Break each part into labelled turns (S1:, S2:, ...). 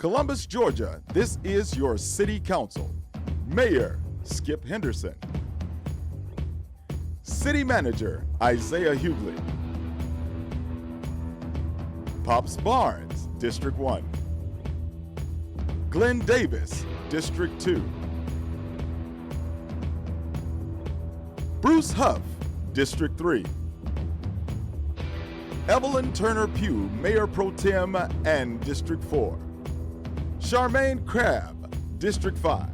S1: Columbus, Georgia, this is your City Council. Mayor, Skip Henderson. City Manager, Isaiah Hughley. Pops Barnes, District 1. Glenn Davis, District 2. Bruce Huff, District 3. Evelyn Turner Pugh, Mayor Pro Tem and District 4. Charmaine Crabb, District 5.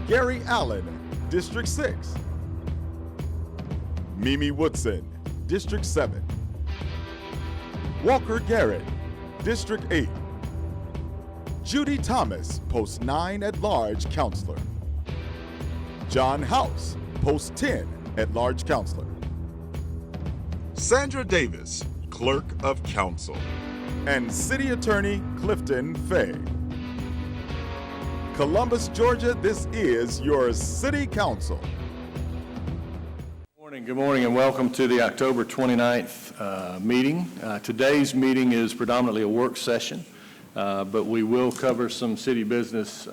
S1: Gary Allen, District 6. Mimi Woodson, District 7. Walker Garrett, District 8. Judy Thomas, Post 9 at-large Counselor. John House, Post 10 at-large Counselor. Sandra Davis, Clerk of Council. And City Attorney Clifton Fay. Columbus, Georgia, this is your City Council.
S2: Good morning, and welcome to the October 29th meeting. Today's meeting is predominantly a work session, but we will cover some city business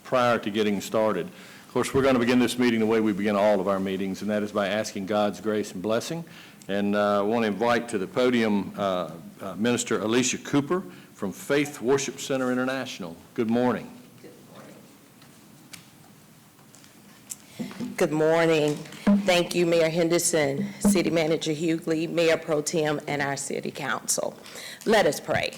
S2: prior to getting started. Of course, we're going to begin this meeting the way we begin all of our meetings, and that is by asking God's grace and blessing. And I want to invite to the podium Minister Alicia Cooper from Faith Worship Center International. Good morning.
S3: Good morning. Thank you, Mayor Henderson, City Manager Hughley, Mayor Pro Tem, and our City Council. Let us pray.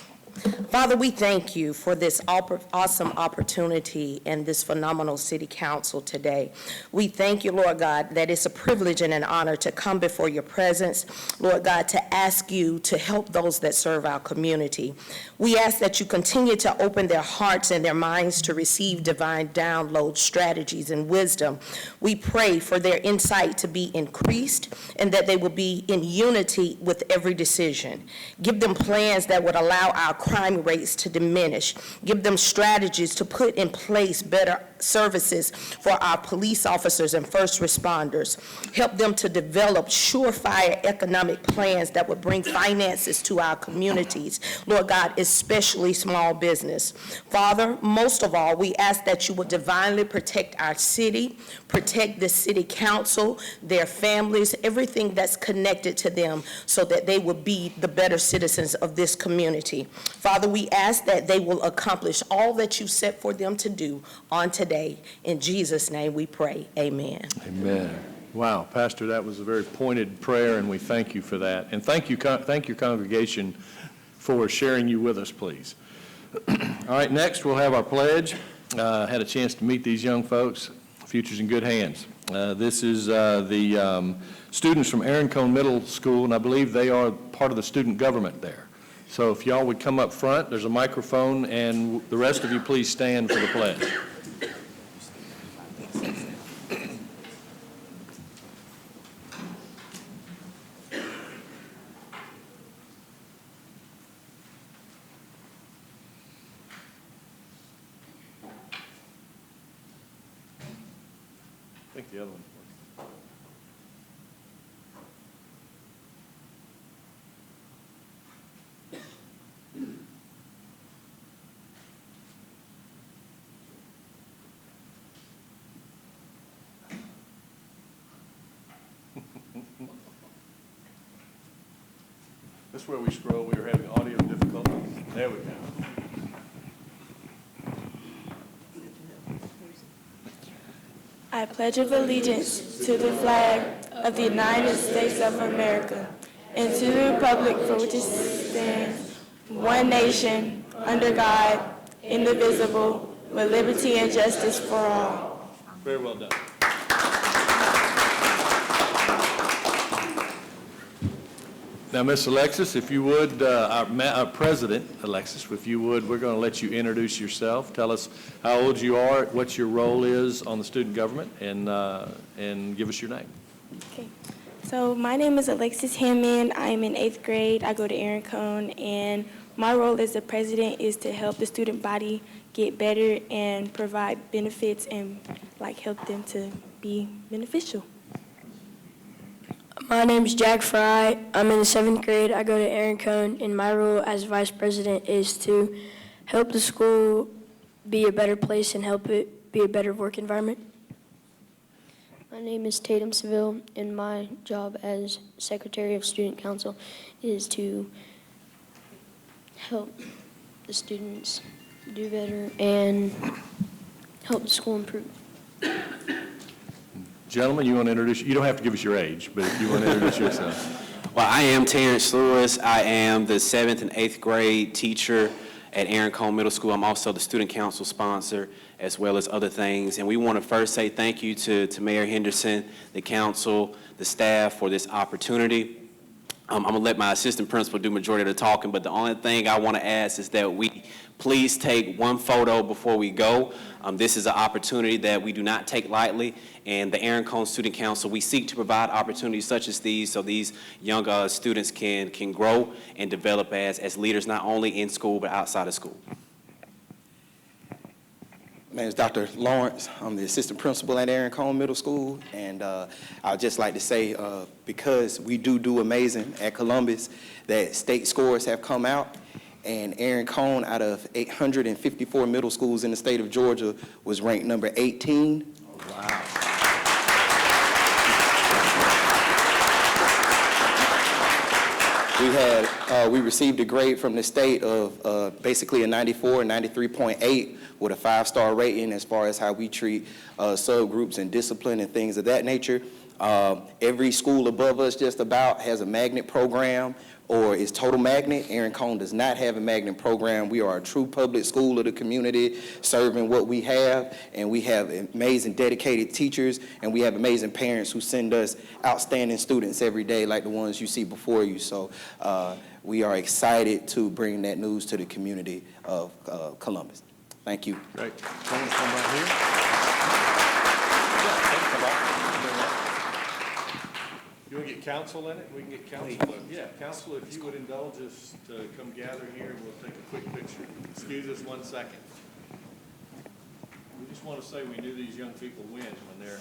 S3: Father, we thank you for this awesome opportunity and this phenomenal City Council today. We thank you, Lord God, that it's a privilege and an honor to come before your presence, Lord God, to ask you to help those that serve our community. We ask that you continue to open their hearts and their minds to receive divine download strategies and wisdom. We pray for their insight to be increased and that they will be in unity with every decision. Give them plans that would allow our crime rates to diminish. Give them strategies to put in place better services for our police officers and first responders. Help them to develop surefire economic plans that would bring finances to our communities, Lord God, especially small business. Father, most of all, we ask that you would divinely protect our city, protect the City Council, their families, everything that's connected to them, so that they will be the better citizens of this community. Father, we ask that they will accomplish all that you set for them to do on today. In Jesus' name we pray. Amen.
S2: Amen. Wow, Pastor, that was a very pointed prayer, and we thank you for that. And thank your congregation for sharing you with us, please. All right, next we'll have our pledge. Had a chance to meet these young folks. Future's in good hands. This is the students from Aaron Cone Middle School, and I believe they are part of the student government there. So if y'all would come up front, there's a microphone, and the rest of you please stand for the pledge. I think the other one. This is where we scroll. We were having audio difficulties. There we go.
S4: I pledge allegiance to the flag of the United States of America and to the republic for which it stands, one nation, under God, indivisible, with liberty and justice for all.
S2: Very well done. Now, Miss Alexis, if you would, our President, Alexis, if you would, we're going to let you introduce yourself. Tell us how old you are, what your role is on the student government, and give us your name.
S4: Okay. So my name is Alexis Hammond. I'm in 8th grade. I go to Aaron Cone, and my role as the president is to help the student body get better and provide benefits and help them to be beneficial. My name's Jack Fry. I'm in the 7th grade. I go to Aaron Cone, and my role as vice president is to help the school be a better place and help it be a better work environment.
S5: My name is Tatum Seville, and my job as Secretary of Student Council is to help the students do better and help the school improve.
S2: Gentlemen, you want to introduce, you don't have to give us your age, but if you want to introduce yourself.
S6: Well, I am Terrence Lewis. I am the 7th and 8th grade teacher at Aaron Cone Middle School. I'm also the student council sponsor, as well as other things. And we want to first say thank you to Mayor Henderson, the council, the staff for this opportunity. I'm going to let my assistant principal do majority of the talking, but the only thing I want to ask is that we please take one photo before we go. This is an opportunity that we do not take lightly, and the Aaron Cone Student Council, we seek to provide opportunities such as these so these young students can grow and develop as leaders not only in school but outside of school.
S7: My name is Dr. Lawrence. I'm the assistant principal at Aaron Cone Middle School, and I'd just like to say, because we do amazing at Columbus, that state scores have come out, and Aaron Cone, out of 854 middle schools in the state of Georgia, was ranked number 18.
S2: Wow.
S7: We received a grade from the state of basically a 94, 93.8 with a 5-star rating as far as how we treat subgroups and discipline and things of that nature. Every school above us just about has a magnet program or is total magnet. Aaron Cone does not have a magnet program. We are a true public school of the community, serving what we have, and we have amazing dedicated teachers, and we have amazing parents who send us outstanding students every day like the ones you see before you. So we are excited to bring that news to the community of Columbus. Thank you.
S2: Great. Someone come right here. You want to get council in it? We can get council. Yeah, council, if you would indulge us to come gather here, and we'll take a quick picture. Excuse us 1 second. We just want to say we knew these young people win when they're,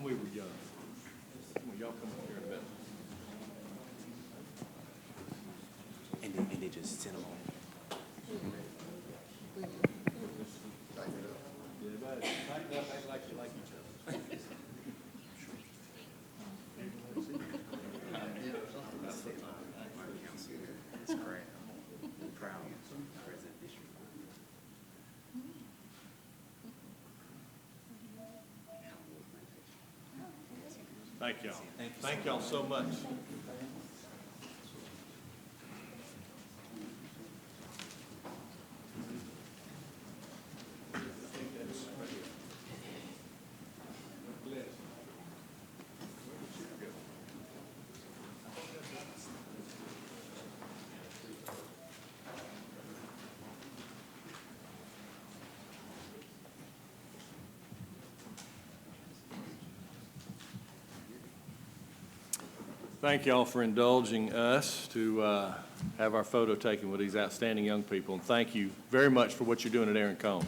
S2: we were young. Well, y'all come up here in a bit.
S6: And they just sent them on.
S2: Tighten up, act like you like each other.
S6: It's great. I'm proud of President Bishop.
S2: Thank y'all. Thank y'all so much. Thank y'all for indulging us to have our photo taken with these outstanding young people, and thank you very much for what you're doing at Aaron Cone.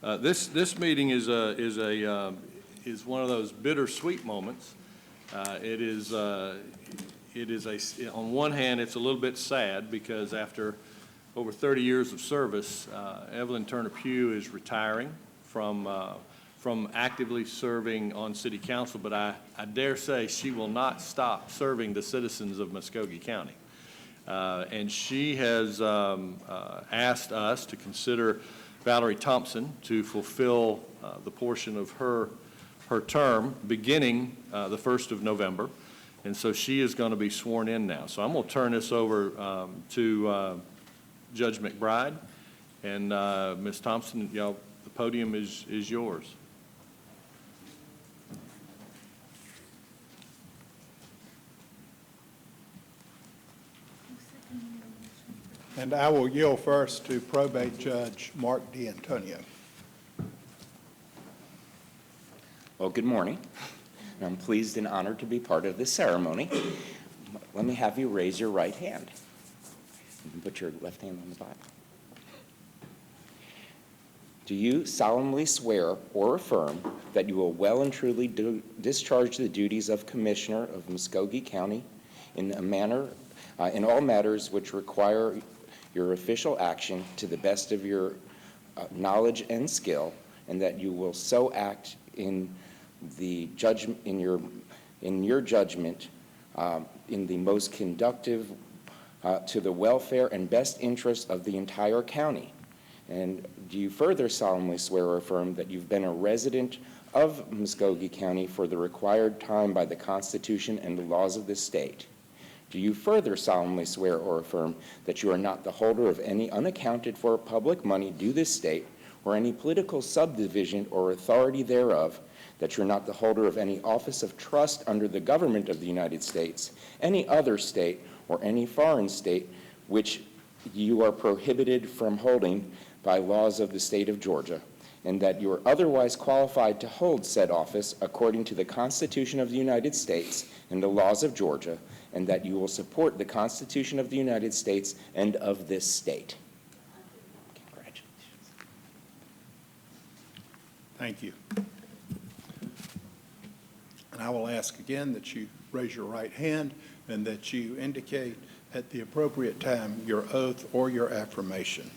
S2: This meeting is one of those bittersweet moments. It is on one hand, it's a little bit sad because after over 30 years of service, Evelyn Turner Pugh is retiring from actively serving on city council, but I dare say she will not stop serving the citizens of Muskogee County. And she has asked us to consider Valerie Thompson to fulfill the portion of her term beginning the 1st of November. And so she is going to be sworn in now. So I'm going to turn this over to Judge McBride. And Ms. Thompson, y'all, the podium is yours.
S8: And I will yield first to Probate Judge Mark D'Antonio.
S9: Well, good morning. I'm pleased and honored to be part of this ceremony. Let me have you raise your right hand. You can put your left hand on the Bible. Do you solemnly swear or affirm that you will well and truly discharge the duties of Commissioner of Muskogee County in all matters which require your official action to the best of your knowledge and skill, and that you will so act in your judgment in the most conducive to the welfare and best interest of the entire county? And do you further solemnly swear or affirm that you've been a resident of Muskogee County for the required time by the Constitution and the laws of this state? Do you further solemnly swear or affirm that you are not the holder of any unaccounted for public money due this state, or any political subdivision or authority thereof, that you're not the holder of any office of trust under the government of the United States, any other state, or any foreign state which you are prohibited from holding by laws of the state of Georgia, and that you are otherwise qualified to hold said office according to the Constitution of the United States and the laws of Georgia, and that you will support the Constitution of the United States and of this state? Congratulations.
S8: Thank you. And I will ask again that you raise your right hand and that you indicate at the appropriate time your oath or your affirmation.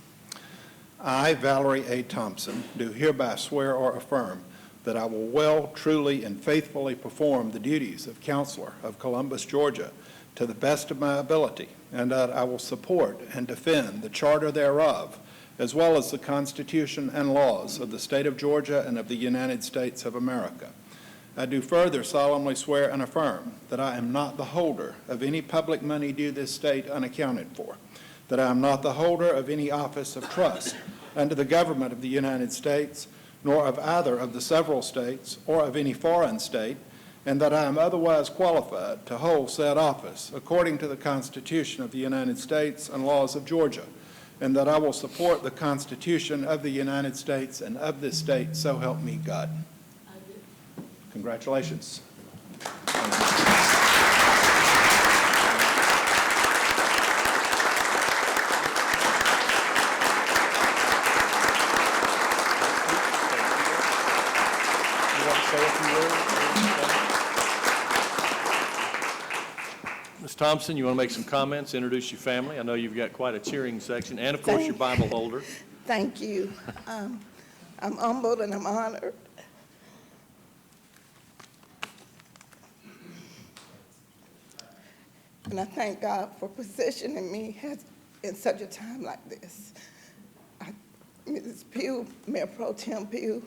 S8: I, Valerie A. Thompson, do hereby swear or affirm that I will well, truly, and faithfully perform the duties of Counselor of Columbus, Georgia, to the best of my ability, and that I will support and defend the Charter thereof, as well as the Constitution and laws of the state of Georgia and of the United States of America. I do further solemnly swear and affirm that I am not the holder of any public money due this state unaccounted for, that I am not the holder of any office of trust under the government of the United States, nor of either of the several states or of any foreign state, and that I am otherwise qualified to hold said office according to the Constitution of the United States and laws of Georgia, and that I will support the Constitution of the United States and of this state, so help me God. Congratulations.
S2: Ms. Thompson, you want to make some comments, introduce your family? I know you've got quite a cheering section, and of course your Bible holder.
S10: Thank you. I'm humbled and I'm honored. And I thank God for positioning me in such a time like this. Mrs. Pugh, Mayor Pro Tem Pugh,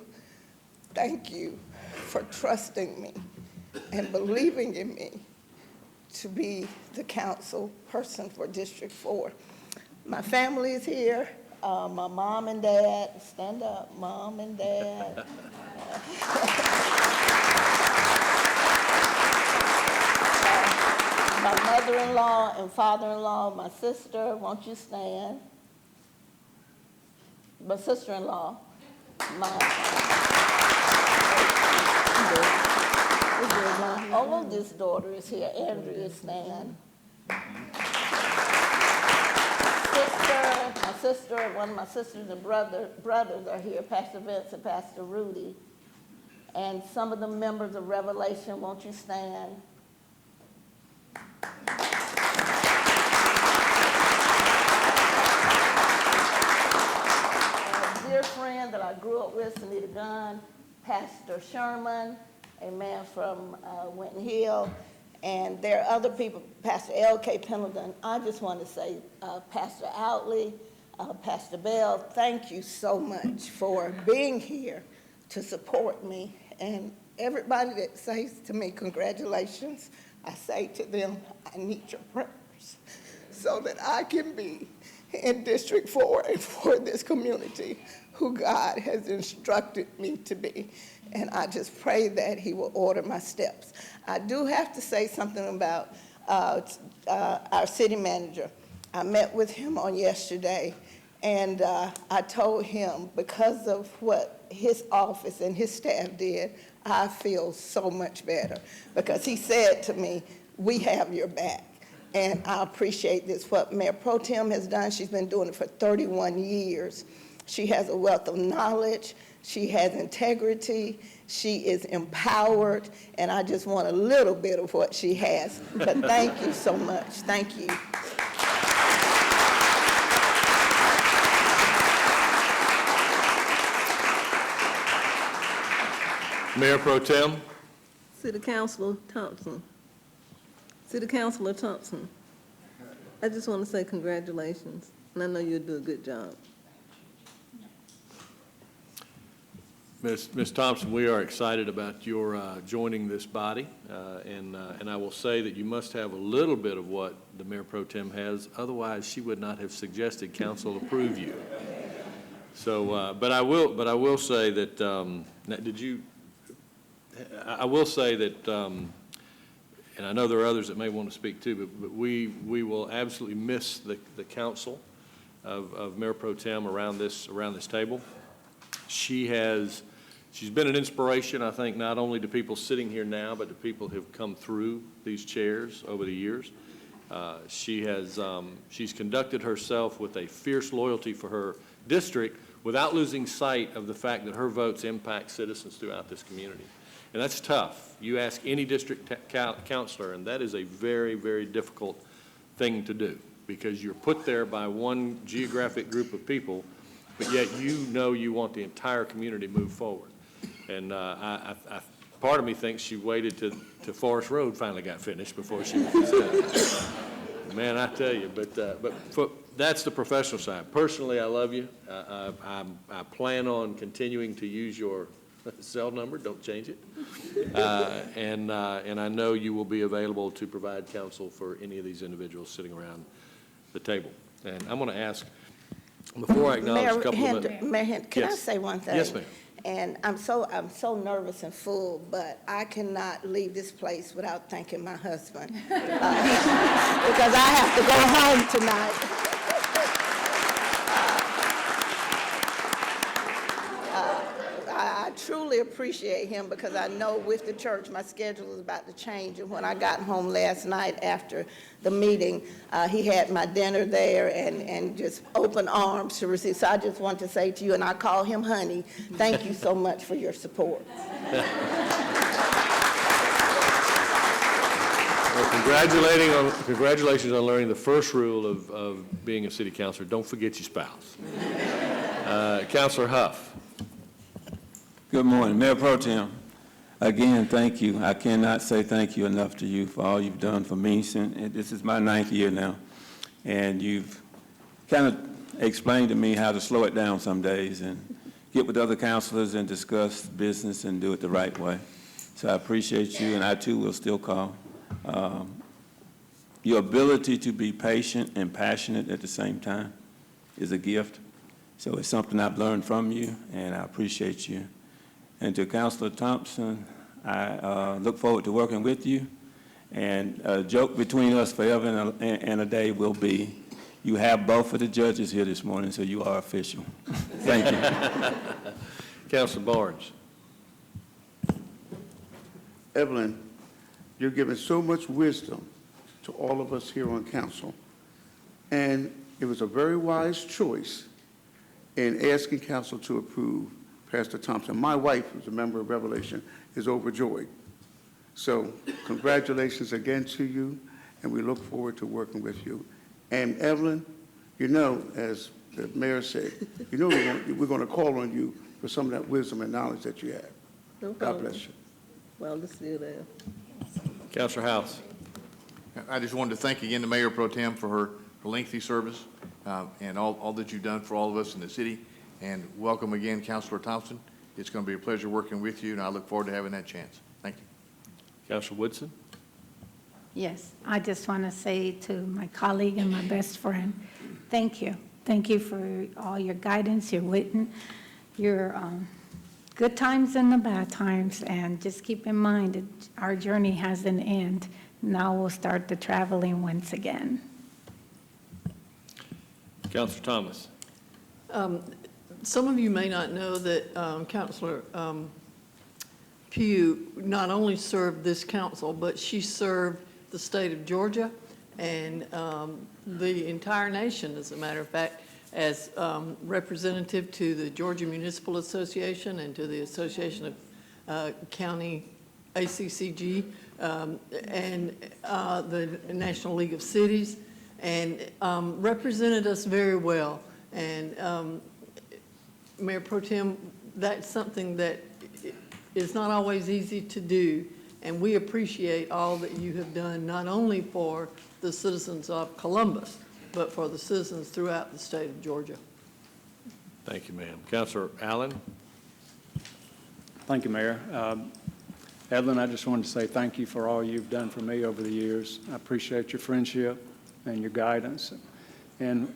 S10: thank you for trusting me and believing in me to be the council person for District 4. My family is here. My mom and dad, stand up, mom and dad. My mother-in-law and father-in-law, my sister, won't you stand? My sister-in-law, my oldest daughter is here, Andrea, stand. My sister, one of my sisters and brothers are here, Pastor Vince and Pastor Rudy. And some of the members of Revelation, won't you stand? A dear friend that I grew up with, Sunita Gunn, Pastor Sherman, a man from Winton Hill, and there are other people, Pastor L.K. Pendleton. I just want to say, Pastor Outley, Pastor Bell, thank you so much for being here to support me. And everybody that says to me, congratulations, I say to them, I need your prayers so that I can be in District 4 and for this community who God has instructed me to be. And I just pray that he will order my steps. I do have to say something about our city manager. I met with him on yesterday, and I told him because of what his office and his staff did, I feel so much better, because he said to me, we have your back. And I appreciate this, what Mayor Pro Tem has done. She's been doing it for 31 years. She has a wealth of knowledge. She has integrity. She is empowered, and I just want a little bit of what she has. But thank you so much. Thank you.
S2: Mayor Pro Tem.
S11: City Councilor Thompson. City Councilor Thompson, I just want to say congratulations, and I know you'll do a good job.
S2: Ms. Thompson, we are excited about your joining this body, and I will say that you must have a little bit of what the Mayor Pro Tem has, otherwise she would not have suggested council approve you. So, but I will say that, I will say that, and I know there are others that may want to speak too, but we will absolutely miss the council of Mayor Pro Tem around this table. She's been an inspiration, I think, not only to people sitting here now, but to people who have come through these chairs over the years. She's conducted herself with a fierce loyalty for her district without losing sight of the fact that her votes impact citizens throughout this community. And that's tough. You ask any district counselor, and that is a very, very difficult thing to do, because you're put there by one geographic group of people, but yet you know you want the entire community to move forward. And part of me thinks she waited to Forest Road finally got finished before she was man, I tell you, but that's the professional side. Personally, I love you. I plan on continuing to use your cell number. Don't change it. And I know you will be available to provide counsel for any of these individuals sitting around the table. And I'm going to ask, before I acknowledge a couple of minutes.
S10: Mayor Hendry, can I
S2: Yes.
S10: say one thing?
S2: Yes, ma'am.
S10: And I'm so nervous and full, but I cannot leave this place without thanking my husband. Because I have to go home tonight. I truly appreciate him, because I know with the church, my schedule is about to change. And when I got home last night after the meeting, he had my dinner there and just open arms to receive. So I just want to say to you, and I call him honey, thank you so much for your support.
S2: Well, congratulations on learning the first rule of being a city councilor. Don't forget your spouse. Councilor Huff.
S12: Good morning, Mayor Pro Tem. Again, thank you. I cannot say thank you enough to you for all you've done for me. This is my 9th year now, and you've kind of explained to me how to slow it down some days and get with other councilors and discuss business and do it the right way. So I appreciate you, and I too will still call. Your ability to be patient and passionate at the same time is a gift. So it's something I've learned from you, and I appreciate you. And to Councilor Thompson, I look forward to working with you. And a joke between us forever and a day will be, you have both of the judges here this morning, so you are official. Thank you.
S2: Councilor Barnes.
S13: Evelyn, you're giving so much wisdom to all of us here on council. And it was a very wise choice in asking council to approve Pastor Thompson. My wife, who's a member of Revelation, is overjoyed. So congratulations again to you, and we look forward to working with you. And Evelyn, you know, as the mayor said, you know we're going to call on you for some of that wisdom and knowledge that you have.
S11: No
S13: God
S11: problem.
S13: bless you.
S11: Well, let's see you there.
S2: Councilor House.
S14: I just wanted to thank again the Mayor Pro Tem for her lengthy service and all that you've done for all of us in the city. And welcome again, Councilor Thompson. It's going to be a pleasure working with you, and I look forward to having that chance. Thank you.
S2: Councilor Woodson.
S15: Yes, I just want to say to my colleague and my best friend, thank you. Thank you for all your guidance, your wit, your good times and the bad times. And just keep in mind that our journey has an end. Now we'll start the traveling once again.
S2: Councilor Thomas.
S16: Some of you may not know that Councilor Pugh not only served this council, but she served the state of Georgia and the entire nation, as a matter of fact. as representative to the Georgia Municipal Association and to the Association of County ACCG and the National League of Cities, and represented us very well. And Mayor Pro Tem, that's something that is not always easy to do, and we appreciate all that you have done, not only for the citizens of Columbus, but for the citizens throughout the state of Georgia.
S2: Thank you, ma'am. Councilor Allen?
S17: Thank you, Mayor. Evelyn, I just wanted to say thank you for all you've done for me over the years. I appreciate your friendship and your guidance. And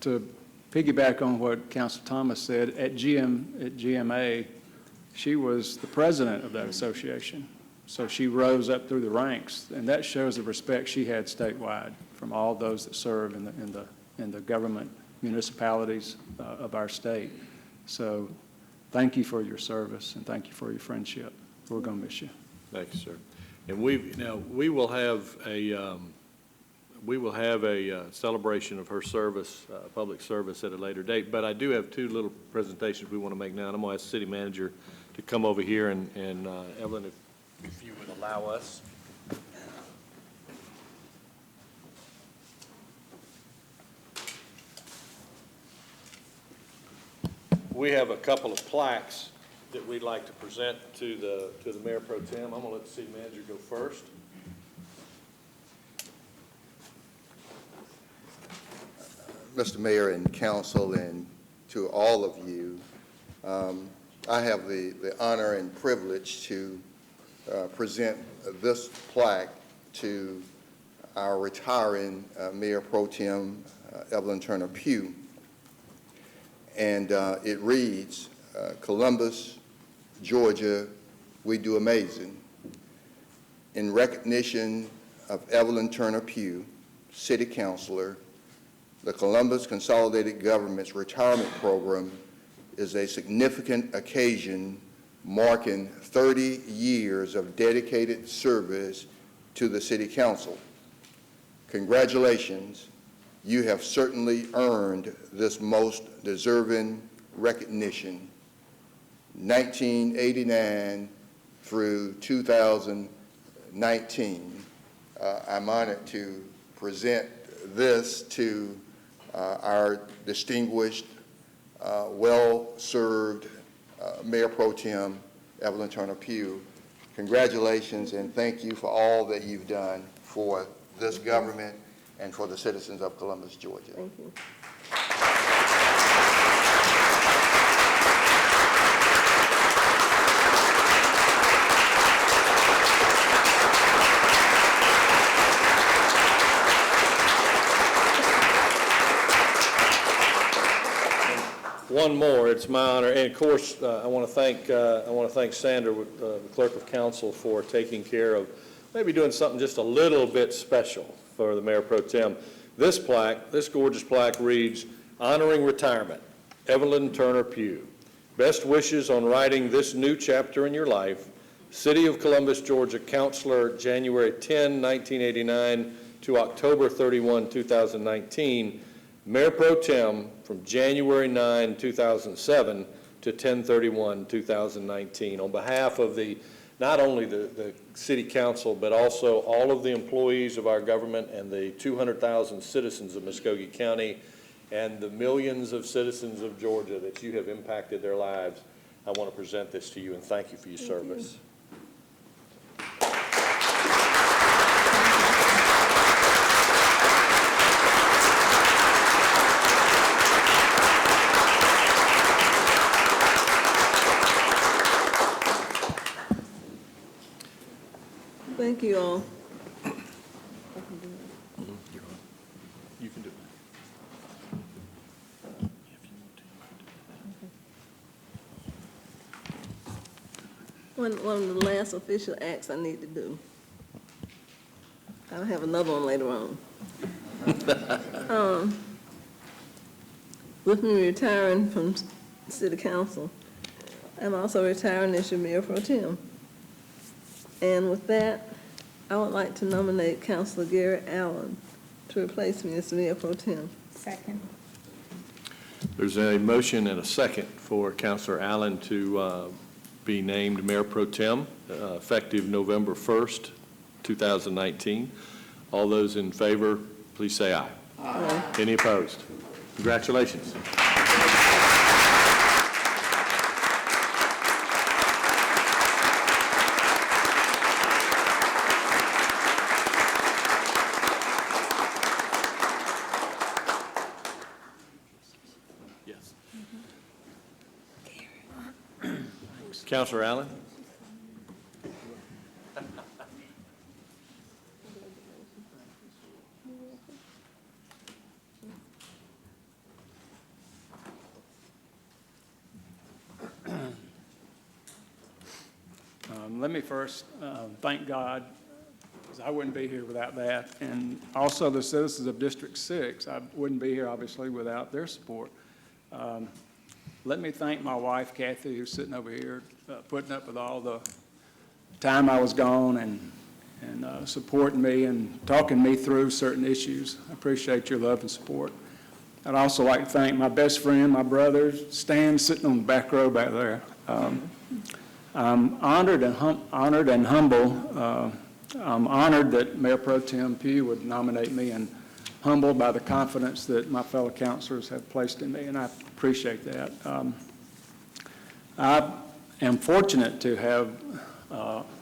S17: to piggyback on what Councilor Thomas said, at GMA, she was the president of that association. So she rose up through the ranks, and that shows the respect she had statewide from all those that serve in the government municipalities of our state. So thank you for your service, and thank you for your friendship. We're going to miss you.
S2: Thank you, sir. And we will have a celebration of her service, public service at a later date, but I do have two little presentations we want to make now, and I'm going to ask the city manager to come over here, and Evelyn, if you would allow us. We have a couple of plaques that we'd like to present to the Mayor Pro Tem. I'm going to let the city manager go first.
S18: Mr. Mayor and Council, and to all of you, I have the honor and privilege to present this plaque to our retiring Mayor Pro Tem, Evelyn Turner Pugh. And it reads, Columbus, Georgia, we do amazing. In recognition of Evelyn Turner Pugh, City Councilor, the Columbus Consolidated Government's retirement program is a significant occasion marking 30 years of dedicated service to the City Council. Congratulations. You have certainly earned this most deserving recognition. 1989 through 2019, I'm honored to present this to our distinguished, well-served Mayor Pro Tem, Evelyn Turner Pugh. Congratulations, and thank you for all that you've done for this government and for the citizens of Columbus, Georgia.
S11: Thank you.
S2: One more, it's my honor, and of course, I want to thank Sandra, the Clerk of Council, for taking care of maybe doing something just a little bit special for the Mayor Pro Tem. This plaque, this gorgeous plaque reads, Honoring Retirement, Evelyn Turner Pugh. Best wishes on writing this new chapter in your life. City of Columbus, Georgia, Councilor, January 10, 1989 to October 31, 2019. Mayor Pro Tem from January 9, 2007 to 10/31/2019. On behalf of not only the City Council, but also all of the employees of our government and the 200,000 citizens of Muskogee County and the millions of citizens of Georgia that you have impacted their lives, I want to present this to you and thank you for your service.
S11: Thank you all.
S2: You can do it.
S11: One of the last official acts I need to do. I'll have another one later on. With me retiring from City Council, I'm also retiring as your Mayor Pro Tem. And with that, I would like to nominate Councilor Gary Allen to replace me as Mayor Pro Tem.
S15: Second.
S2: There's a motion and a second for Councilor Allen to be named Mayor Pro Tem effective November 1st, 2019. All those in favor, please say aye. Aye. Any opposed? Congratulations. Yes. Councilor Allen?
S17: Let me first thank God, because I wouldn't be here without that, and also the citizens of District 6. I wouldn't be here, obviously, without their support. Let me thank my wife, Kathy, who's sitting over here, putting up with all the time I was gone and supporting me and talking me through certain issues. I appreciate your love and support. I'd also like to thank my best friend, my brother, Stan, sitting on the back row back there. I'm honored and humble. I'm honored that Mayor Pro Tem Pugh would nominate me, and humbled by the confidence that my fellow councilors have placed in me, and I appreciate that. I am fortunate to have,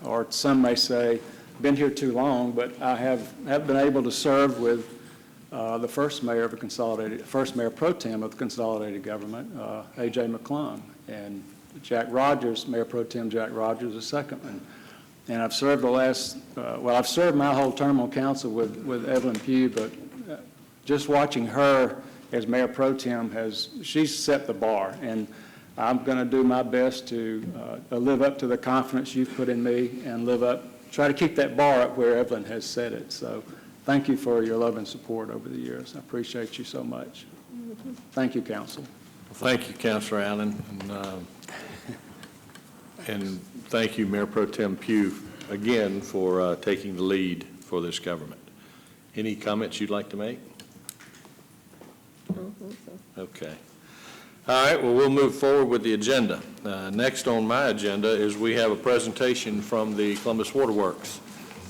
S17: or some may say, been here too long, but I have been able to serve with the first mayor pro tem of the consolidated government, A.J. McClung, and Jack Rogers, Mayor Pro Tem Jack Rogers, the second one. And I've served I've served my whole term on council with Evelyn Pugh, but just watching her as Mayor Pro Tem she's set the bar, and I'm going to do my best to live up to the confidence you've put in me and try to keep that bar up where Evelyn has set it. So thank you for your love and support over the years. I appreciate you so much. Thank you, Council.
S2: Thank you, Councilor Allen. And thank you, Mayor Pro Tem Pugh, again, for taking the lead for this government. Any comments you'd like to make? Okay. All right, well, we'll move forward with the agenda. Next on my agenda is we have a presentation from the Columbus Water Works.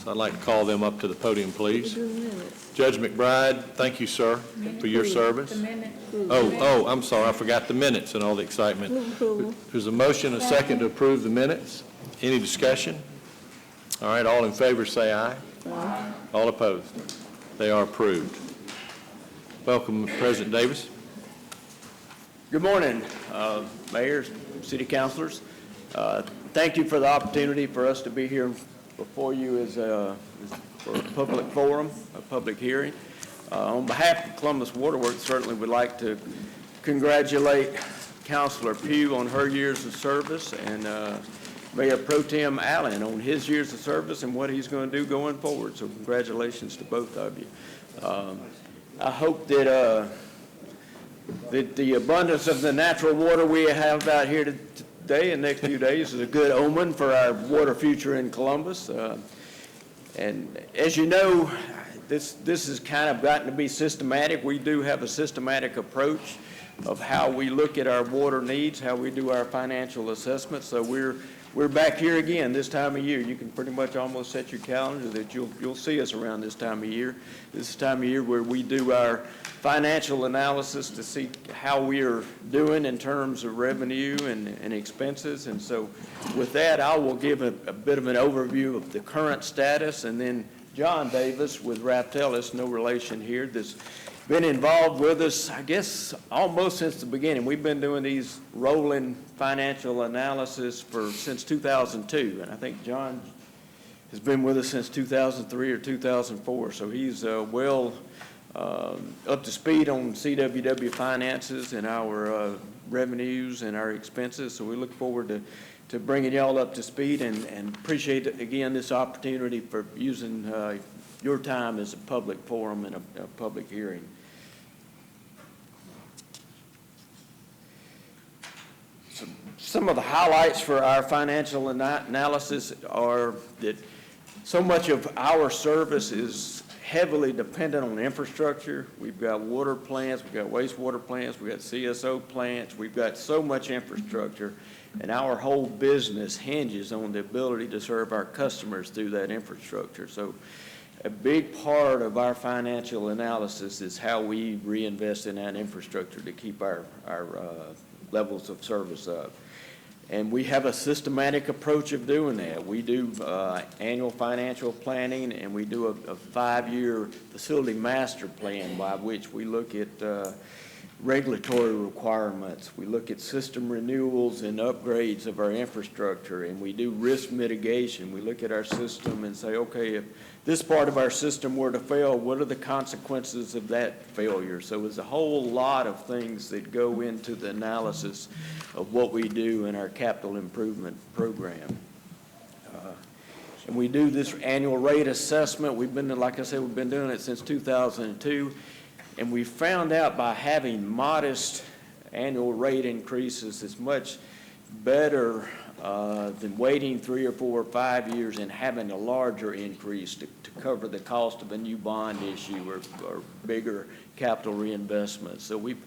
S2: So I'd like to call them up to the podium, please. Judge McBride, thank you, sir, for your service. Oh, I'm sorry, I forgot the minutes and all the excitement. There's a motion, a second to approve the minutes. Any discussion? All right, all in favor say aye. Aye. All opposed? They are approved. Welcome, President Davis.
S19: Good morning, mayors, city councilors. Thank you for the opportunity for us to be here before you for a public forum, a public hearing. On behalf of Columbus Water Works, certainly would like to congratulate Councilor Pugh on her years of service and Mayor Pro Tem Allen on his years of service and what he's going to do going forward. So congratulations to both of you. I hope that the abundance of the natural water we have out here today and next few days is a good omen for our water future in Columbus. And as you know, this has kind of gotten to be systematic. We do have a systematic approach of how we look at our water needs, how we do our financial assessment. So we're back here again this time of year. You can pretty much almost set your calendar that you'll see us around this time of year. This is the time of year where we do our financial analysis to see how we are doing in terms of revenue and expenses. And so with that, I will give a bit of an overview of the current status, and then John Davis with Raptelis, no relation here, that's been involved with us, I guess, almost since the beginning. We've been doing these rolling financial analysis since 2002, and I think John has been with us since 2003 or 2004, so he's well up to speed on CWW finances and our revenues and our expenses, so we look forward to bringing y'all up to speed and appreciate, again, this opportunity for using your time as a public forum and a public hearing. So some of the highlights for our financial analysis are that so much of our service heavily dependent on infrastructure. We've got water plants, we've got wastewater plants, we've got CSO plants, we've got so much infrastructure, and our whole business hinges on the ability to serve our customers through that infrastructure. So a big part of our financial analysis is how we reinvest in that infrastructure to keep our levels of service up. And we have a systematic approach of doing that. We do annual financial planning, and we do a 5-year facility master plan by which we look at regulatory requirements. We look at system renewals and upgrades of our infrastructure, and we do risk mitigation. We look at our system and say, okay, if this part of our system were to fail, what are the consequences of that failure? So there's a whole lot of things that go into the analysis of what we do in our capital improvement program. And we do this annual rate assessment. We've been, like I said, we've been doing it since 2002. And we found out by having modest annual rate increases is much better than waiting 3 or 4 or 5 years and having a larger increase to cover the cost of a new bond issue or bigger capital reinvestment. So we've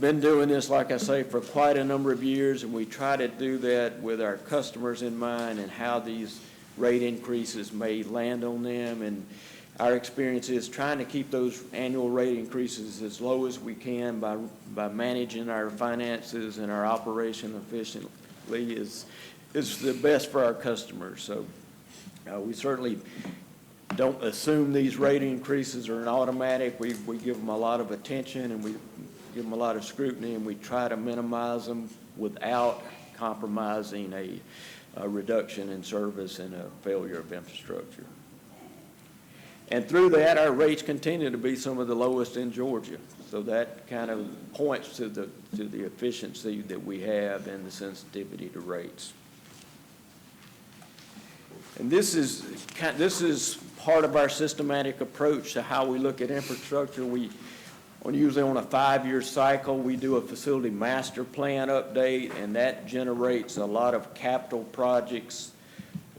S19: been doing this, like I say, for quite a number of years, and we try to do that with our customers in mind and how these rate increases may land on them. And our experience is trying to keep those annual rate increases as low as we can by managing our finances and our operation efficiently is the best for our customers. So we certainly don't assume these rate increases are an automatic. We give them a lot of attention, and we give them a lot of scrutiny, and we try to minimize them without compromising a reduction in service and a failure of infrastructure. And through that, our rates continue to be some of the lowest in Georgia. So that kind of points to the efficiency that we have and the sensitivity to rates. And this is part of our systematic approach to how we look at infrastructure. Usually on a 5-year cycle, we do a facility master plan update, and that generates a lot of capital projects.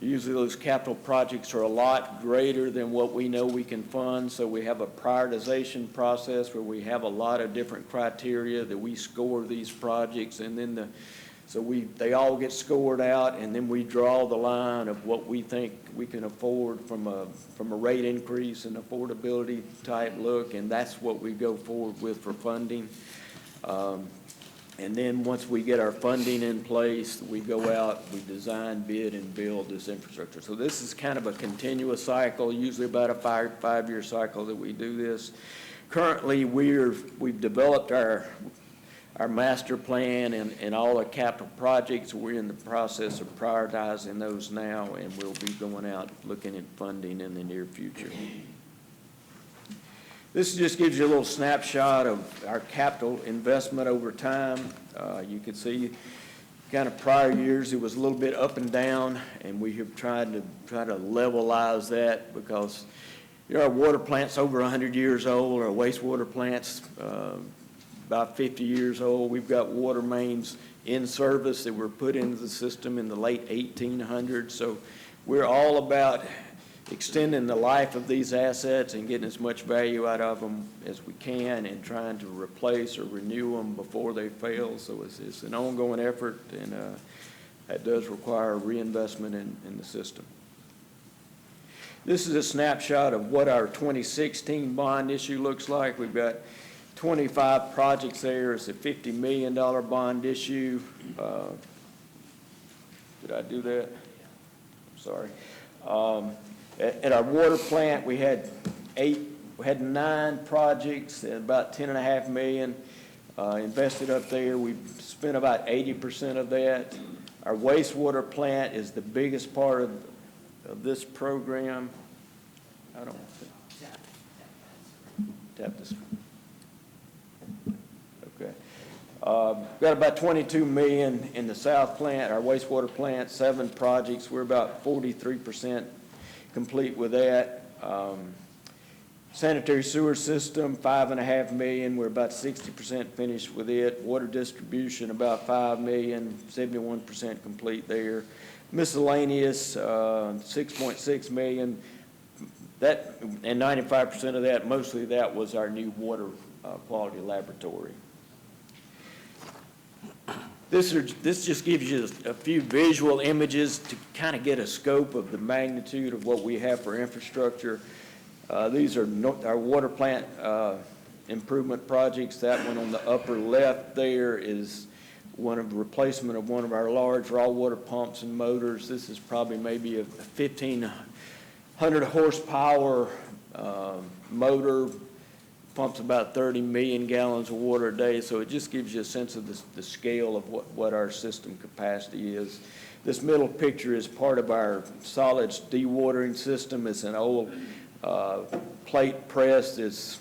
S19: Usually those capital projects are a lot greater than what we know we can fund, so we have a prioritization process where we have a lot of different criteria that we score these projects, and then they all get scored out, and then we draw the line of what we think we can afford from a rate increase and affordability type look, and that's what we go forward with for funding. And then once we get our funding in place, we go out, we design, bid, and build this infrastructure. So this is kind of a continuous cycle, usually about a 5-year cycle that we do this. Currently, we've developed our master plan and all the capital projects. We're in the process of prioritizing those now, and we'll be going out looking at funding in the near future. This just gives you a little snapshot of our capital investment over time. You can see kind of prior years, it was a little bit up and down, and we have tried to levelize that because our water plant's over 100 years old, our wastewater plant's about 50 years old. We've got water mains in service that were put into the system in the late 1800s. So we're all about extending the life of these assets and getting as much value out of them as we can and trying to replace or renew them before they fail. So it's an ongoing effort, and that does require reinvestment in the system. This is a snapshot of what our 2016 bond issue looks like. We've got 25 projects there. It's a $50 million bond issue. Did I do that? Sorry. At our water plant, we had 9 projects at about $10.5 million invested up there. We spent about 80% of that. Our wastewater plant is the biggest part of this program. I don't tap this. Okay. Got about $22 million in the south plant, our wastewater plant, 7 projects. We're about 43% complete with that. Sanitary sewer system, $5.5 million. We're about 60% finished with it. Water distribution, about $5 million, 71% complete there. Miscellaneous, $6.6 million. That, and 95% of that, mostly that was our new water quality laboratory. This just gives you a few visual images to kind of get a scope of the magnitude of what we have for infrastructure. These are our water plant improvement projects. That one on the upper left there is one of the replacement of one of our large raw water pumps and motors. This is probably maybe a 1,500 horsepower motor, pumps about 30 million gallons of water a day, so it just gives you a sense of the scale of what our system capacity is. This middle picture is part of our solids dewatering system. It's an old plate press. It's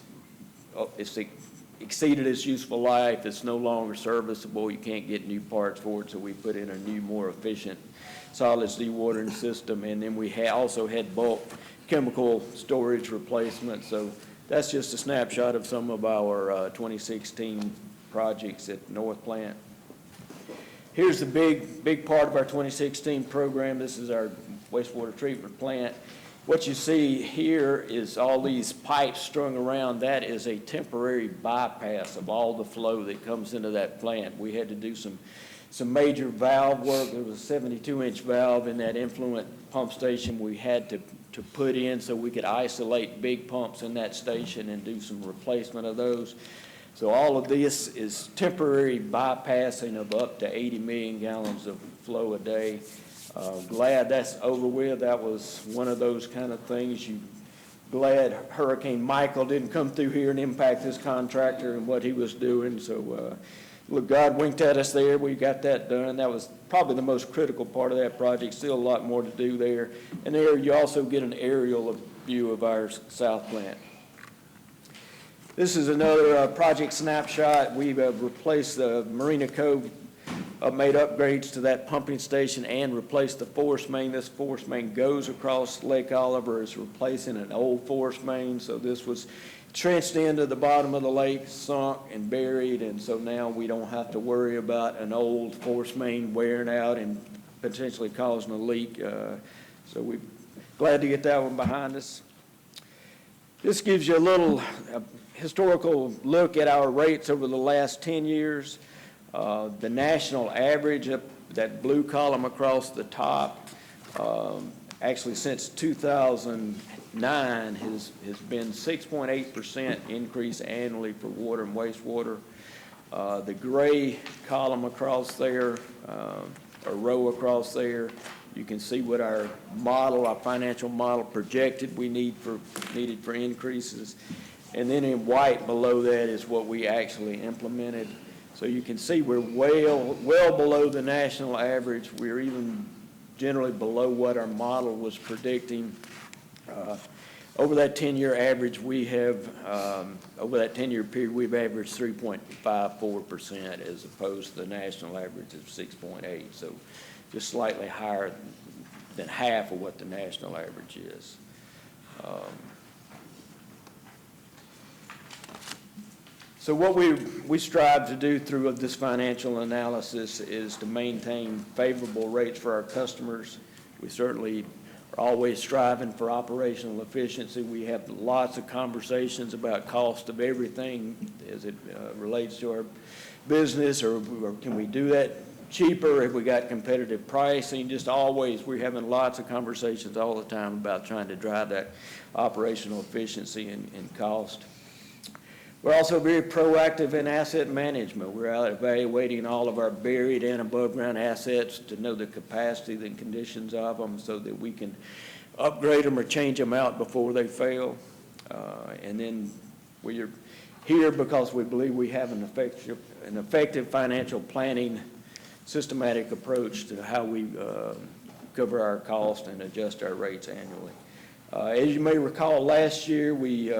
S19: exceeded its useful life. It's no longer serviceable. You can't get new parts for it, so we put in a new, more efficient solids dewatering system. And then we also had bulk chemical storage replacement. So that's just a snapshot of some of our 2016 projects at North Plant. Here's the big part of our 2016 program. This is our wastewater treatment plant. What you see here is all these pipes strung around. That is a temporary bypass of all the flow that comes into that plant. We had to do some major valve work. There was a 72-inch valve in that influent pump station we had to put in so we could isolate big pumps in that station and do some replacement of those. So all of this is temporary bypassing of up to 80 million gallons of flow a day. Glad that's over with. That was one of those kind of things. Glad Hurricane Michael didn't come through here and impact this contractor and what he was doing. So look, God winked at us there. We got that done. That was probably the most critical part of that project. Still a lot more to do there. And there you also get an aerial view of our south plant. This is another project snapshot. We've replaced the Marina Cove, made upgrades to that pumping station and replaced the force main. This force main goes across Lake Oliver. It's replacing an old force main. So this was trenched into the bottom of the lake, sunk and buried, and so now we don't have to worry about an old force main wearing out and potentially causing a leak. So we're glad to get that one behind us. This gives you a little historical look at our rates over the last 10 years. The national average, that blue column across the top, actually since 2009 has been 6.8% increase annually for water and wastewater. The gray column across there, or row across there, you can see what our model, our financial model projected we needed for increases. And then in white below that is what we actually implemented. So you can see we're well below the national average. We're even generally below what our model was predicting. Over that 10-year average, we have, over that 10-year period, we've averaged 3.54% as opposed to the national average of 6.8. So just slightly higher than half of what the national average is. So what we strive to do through this financial analysis is to maintain favorable rates for our customers. We certainly are always striving for operational efficiency. We have lots of conversations about cost of everything as it relates to our business, or can we do that cheaper? Have we got competitive pricing? Just always, we're having lots of conversations all the time about trying to drive that operational efficiency and cost. We're also very proactive in asset management. We're out evaluating all of our buried and above ground assets to know the capacity and conditions of them so that we can upgrade them or change them out before they fail. And then we're here because we believe we have an effective financial planning systematic approach to how we cover our cost and adjust our rates annually. As you may recall, last year we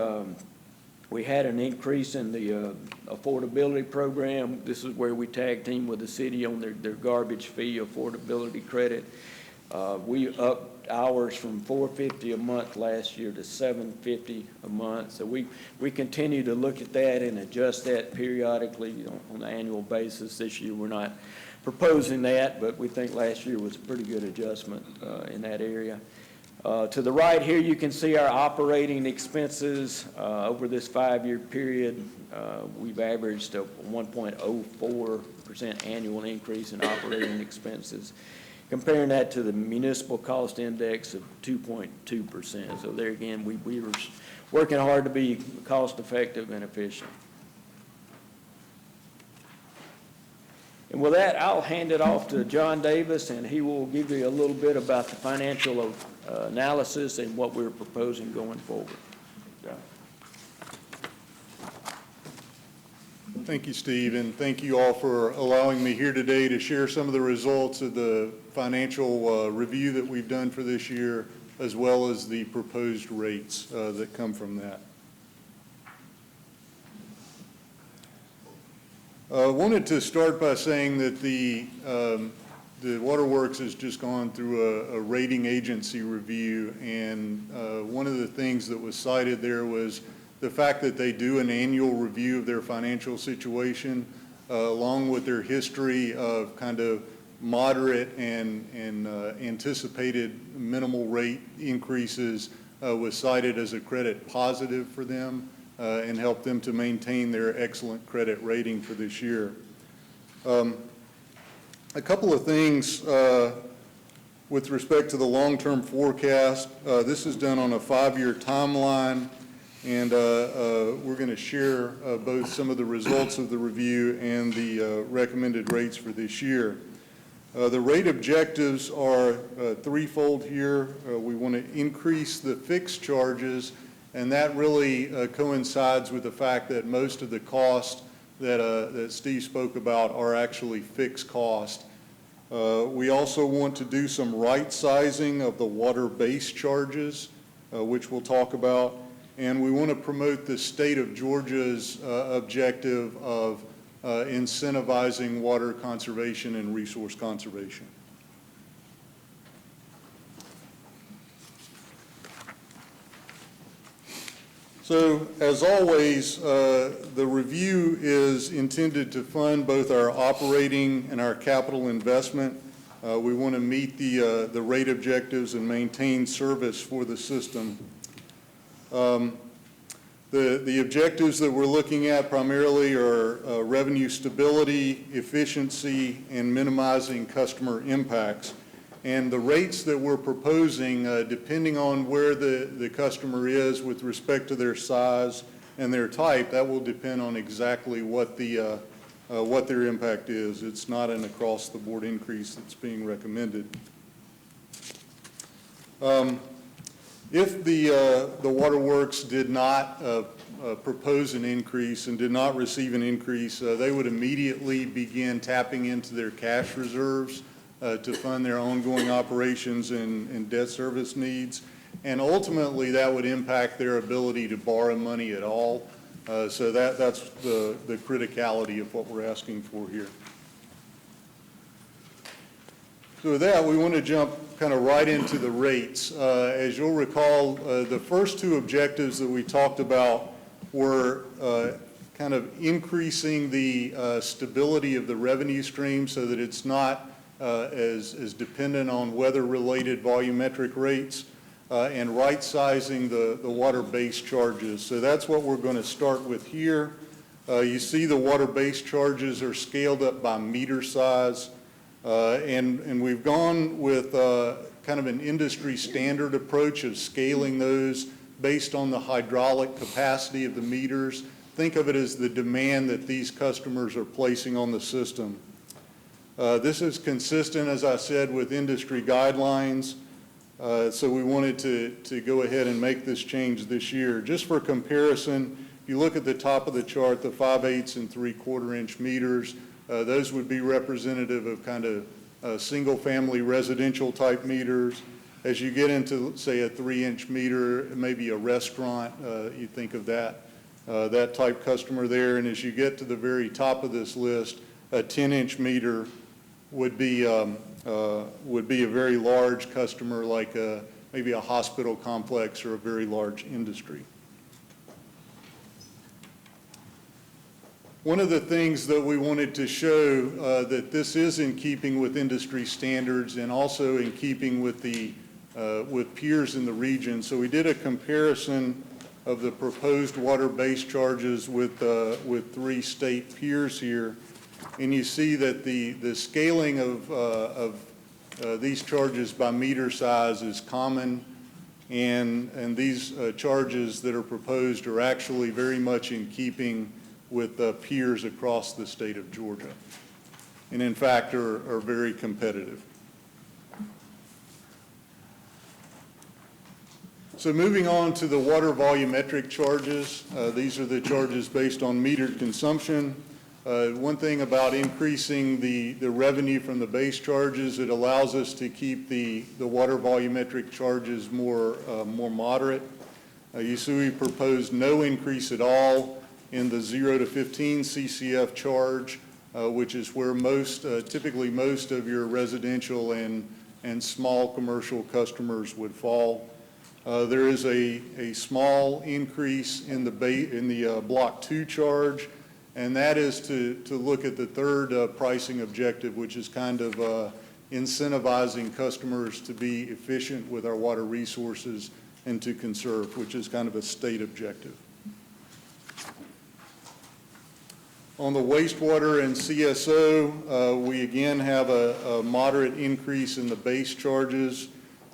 S19: had an increase in the affordability program. This is where we tag team with the city on their garbage fee affordability credit. We upped ours from $450 a month last year to $750 a month. So we continue to look at that and adjust that periodically on an annual basis. This year we're not proposing that, but we think last year was a pretty good adjustment in that area. To the right here, you can see our operating expenses. Over this 5-year period, we've averaged a 1.04% annual increase in operating expenses, comparing that to the municipal cost index of 2.2%. So there again, we were working hard to be cost-effective and efficient. And with that, I'll hand it off to John Davis, and he will give you a little bit about the financial analysis and what we're proposing going forward. John.
S20: Thank you, Steve, and thank you all for allowing me here today to share some of the results of the financial review that we've done for this year, as well as the proposed rates that come from that. I wanted to start by saying that the Waterworks has just gone through a rating agency review, and one of the things that was cited there was the fact that they do an annual review of their financial situation, along with their history of kind of moderate and anticipated minimal rate increases, was cited as a credit positive for them. And help them to maintain their excellent credit rating for this year. A couple of things with respect to the long-term forecast. This is done on a 5-year timeline, and we're going to share both some of the results of the review and the recommended rates for this year. The rate objectives are threefold here. We want to increase the fixed charges, and that really coincides with the fact that most of the costs that Steve spoke about are actually fixed cost. We also want to do some right sizing of the water base charges, which we'll talk about, and we want to promote the state of Georgia's objective of incentivizing water conservation and resource conservation. So, as always, the review is intended to fund both our operating and our capital investment. We want to meet the rate objectives and maintain service for the system. The objectives that we're looking at primarily are revenue stability, efficiency, and minimizing customer impacts. And the rates that we're proposing, depending on where the customer is with respect to their size and their type, that will depend on exactly what their impact is. It's not an across-the-board increase that's being recommended. If the Waterworks did not propose an increase and did not receive an increase, they would immediately begin tapping into their cash reserves to fund their ongoing operations and debt service needs. And ultimately, that would impact their ability to borrow money at all. So that's the criticality of what we're asking for here. So with that, we want to jump kind of right into the rates. As you'll recall, the first two objectives that we talked about were kind of increasing the stability of the revenue stream so that it's not as dependent on weather-related volumetric rates, and right-sizing the water-based charges. So that's what we're going to start with here. You see the water-based charges are scaled up by meter size, and we've gone with kind of an industry standard approach of scaling those based on the hydraulic capacity of the meters. Think of it as the demand that these customers are placing on the system. This is consistent, as I said, with industry guidelines, so we wanted to go ahead and make this change this year. Just for comparison, if you look at the top of the chart, the 5/8 and 3/4 inch meters, those would be representative of kind of single-family residential type meters. As you get into, say, a 3-inch meter, maybe a restaurant, you think of that type customer there. And as you get to the very top of this list, a 10-inch meter would be a very large customer, like maybe a hospital complex or a very large industry. One of the things that we wanted to show that this is in keeping with industry standards and also in keeping with the with peers in the region. So we did a comparison of the proposed water base charges with 3 state peers here. And you see that the scaling of these charges by meter size is common, and these charges that are proposed are actually very much in keeping with peers across the state of Georgia, and in fact are very competitive. So moving on to the water volumetric charges, these are the charges based on metered consumption. One thing about increasing the revenue from the base charges, it allows us to keep the water volumetric charges more moderate. You see we proposed no increase at all in the 0 to 15 CCF charge, which is where typically most of your residential and small commercial customers would fall. There is a small increase in the Block 2 charge, and that is to look at the third pricing objective, which is kind of incentivizing customers to be efficient with our water resources and to conserve, which is kind of a state objective. On the wastewater and CSO, we again have a moderate increase in the base charges.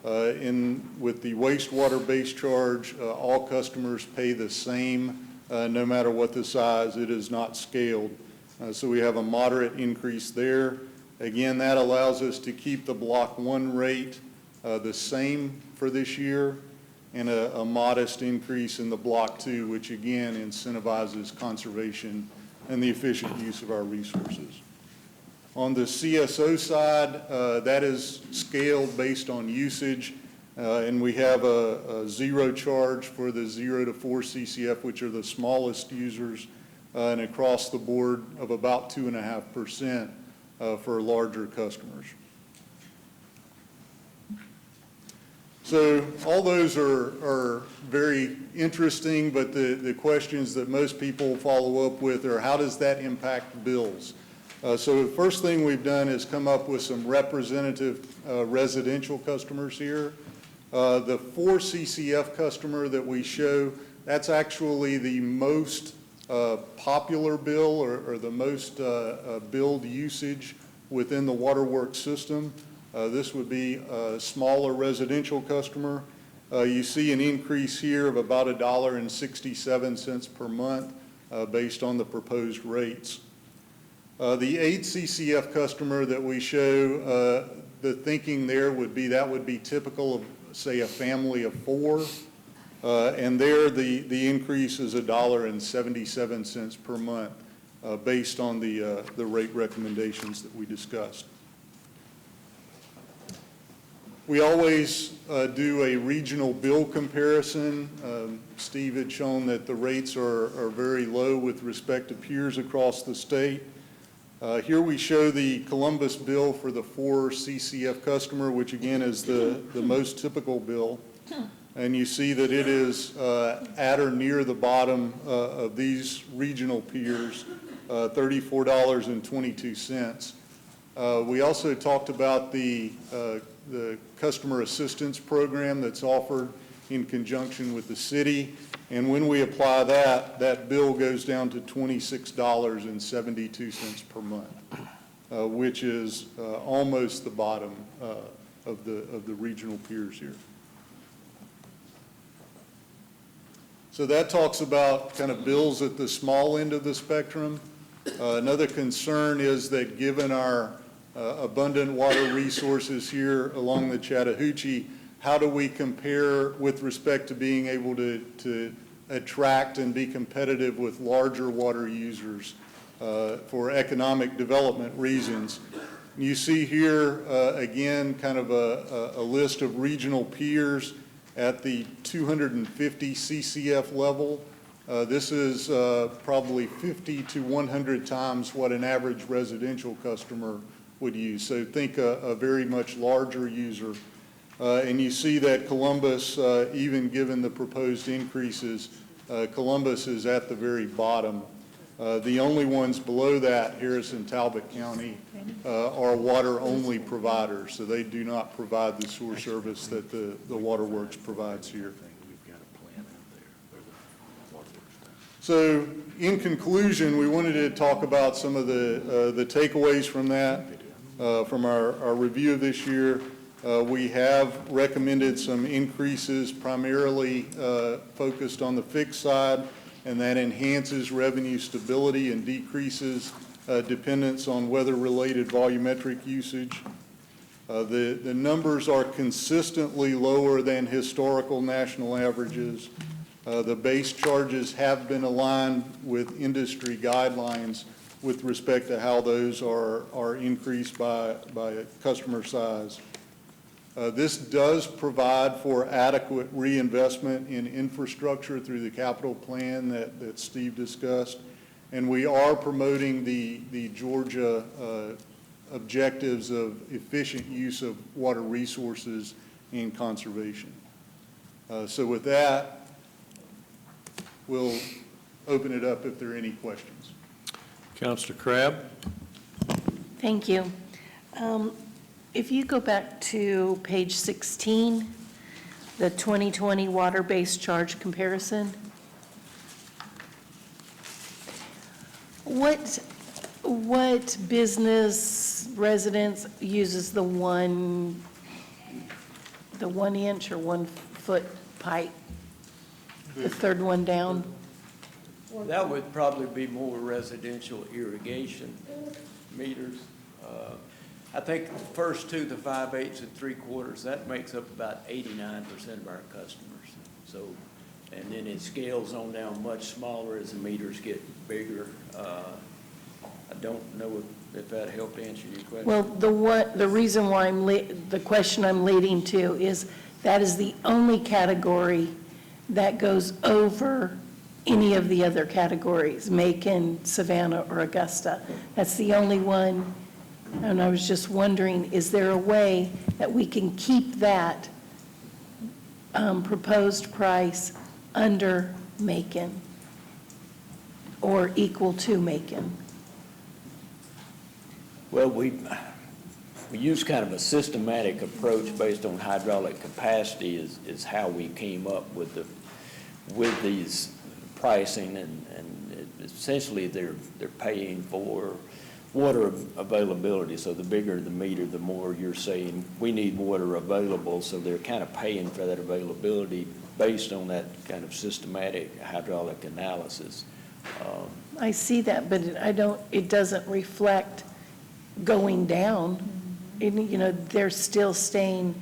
S20: With the wastewater base charge, all customers pay the same, no matter what the size. It is not scaled. So we have a moderate increase there. Again, that allows us to keep the Block 1 rate the same for this year, and a modest increase in the Block 2, which again incentivizes conservation and the efficient use of our resources. On the CSO side, that is scaled based on usage, and we have a zero charge for the 0 to 4 CCF, which are the smallest users, and across the board of about 2.5% for larger customers. So all those are very interesting, but the questions that most people follow up with are, how does that impact bills? So the first thing we've done is come up with some representative residential customers here. The 4 CCF customer that we show, that's actually the most popular bill or the most billed usage within the waterworks system. This would be a smaller residential customer. You see an increase here of about $1.67 per month based on the proposed rates. The 8 CCF customer that we show, the thinking there would be that would be typical of, say, a family of 4. And there the increase is $1.77 per month based on the rate recommendations that we discussed. We always do a regional bill comparison. Steve had shown that the rates are very low with respect to peers across the state. Here we show the Columbus bill for the 4 CCF customer, which again is the most typical bill. And you see that it is at or near the bottom of these regional peers, $34.22. We also talked about the customer assistance program that's offered in conjunction with the city. And when we apply that, that bill goes down to $26.72 per month, which is almost the bottom of the regional peers here. So that talks about kind of bills at the small end of the spectrum. Another concern is that given our abundant water resources here along the Chattahoochee, how do we compare with respect to being able to attract and be competitive with larger water users for economic development reasons? You see here, again, kind of a list of regional peers at the 250 CCF level. This is probably 50 to 100 times what an average residential customer would use. So think a very much larger user. And you see that Columbus, even given the proposed increases, Columbus is at the very bottom. The only ones below that, Harris and Talbot County, are water-only providers, so they do not provide the sewer service that the Waterworks provides here. So in conclusion, we wanted to talk about some of the takeaways from that, from our review of this year. We have recommended some increases primarily focused on the fixed side, and that enhances revenue stability and decreases dependence on weather-related volumetric usage. The numbers are consistently lower than historical national averages. The base charges have been aligned with industry guidelines with respect to how those are increased by customer size. This does provide for adequate reinvestment in infrastructure through the capital plan that Steve discussed, and we are promoting the Georgia objectives of efficient use of water resources and conservation. So with that, we'll open it up if there are any questions.
S2: Councilor Crabb?
S21: Thank you. If you go back to page 16, the 2020 water-based charge comparison, what business residence uses the 1 inch or 1 foot pipe? The third one down?
S19: That would probably be more residential irrigation meters. I think the first two, the 5/8 and 3/4, that makes up about 89% of our customers. So, and then it scales on down much smaller as the meters get bigger. I don't know if that helped answer your question.
S21: Well, the reason why the question I'm leading to is that is the only category that goes over any of the other categories, Macon, Savannah, or Augusta. That's the only one, and I was just wondering, is there a way that we can keep that proposed price under Macon or equal to Macon?
S19: Well, we use kind of a systematic approach based on hydraulic capacity is how we came up with these pricing, and essentially they're paying for water availability. So the bigger the meter, the more you're saying we need water available. So they're kind of paying for that availability based on that kind of systematic hydraulic analysis.
S21: I see that, but it doesn't reflect going down. You know, they're still staying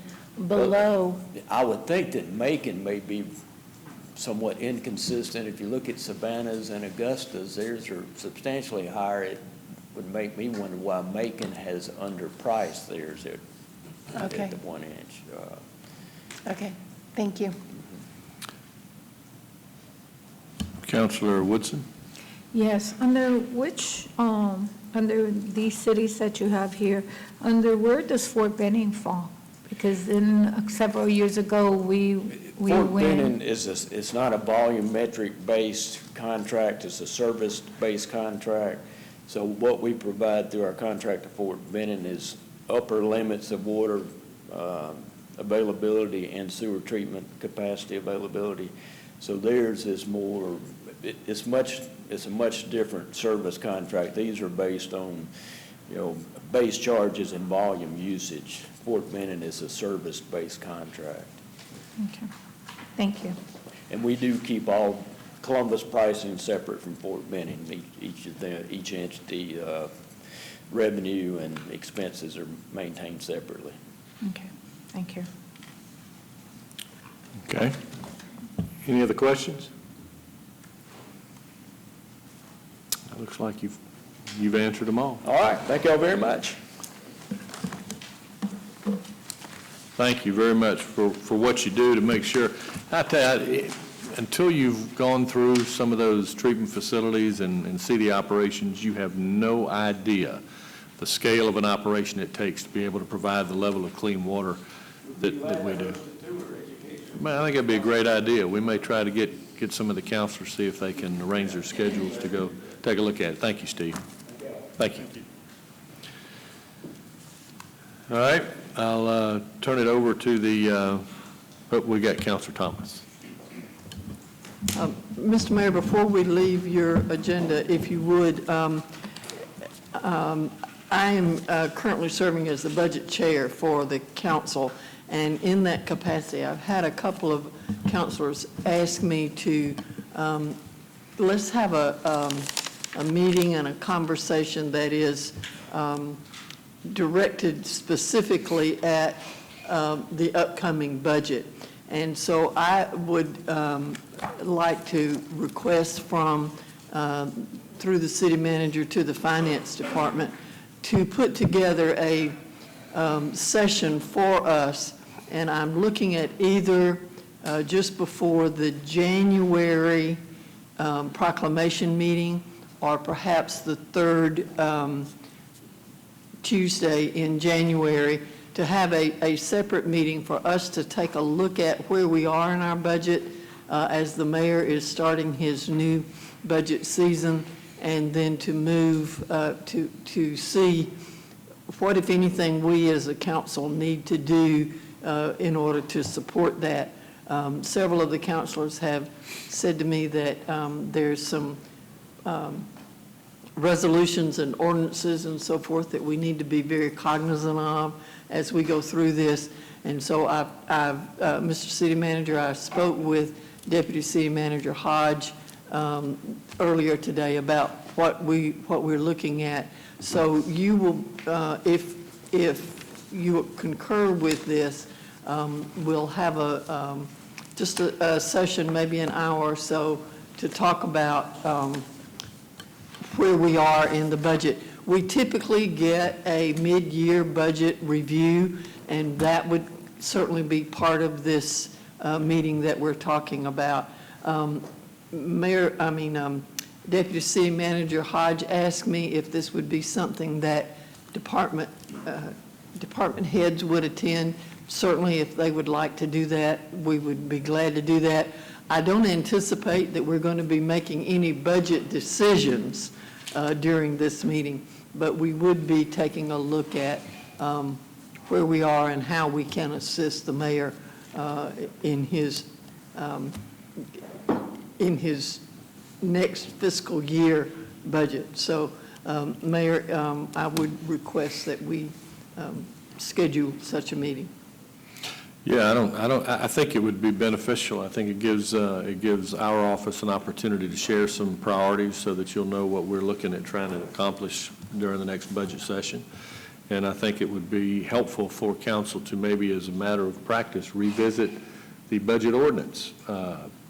S21: below.
S19: I would think that Macon may be somewhat inconsistent. If you look at Savannah's and Augusta's, theirs are substantially higher. It would make me wonder why Macon has underpriced theirs at the 1 inch.
S21: Okay, thank you.
S2: Councilor Woodson?
S22: Yes, under which, under these cities that you have here, under where does Fort Benning fall? Because in several years ago, we
S19: Fort
S22: went.
S19: Benning it's not a volumetric-based contract, it's a service-based contract. So what we provide through our contract to Fort Benning is upper limits of water availability and sewer treatment capacity availability. So theirs is more, it's a much different service contract. These are based on, base charges and volume usage. Fort Benning is a service-based contract.
S22: Okay, thank you.
S19: And we do keep all Columbus pricing separate from Fort Benning. Each entity revenue and expenses are maintained separately.
S22: Okay, thank you.
S2: Okay. Any other questions? It looks like you've answered them all.
S19: All right, thank y'all very much.
S2: Thank you very much for what you do to make sure. I tell you, until you've gone through some of those treatment facilities and see the operations, you have no idea the scale of an operation it takes to be able to provide the level of clean water that we do. Man, I think it'd be a great idea. We may try to get some of the counselors, see if they can arrange their schedules to go take a look at it. Thank you, Steve. Thank you. All right, I'll turn it over to the, we got Counselor Thomas.
S16: Mr. Mayor, before we leave your agenda, if you would, I am currently serving as the budget chair for the council, and in that capacity, I've had a couple of councilors ask me to, let's have a meeting and a conversation that is directed specifically at the upcoming budget. And so I would like to request from, through the city manager to the finance department, to put together a session for us, and I'm looking at either just before the January proclamation meeting, or perhaps the third Tuesday in January, to have a separate meeting for us to take a look at where we are in our budget as the mayor is starting his new budget season, and then to move to see what, if anything, we as a council need to do in order to support that. Several of the councilors have said to me that there's some resolutions and ordinances and so forth that we need to be very cognizant of as we go through this. And so Mr. City Manager, I spoke with Deputy City Manager Hodge earlier today about what we're looking at. So you will, if you concur with this, we'll have just a session, maybe an hour or so, to talk about where we are in the budget. We typically get a mid-year budget review, and that would certainly be part of this meeting that we're talking about. Deputy City Manager Hodge asked me if this would be something that department heads would attend. Certainly, if they would like to do that, we would be glad to do that. I don't anticipate that we're going to be making any budget decisions during this meeting, but we would be taking a look at where we are and how we can assist the mayor in his next fiscal year budget. So, Mayor, I would request that we schedule such a meeting.
S2: Yeah, I think it would be beneficial. I think it gives our office an opportunity to share some priorities so that you'll know what we're looking at trying to accomplish during the next budget session. And I think it would be helpful for council to maybe, as a matter of practice, revisit the budget ordinance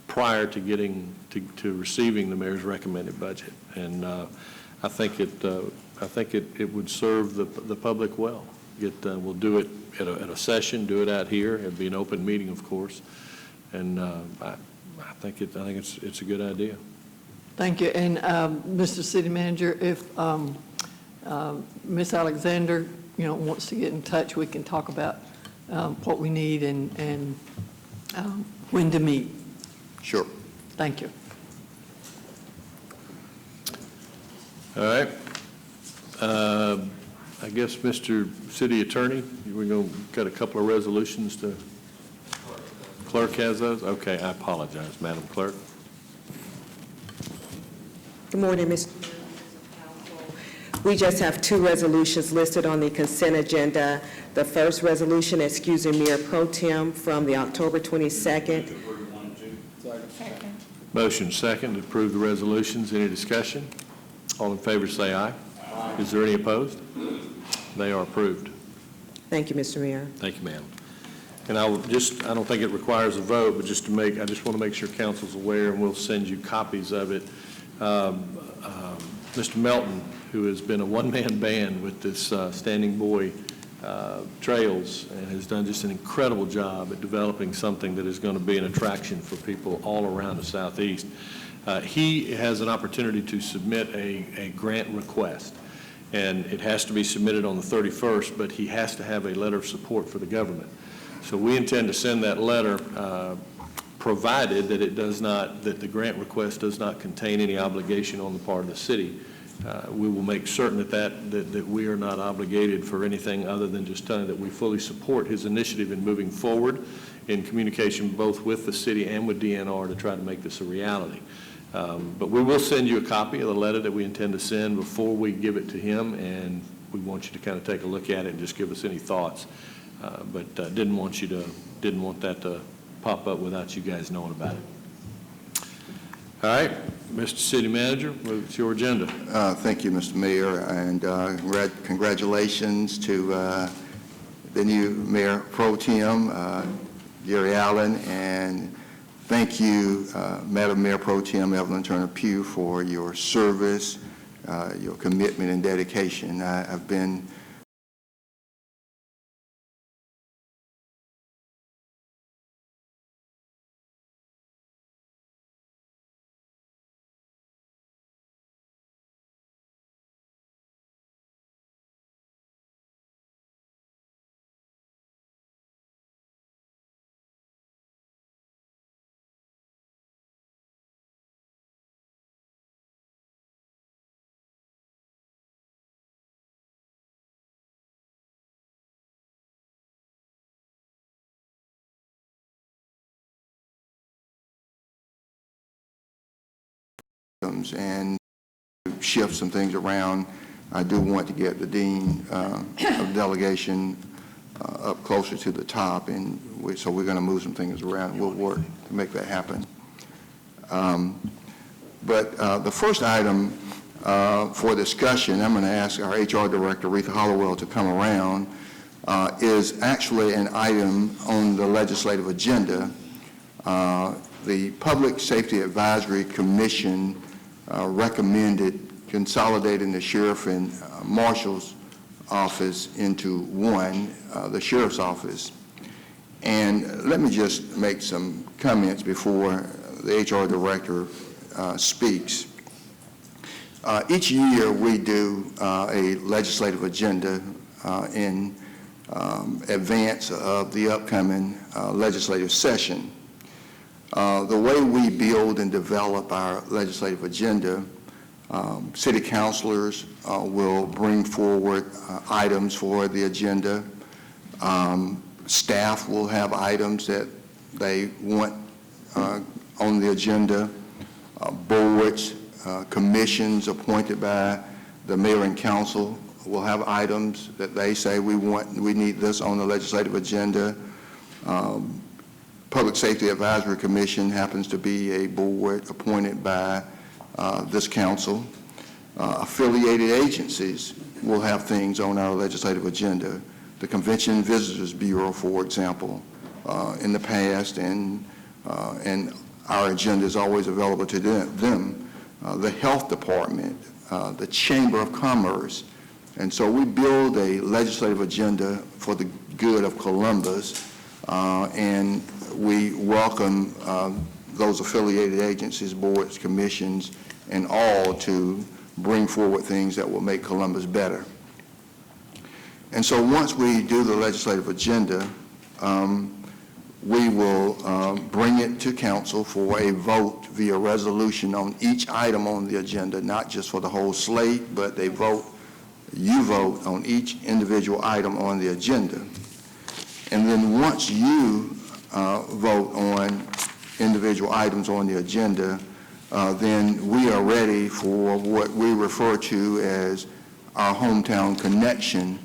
S2: prior to getting to receiving the mayor's recommended budget. And I think it would serve the public well. We'll do it at a session, do it out here. It'd be an open meeting, of course. And I think it's a good idea.
S16: Thank you. And Mr. City Manager, if Ms. Alexander, wants to get in touch, we can talk about what we need and when to meet.
S18: Sure.
S16: Thank you.
S2: All right. I guess, Mr. City Attorney, we're going to got a couple of resolutions to. Clerk has those? Okay, I apologize, Madam Clerk.
S1: Good morning, Mr. Council. We just have two resolutions listed on the consent agenda. The first resolution, excusing Mayor Pro Tem from the October 22nd.
S2: Motion second to approve the resolutions. Any discussion? All in favor say aye. Aye. Is there any opposed? They are approved.
S1: Thank you, Mr. Mayor.
S2: Thank you, ma'am. And I don't think it requires a vote, but I just want to make sure council's aware, and we'll send you copies of it. Mr. Melton, who has been a one-man band with this Standing Boy Trails and has done just an incredible job at developing something that is going to be an attraction for people all around the Southeast. He has an opportunity to submit a grant request, and it has to be submitted on the 31st, but he has to have a letter of support for the government. So we intend to send that letter provided that it does not, that the grant request does not contain any obligation on the part of the city. We will make certain that we are not obligated for anything other than just telling that we fully support his initiative in moving forward in communication both with the city and with DNR to try to make this a reality. But we will send you a copy of the letter that we intend to send before we give it to him, and we want you to kind of take a look at it and just give us any thoughts. But didn't want that to pop up without you guys knowing about it. All right, Mr. City Manager, it's your agenda.
S18: Thank you, Mr. Mayor, and congratulations to the new Mayor Pro Tem, Gary Allen, and thank you, Madam Mayor Pro Tem Evelyn Turner Pugh, for your service, your commitment and dedication. I've been and shift some things around. I do want to get the Dean of delegation up closer to the top, and so we're going to move some things around. We'll work to make that happen. But the first item for discussion, I'm going to ask our HR Director, Retha Hollowell, to come around, is actually an item on the legislative agenda. The Public Safety Advisory Commission recommended consolidating the sheriff and marshal's office into one, the sheriff's office. And let me just make some comments before the HR Director speaks. Each year we do a legislative agenda in advance of the upcoming legislative session. The way we build and develop our legislative agenda, city councilors will bring forward items for the agenda. Staff will have items that they want on the agenda. Boards, commissions appointed by the mayor and council will have items that they say we need this on the legislative agenda. Public Safety Advisory Commission happens to be a board appointed by this council. Affiliated agencies will have things on our legislative agenda. The Convention and Visitors Bureau, for example, in the past, and our agenda is always available to them. The Health Department, the Chamber of Commerce. And so we build a legislative agenda for the good of Columbus, and we welcome those affiliated agencies, boards, commissions, and all to bring forward things that will make Columbus better. And so once we do the legislative agenda, we will bring it to council for a vote via resolution on each item on the agenda, not just for the whole slate, but you vote on each individual item on the agenda. And then once you vote on individual items on the agenda, then we are ready for what we refer to as our hometown connection,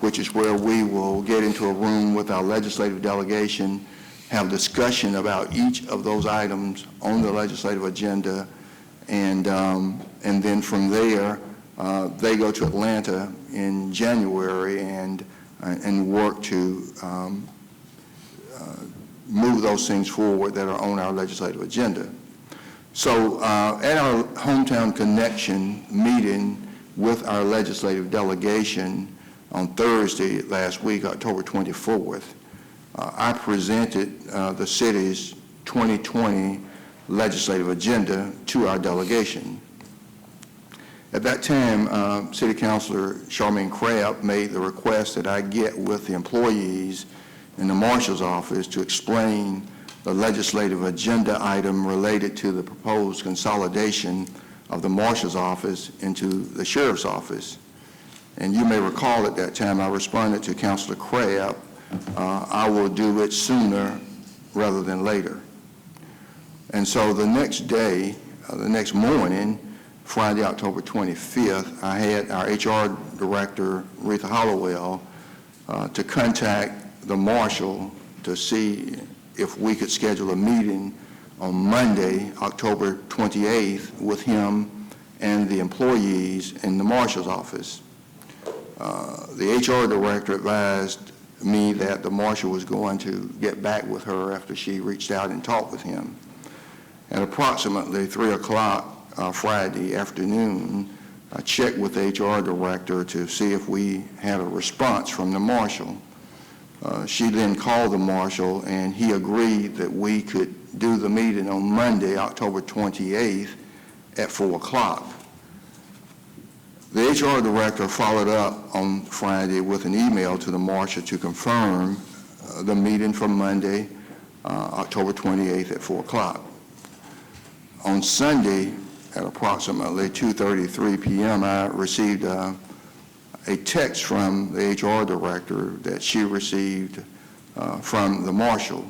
S18: which is where we will get into a room with our legislative delegation, have discussion about each of those items on the legislative agenda, and then from there, they go to Atlanta in January and work to move those things forward that are on our legislative agenda. So at our Hometown Connection meeting with our legislative delegation on Thursday last week, October 24th, I presented the city's 2020 legislative agenda to our delegation. At that time, City Councilor Charmaine Crabb made the request that I get with the employees in the marshal's office to explain the legislative agenda item related to the proposed consolidation of the marshal's office into the sheriff's office. And you may recall at that time I responded to Councilor Crabb, I will do it sooner rather than later. And so the next day, the next morning, Friday, October 25th, I had our HR director, Retha Hollowell, to contact the marshal to see if we could schedule a meeting on Monday, October 28th, with him and the employees in the marshal's office. The HR director advised me that the marshal was going to get back with her after she reached out and talked with him. At approximately 3 o'clock Friday afternoon, I checked with the HR director to see if we had a response from the marshal. She then called the marshal, and he agreed that we could do the meeting on Monday, October 28th at 4 o'clock. The HR director followed up on Friday with an email to the marshal to confirm the meeting for Monday, October 28th at 4 o'clock. On Sunday, at approximately 2:33 p.m., I received a text from the HR director that she received from the marshal.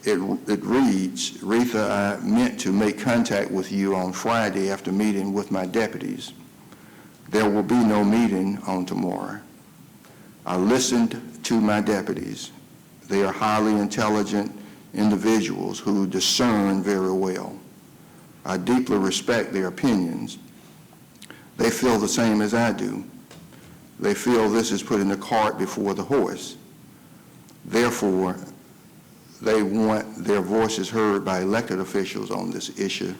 S18: It reads, "Retha, I meant to make contact with you on Friday after meeting with my deputies. There will be no meeting on tomorrow. I listened to my deputies. They are highly intelligent individuals who discern very well. I deeply respect their opinions. They feel the same as I do. They feel this is putting the cart before the horse. Therefore, they want their voices heard by elected officials on this issue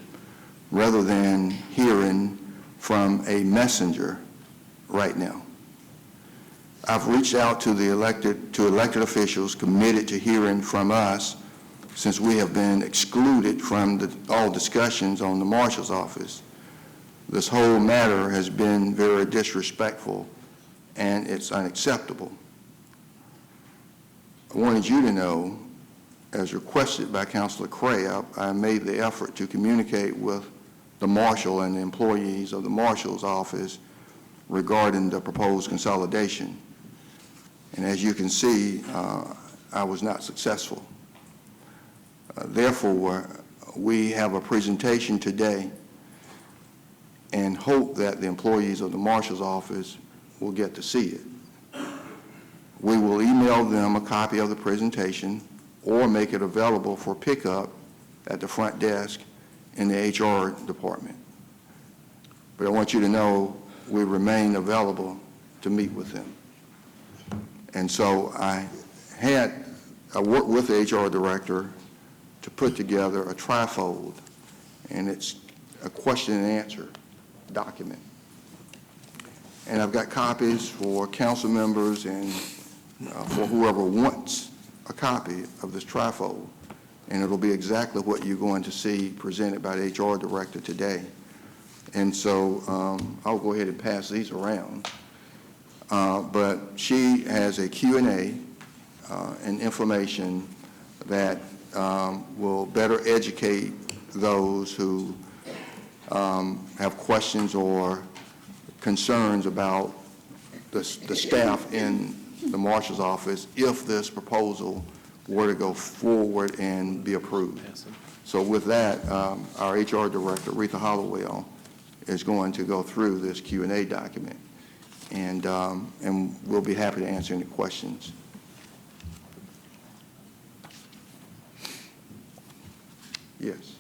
S18: rather than hearing from a messenger right now. I've reached out to elected officials committed to hearing from us since we have been excluded from all discussions on the marshal's office. This whole matter has been very disrespectful, and it's unacceptable. I wanted you to know, as requested by Councilor Crabb, I made the effort to communicate with the marshal and the employees of the marshal's office regarding the proposed consolidation. And as you can see, I was not successful. Therefore, we have a presentation today and hope that the employees of the marshal's office will get to see it. We will email them a copy of the presentation or make it available for pickup at the front desk in the HR department. But I want you to know we remain available to meet with them. And so I worked with the HR director to put together a trifold, and it's a question and answer document. And I've got copies for council members and for whoever wants a copy of this trifold. And it'll be exactly what you're going to see presented by the HR director today. And so I'll go ahead and pass these around. But she has a Q&A and information that will better educate those who have questions or concerns about the staff in the marshal's office if this proposal were to go forward and be approved. So with that, our HR director, Retha Hollowell, is going to go through this Q&A document, and we'll be happy to answer any questions. Yes.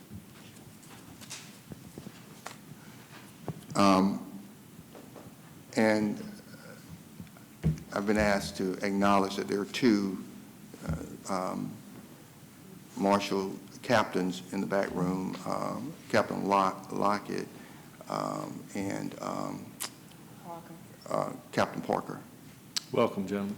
S18: And I've been asked to acknowledge that there are two marshal captains in the back room, Captain Lockett and Captain Parker.
S2: Welcome, gentlemen.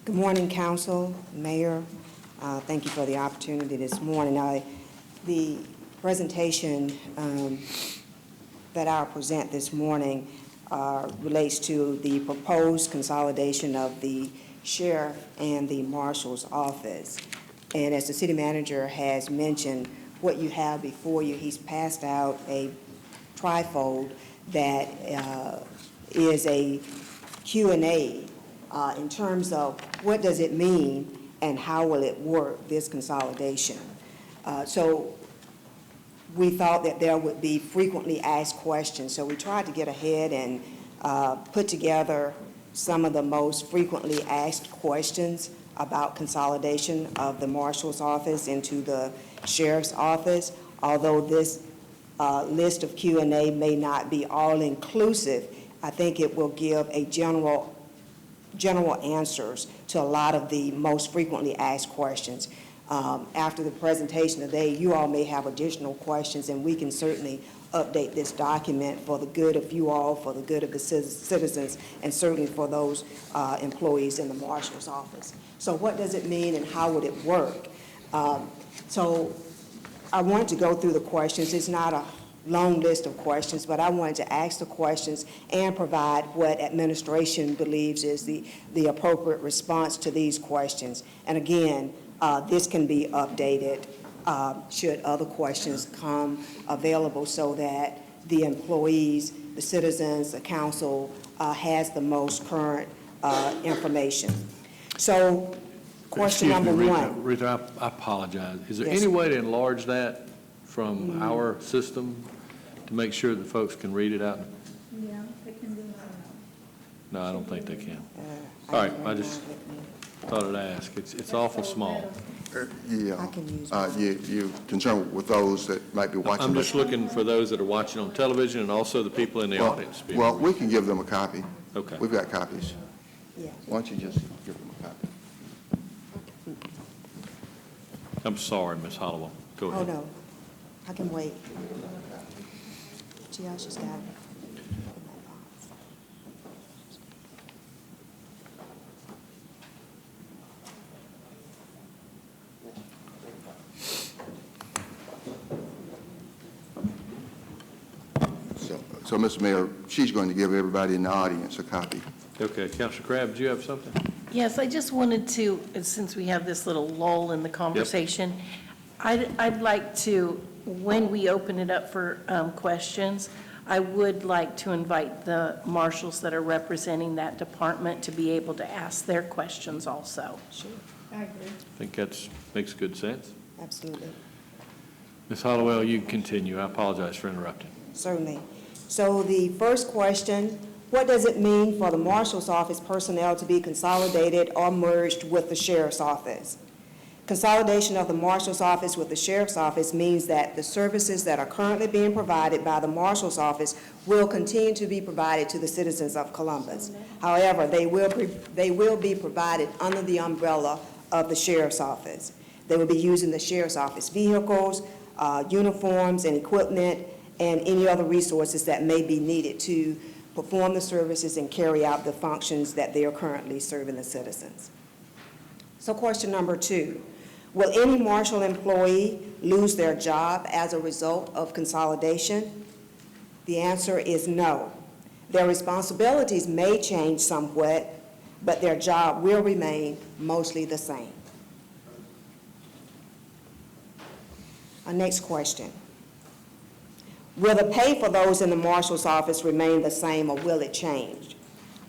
S3: Good morning, Council, Mayor. Thank you for the opportunity this morning. The presentation that I'll present this morning relates to the proposed consolidation of the sheriff and the marshal's office. And as the city manager has mentioned, what you have before you, he's passed out a trifold that is a Q&A in terms of what does it mean and how will it work, this consolidation. So we thought that there would be frequently asked questions, so we tried to get ahead and put together some of the most frequently asked questions about consolidation of the marshal's office into the sheriff's office. Although this list of Q&A may not be all-inclusive, I think it will give a general answers to a lot of the most frequently asked questions. After the presentation today, you all may have additional questions, and we can certainly update this document for the good of you all, for the good of the citizens, and certainly for those employees in the marshal's office. So what does it mean and how would it work? So I wanted to go through the questions. It's not a long list of questions, but I wanted to ask the questions and provide what administration believes is the appropriate response to these questions. And again, this can be updated should other questions come available so that the employees, the citizens, the council has the most current information. So question number one.
S2: Rita, I apologize. Is there
S3: Yes.
S2: any way to enlarge that from our system to make sure that folks can read it out?
S22: Yeah, they can do that.
S2: No, I don't think they can. All right, I just thought I'd ask. It's awful small.
S18: Yeah. You concerned with those that might be watching?
S2: I'm just looking for those that are watching on television and also the people in the audience.
S18: Well, we can give them a copy.
S2: Okay.
S18: We've got copies.
S3: Yeah.
S18: Why don't you just give them a copy?
S2: I'm sorry, Ms. Hollowell. Go
S3: Oh,
S2: ahead.
S3: no, I can wait. Josh has got it.
S18: So, Mr. Mayor, she's going to give everybody in the audience a copy.
S2: Okay, Councilor Crabb, do you have something?
S21: Yes, I just wanted to, since we have this little lull in the conversation, I'd like to, when we open it up for questions, I would like to invite the marshals that are representing that department to be able to ask their questions also.
S3: Sure.
S22: I agree.
S2: I think that makes good sense.
S3: Absolutely.
S2: Ms. Hollowell, you can continue. I apologize for interrupting.
S3: Certainly. So the first question, what does it mean for the marshal's office personnel to be consolidated or merged with the sheriff's office? Consolidation of the marshal's office with the sheriff's office means that the services that are currently being provided by the marshal's office will continue to be provided to the citizens of Columbus. However, they will be provided under the umbrella of the sheriff's office. They will be using the sheriff's office vehicles, uniforms and equipment, and any other resources that may be needed to perform the services and carry out the functions that they are currently serving the citizens. So question number 2, will any marshal employee lose their job as a result of consolidation? The answer is no. Their responsibilities may change somewhat, but their job will remain mostly the same. Our next question. Will the pay for those in the marshal's office remain the same or will it change?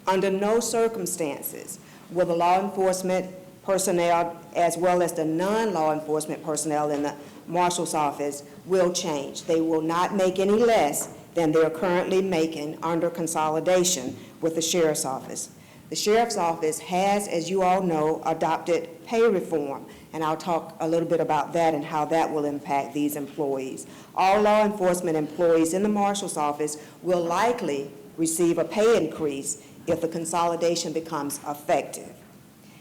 S3: Under no circumstances will the law enforcement personnel as well as the non-law enforcement personnel in the marshal's office will change. They will not make any less than they're currently making under consolidation with the sheriff's office. The sheriff's office has, as you all know, adopted pay reform, and I'll talk a little bit about that and how that will impact these employees. All law enforcement employees in the marshal's office will likely receive a pay increase if the consolidation becomes effective,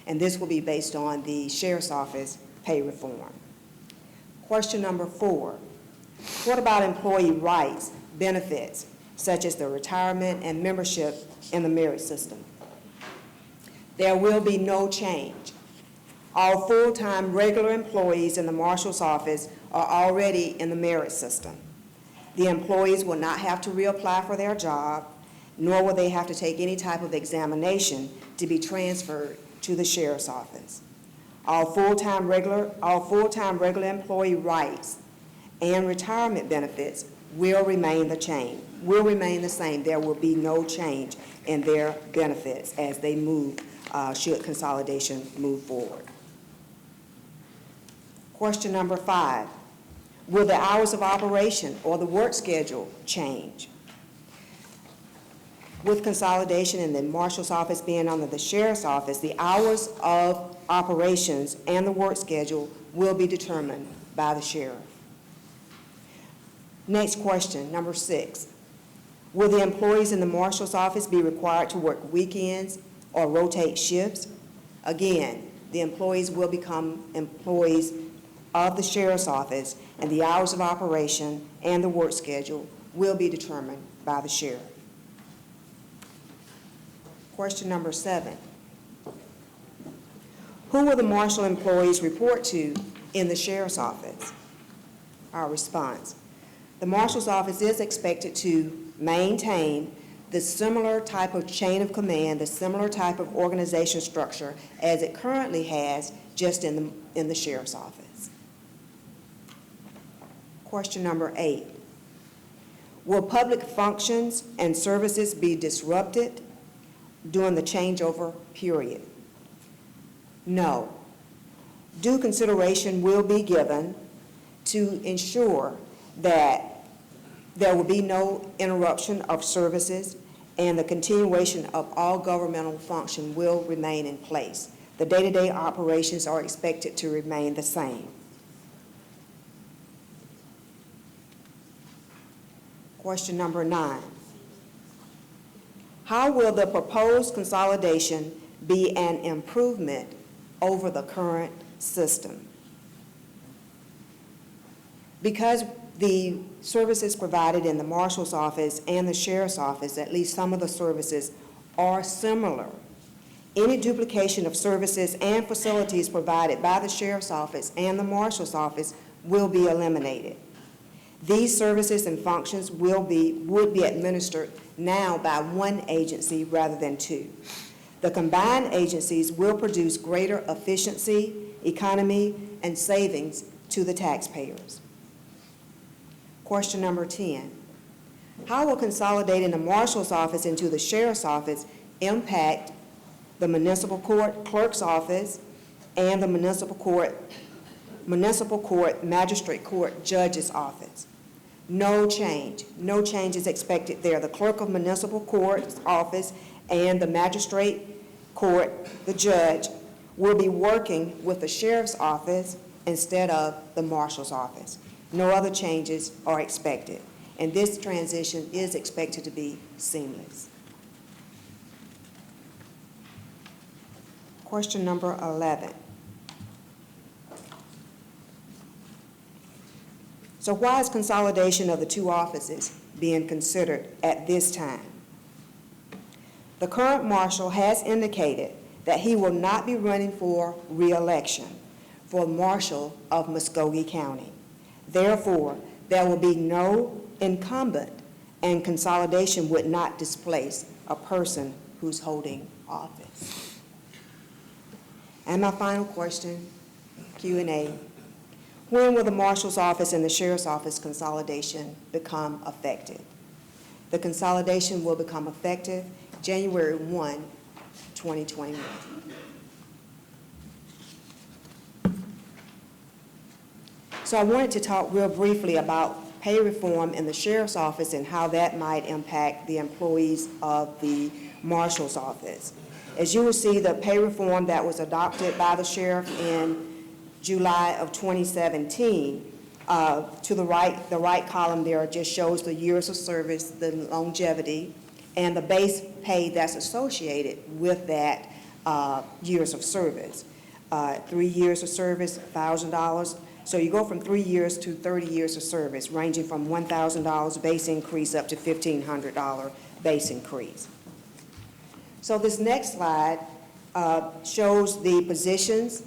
S3: and this will be based on the sheriff's office pay reform. Question number 4, what about employee rights, benefits, such as the retirement and membership in the merit system? There will be no change. All full-time regular employees in the marshal's office are already in the merit system. The employees will not have to reapply for their job. nor will they have to take any type of examination to be transferred to the sheriff's office. All full-time regular employee rights and retirement benefits will remain the same. There will be no change in their benefits as they move, should consolidation move forward. Question number 5, will the hours of operation or the work schedule change? With consolidation and the marshal's office being under the sheriff's office, the hours of operations and the work schedule will be determined by the sheriff. Next question, number 6. Will the employees in the marshal's office be required to work weekends or rotate shifts? Again, the employees will become employees of the sheriff's office, and the hours of operation and the work schedule will be determined by the sheriff. Question number 7. Who will the marshal employees report to in the sheriff's office? Our response: the marshal's office is expected to maintain the similar type of chain of command, the similar type of organization structure as it currently has, just in the sheriff's office. Question number 8. Will public functions and services be disrupted during the changeover period? No. Due consideration will be given to ensure that there will be no interruption of services, and the continuation of all governmental function will remain in place. The day-to-day operations are expected to remain the same. Question number 9. How will the proposed consolidation be an improvement over the current system? Because the services provided in the marshal's office and the sheriff's office, at least some of the services, are similar, any duplication of services and facilities provided by the sheriff's office and the marshal's office will be eliminated. These services and functions would be administered now by one agency rather than two. The combined agencies will produce greater efficiency, economy, and savings to the taxpayers. Question number 10. How will consolidating the marshal's office into the sheriff's office impact the municipal court clerk's office and the municipal court magistrate court judge's office? No change. No change is expected there. The clerk of municipal court's office and the magistrate court, the judge, will be working with the sheriff's office instead of the marshal's office. No other changes are expected, and this transition is expected to be seamless. Question number 11. So why is consolidation of the two offices being considered at this time? The current marshal has indicated that he will not be running for re-election for marshal of Muskogee County. Therefore, there will be no incumbent, and consolidation would not displace a person who's holding office. And my final question, Q&A. When will the marshal's office and the sheriff's office consolidation become effective? The consolidation will become effective January 1, 2021. So I wanted to talk real briefly about pay reform in the sheriff's office and how that might impact the employees of the marshal's office. As you will see, the pay reform that was adopted by the sheriff in July of 2017, to the right column there just shows the years of service, the longevity, and the base pay that's associated with that years of service. 3 years of service, $1,000. So you go from 3 years to 30 years of service, ranging from $1,000 base increase up to $1,500 base increase. So this next slide shows the positions,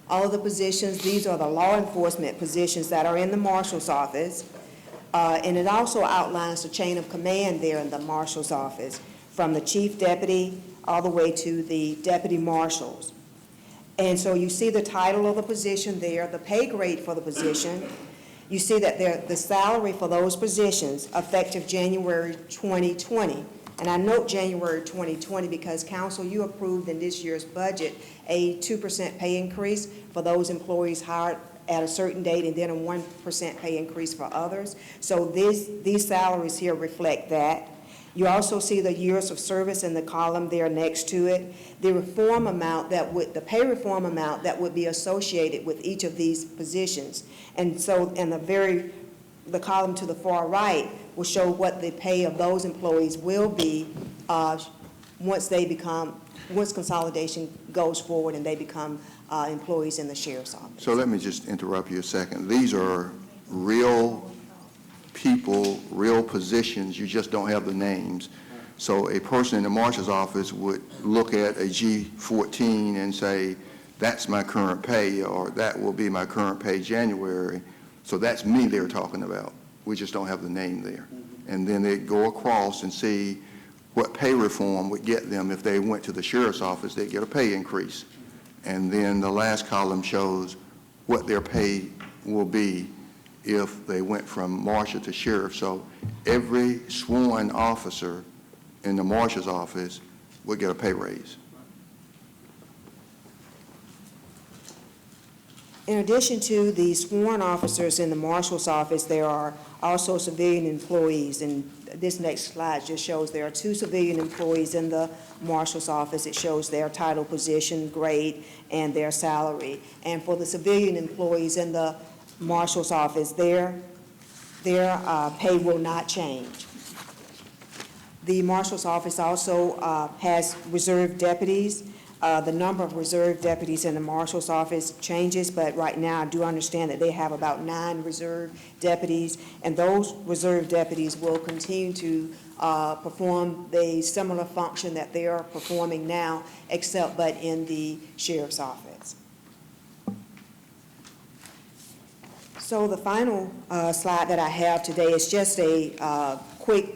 S3: all of the positions. These are the law enforcement positions that are in the marshal's office. And it also outlines the chain of command there in the marshal's office. from the chief deputy all the way to the deputy marshals. And so you see the title of the position there, the pay grade for the position. You see that the salary for those positions effective January 2020. And I note January 2020 because council, you approved in this year's budget a 2% pay increase for those employees hired at a certain date and then a 1% pay increase for others. So these salaries here reflect that. You also see the years of service in the column there next to it. The reform amount the pay reform amount that would be associated with each of these positions. And so the column to the far right will show what the pay of those employees will be once consolidation goes forward and they become employees in the sheriff's office.
S18: So let me just interrupt you a second. These are real people, real positions, you just don't have the names. So a person in the marshal's office would look at a G14 and say, that's my current pay, or that will be my current pay January. So that's me they're talking about. We just don't have the name there. And then they go across and see what pay reform would get them. If they went to the sheriff's office, they'd get a pay increase. And then the last column shows what their pay will be if they went from marshal to sheriff. So every sworn officer in the marshal's office would get a pay raise.
S3: In addition to the sworn officers in the marshal's office, there are also civilian employees. And this next slide just shows there are 2 civilian employees in the marshal's office. It shows their title, position, grade, and their salary. And for the civilian employees in the marshal's office, their pay will not change. The marshal's office also has reserve deputies. The number of reserve deputies in the marshal's office changes, but right now I do understand that they have about 9 reserve deputies, and those reserve deputies will continue to perform the similar function that they are performing now, except but in the sheriff's office. So the final slide that I have today is just a quick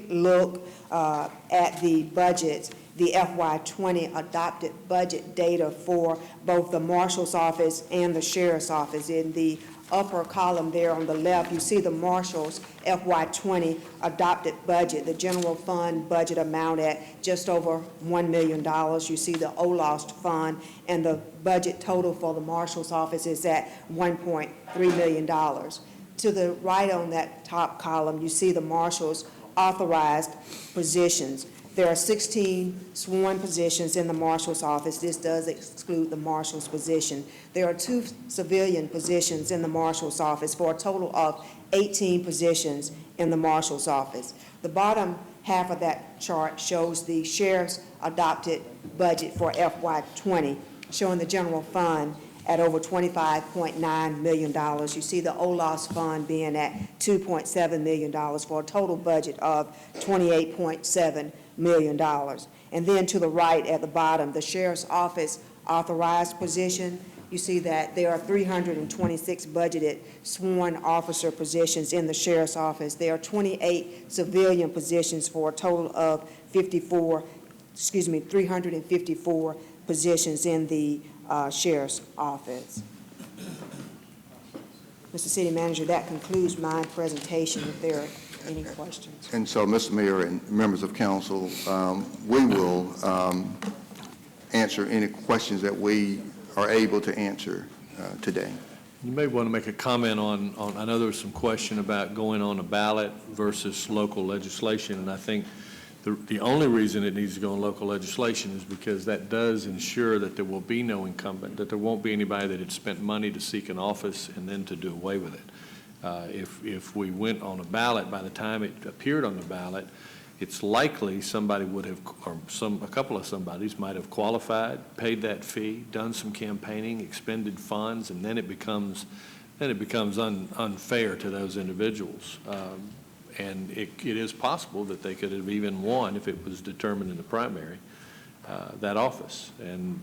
S3: look at the budgets, the FY20 adopted budget data for both the marshal's office and the sheriff's office. In the upper column there on the left, you see the marshal's FY20 adopted budget, the general fund budget amount at just over $1 million. You see the OLOST fund, and the budget total for the marshal's office is at $1.3 million. To the right on that top column, you see the marshal's authorized positions. There are 16 sworn positions in the marshal's office. This does exclude the marshal's position. There are 2 civilian positions in the marshal's office for a total of 18 positions in the marshal's office. The bottom half of that chart shows the sheriff's adopted budget for FY20, showing the general fund at over $25.9 million. You see the OLOST fund being at $2.7 million for a total budget of $28.7 million. And then to the right at the bottom, the sheriff's office authorized position, you see that there are 326 budgeted sworn officer positions in the sheriff's office. There are 28 civilian positions for a total of 354 positions in the sheriff's office. Mr. City Manager, that concludes my presentation. If there are any questions.
S18: And so, Mr. Mayor and members of council, we will answer any questions that we are able to answer today.
S2: You may want to make a comment on, I know there was some question about going on a ballot versus local legislation, and I think the only reason it needs to go on local legislation is because that does ensure that there will be no incumbent, that there won't be anybody that had spent money to seek an office and then to do away with it. If we went on a ballot, by the time it appeared on the ballot, it's likely somebody would have, or a couple of somebodies might have qualified, paid that fee, done some campaigning, expended funds, and then it becomes unfair to those individuals. And it is possible that they could have even won, if it was determined in the primary, that office. And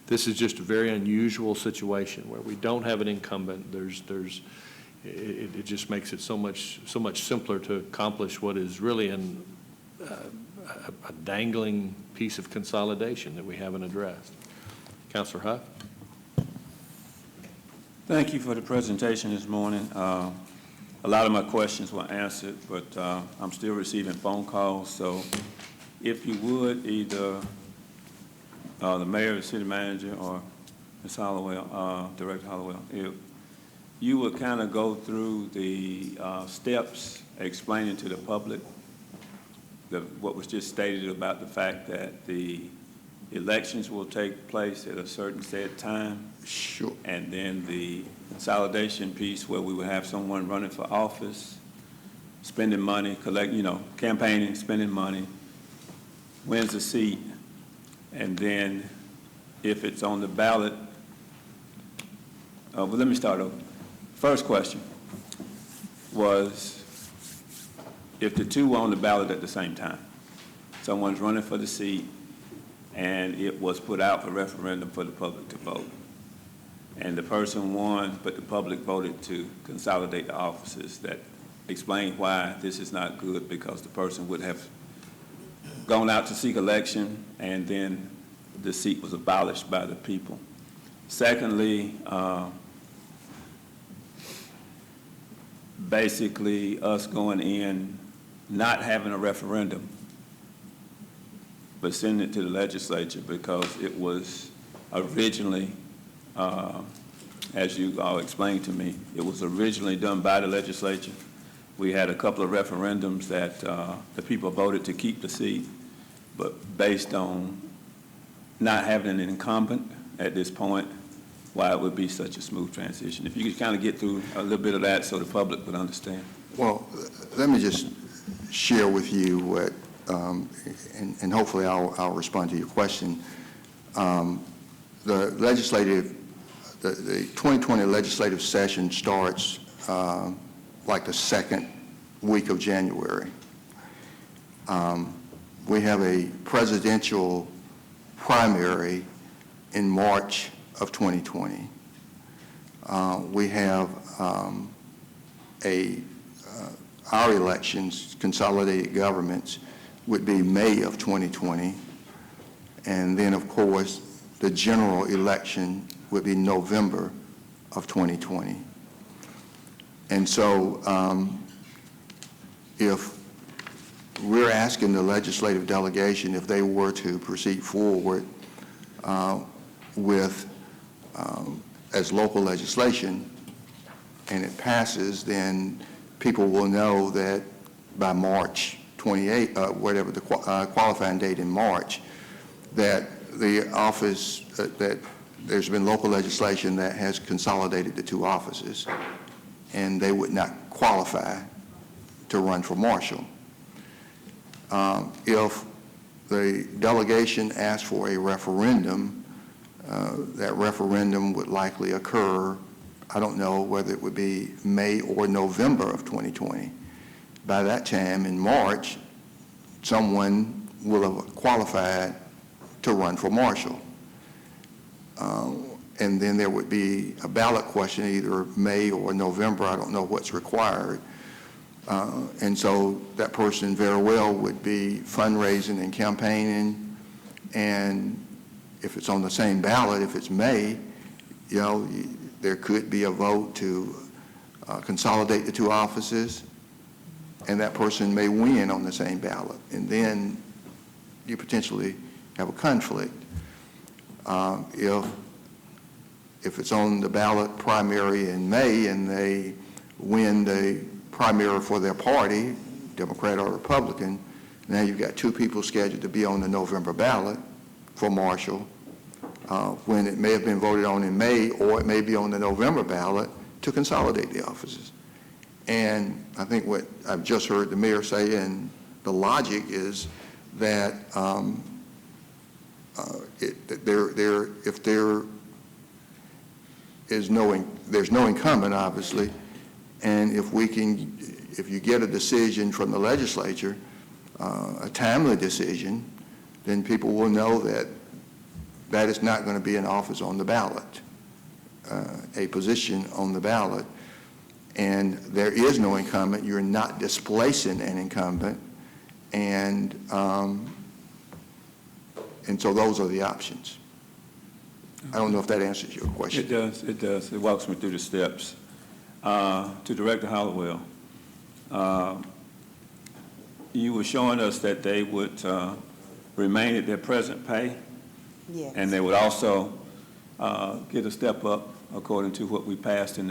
S2: this is just a very unusual situation where we don't have an incumbent. It just makes it so much simpler to accomplish what is really a dangling piece of consolidation that we haven't addressed. Councilor Huff?
S12: Thank you for the presentation this morning. A lot of my questions were answered, but I'm still receiving phone calls. So if you would, either the mayor, the city manager, or Ms. Hollowell, Director Hollowell, if you would kind of go through the steps explaining to the public what was just stated about the fact that the elections will take place at a certain set time.
S18: Sure.
S12: And then the consolidation piece where we would have someone running for office, spending money, campaigning, spending money, wins a seat, and then if it's on the ballot, well, let me start over. First question was, if the two were on the ballot at the same time, someone's running for the seat, and it was put out for referendum for the public to vote, and the person won, but the public voted to consolidate the offices, that explain why this is not good, because the person would have gone out to seek election, and then the seat was abolished by the people. Secondly, basically us going in, not having a referendum, but sending it to the legislature because it was originally, as you all explained to me, it was originally done by the legislature. We had a couple of referendums that the people voted to keep the seat, but based on not having an incumbent at this point, why it would be such a smooth transition. If you could kind of get through a little bit of that so the public would understand.
S18: Well, let me just share with you what, and hopefully I'll respond to your question. The 2020 legislative session starts like the second week of January. We have a presidential primary in March of 2020. We have our elections, consolidated governments, would be May of 2020. And then, of course, the general election would be November of 2020. And so if we're asking the legislative delegation if they were to proceed forward with as local legislation and it passes, then people will know that by March 28, whatever the qualifying date in March, that the office, that there's been local legislation that has consolidated the two offices, and they would not qualify to run for marshal. If the delegation asked for a referendum, that referendum would likely occur, I don't know whether it would be May or November of 2020. By that time, in March, someone will have qualified to run for marshal. And then there would be a ballot question, either May or November, I don't know what's required. And so that person very well would be fundraising and campaigning, and if it's on the same ballot, if it's May, there could be a vote to consolidate the two offices, and that person may win on the same ballot, and then you potentially have a conflict. If it's on the ballot primary in May and they win the primary for their party, Democrat or Republican, now you've got two people scheduled to be on the November ballot for marshal, when it may have been voted on in May, or it may be on the November ballot to consolidate the offices. And I think what I've just heard the mayor say, and the logic is that if there's no incumbent, obviously, and if you get a decision from the legislature, a timely decision, then people will know that that is not going to be an office on the ballot, a position on the ballot, and there is no incumbent. You're not displacing an incumbent, And so those are the options. I don't know if that answers your question.
S12: It does, it does. It walks me through the steps. To Director Hollowell, you were showing us that they would remain at their present pay,
S3: Yes.
S12: and they would also get a step up according to what we passed in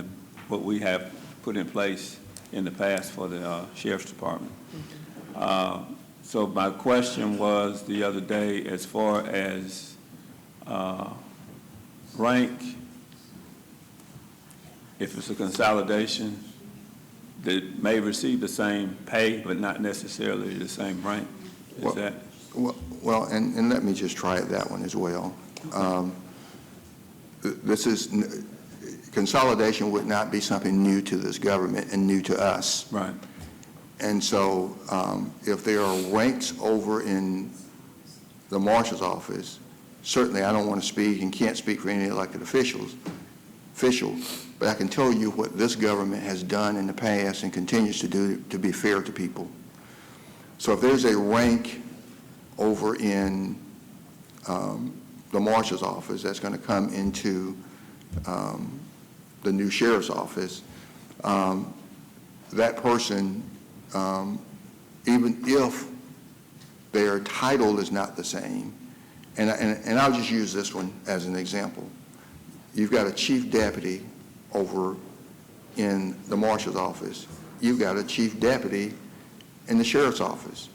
S12: what we have put in place in the past for the Sheriff's Department. So my question was the other day, as far as rank, if it's a consolidation, that may receive the same pay, but not necessarily the same rank? Is that?
S18: Well, and let me just try it that one as well. Consolidation would not be something new to this government and new to us.
S12: Right.
S18: And so if there are ranks over in the marshal's office, certainly I don't want to speak and can't speak for any elected official, but I can tell you what this government has done in the past and continues to do to be fair to people. So if there's a rank over in the marshal's office that's going to come into the new sheriff's office, that person, even if their title is not the same, and I'll just use this one as an example. You've got a chief deputy over in the marshal's office. You've got a chief deputy in the sheriff's office.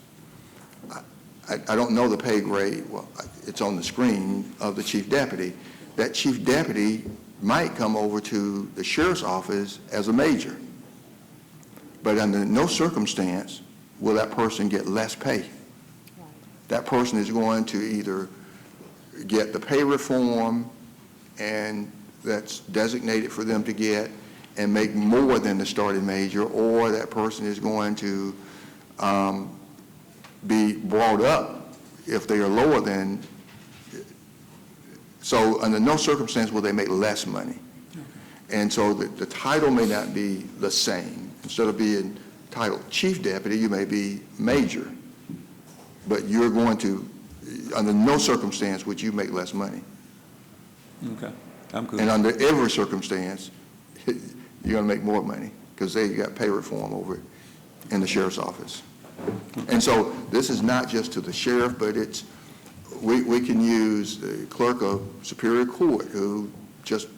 S18: I don't know the pay grade, well, it's on the screen, of the chief deputy. That chief deputy might come over to the sheriff's office as a major. But under no circumstance will that person get less pay. That person is going to either get the pay reform and that's designated for them to get and make more than the starting major, or that person is going to be brought up if they are lower than. So under no circumstance will they make less money. And so the title may not be the same. Instead of being titled chief deputy, you may be major. But you're going to, under no circumstance would you make less money.
S12: Okay, I'm good.
S18: And under every circumstance, you're going to make more money because they got pay reform over in the sheriff's office. And so this is not just to the sheriff, but it's, we can use the clerk of Superior Court, who just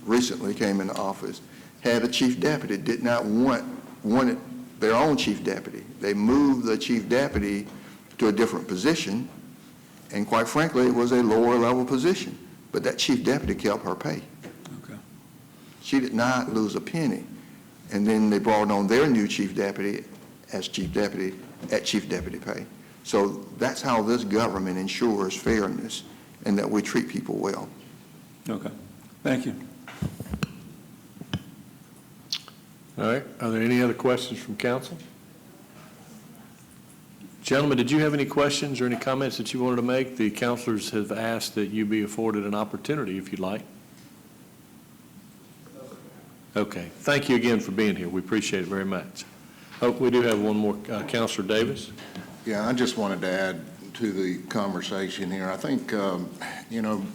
S18: recently came into office, had a chief deputy, did not wanted their own chief deputy. They moved the chief deputy to a different position, and quite frankly, it was a lower level position. But that chief deputy kept her pay.
S12: Okay.
S18: She did not lose a penny. And then they brought on their new chief deputy as chief deputy at chief deputy pay. So that's how this government ensures fairness and that we treat people well.
S12: Okay, thank you.
S2: All right, are there any other questions from council? Gentlemen, did you have any questions or any comments that you wanted to make? The counselors have asked that you be afforded an opportunity if you'd like. Okay, thank you again for being here. We appreciate it very much. Oh, we do have one more, Counselor Davis.
S4: Yeah, I just wanted to add to the conversation here. I think, you know,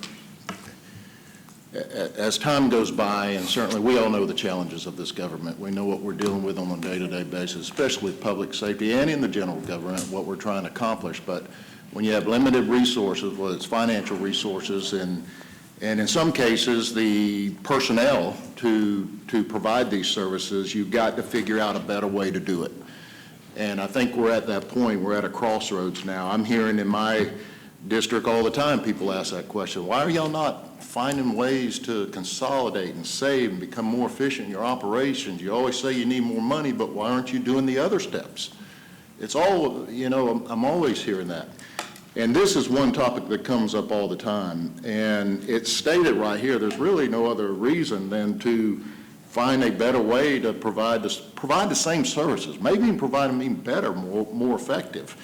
S4: as time goes by, and certainly we all know the challenges of this government. We know what we're dealing with on a day-to-day basis, especially with public safety and in the general government, what we're trying to accomplish. But when you have limited resources, whether it's financial resources and in some cases the personnel to provide these services, you've got to figure out a better way to do it. And I think we're at that point. We're at a crossroads now. I'm hearing in my district all the time people ask that question. Why are y'all not finding ways to consolidate and save and become more efficient in your operations? You always say you need more money, but why aren't you doing the other steps? It's all, you know, I'm always hearing that. And this is one topic that comes up all the time. And it's stated right here, there's really no other reason than to find a better way to provide the same services, maybe even provide them even better, more effective.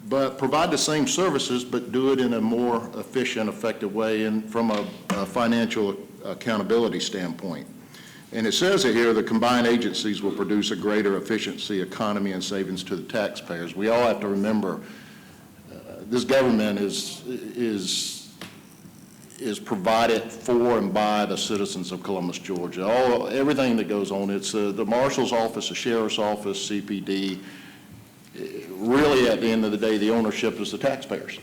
S4: But provide the same services, but do it in a more efficient, effective way and from a financial accountability standpoint. And it says it here, the combined agencies will produce a greater efficiency, economy, and savings to the taxpayers. We all have to remember, this government is provided for and by the citizens of Columbus, Georgia. Everything that goes on, it's the marshal's office, the sheriff's office, CPD. Really, at the end of the day, the ownership is the taxpayers.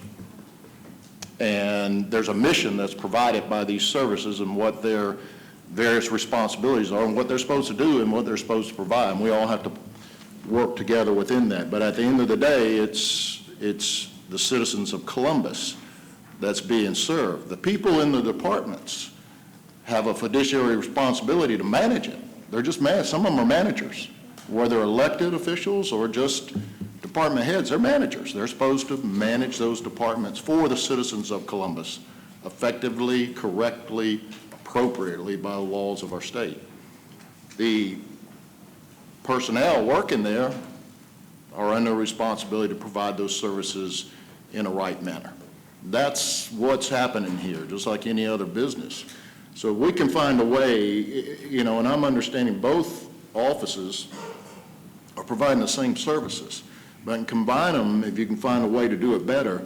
S4: And there's a mission that's provided by these services and what their various responsibilities are and what they're supposed to do and what they're supposed to provide. And we all have to work together within that. But at the end of the day, it's the citizens of Columbus that's being served. The people in the departments have a fiduciary responsibility to manage it. They're just some of them are managers, whether elected officials or just department heads. They're managers. They're supposed to manage those departments for the citizens of Columbus effectively, correctly, appropriately by the laws of our state. The personnel working there are under responsibility to provide those services in a right manner. That's what's happening here, just like any other business. So we can find a way, and I'm understanding both offices are providing the same services. But combine them, if you can find a way to do it better,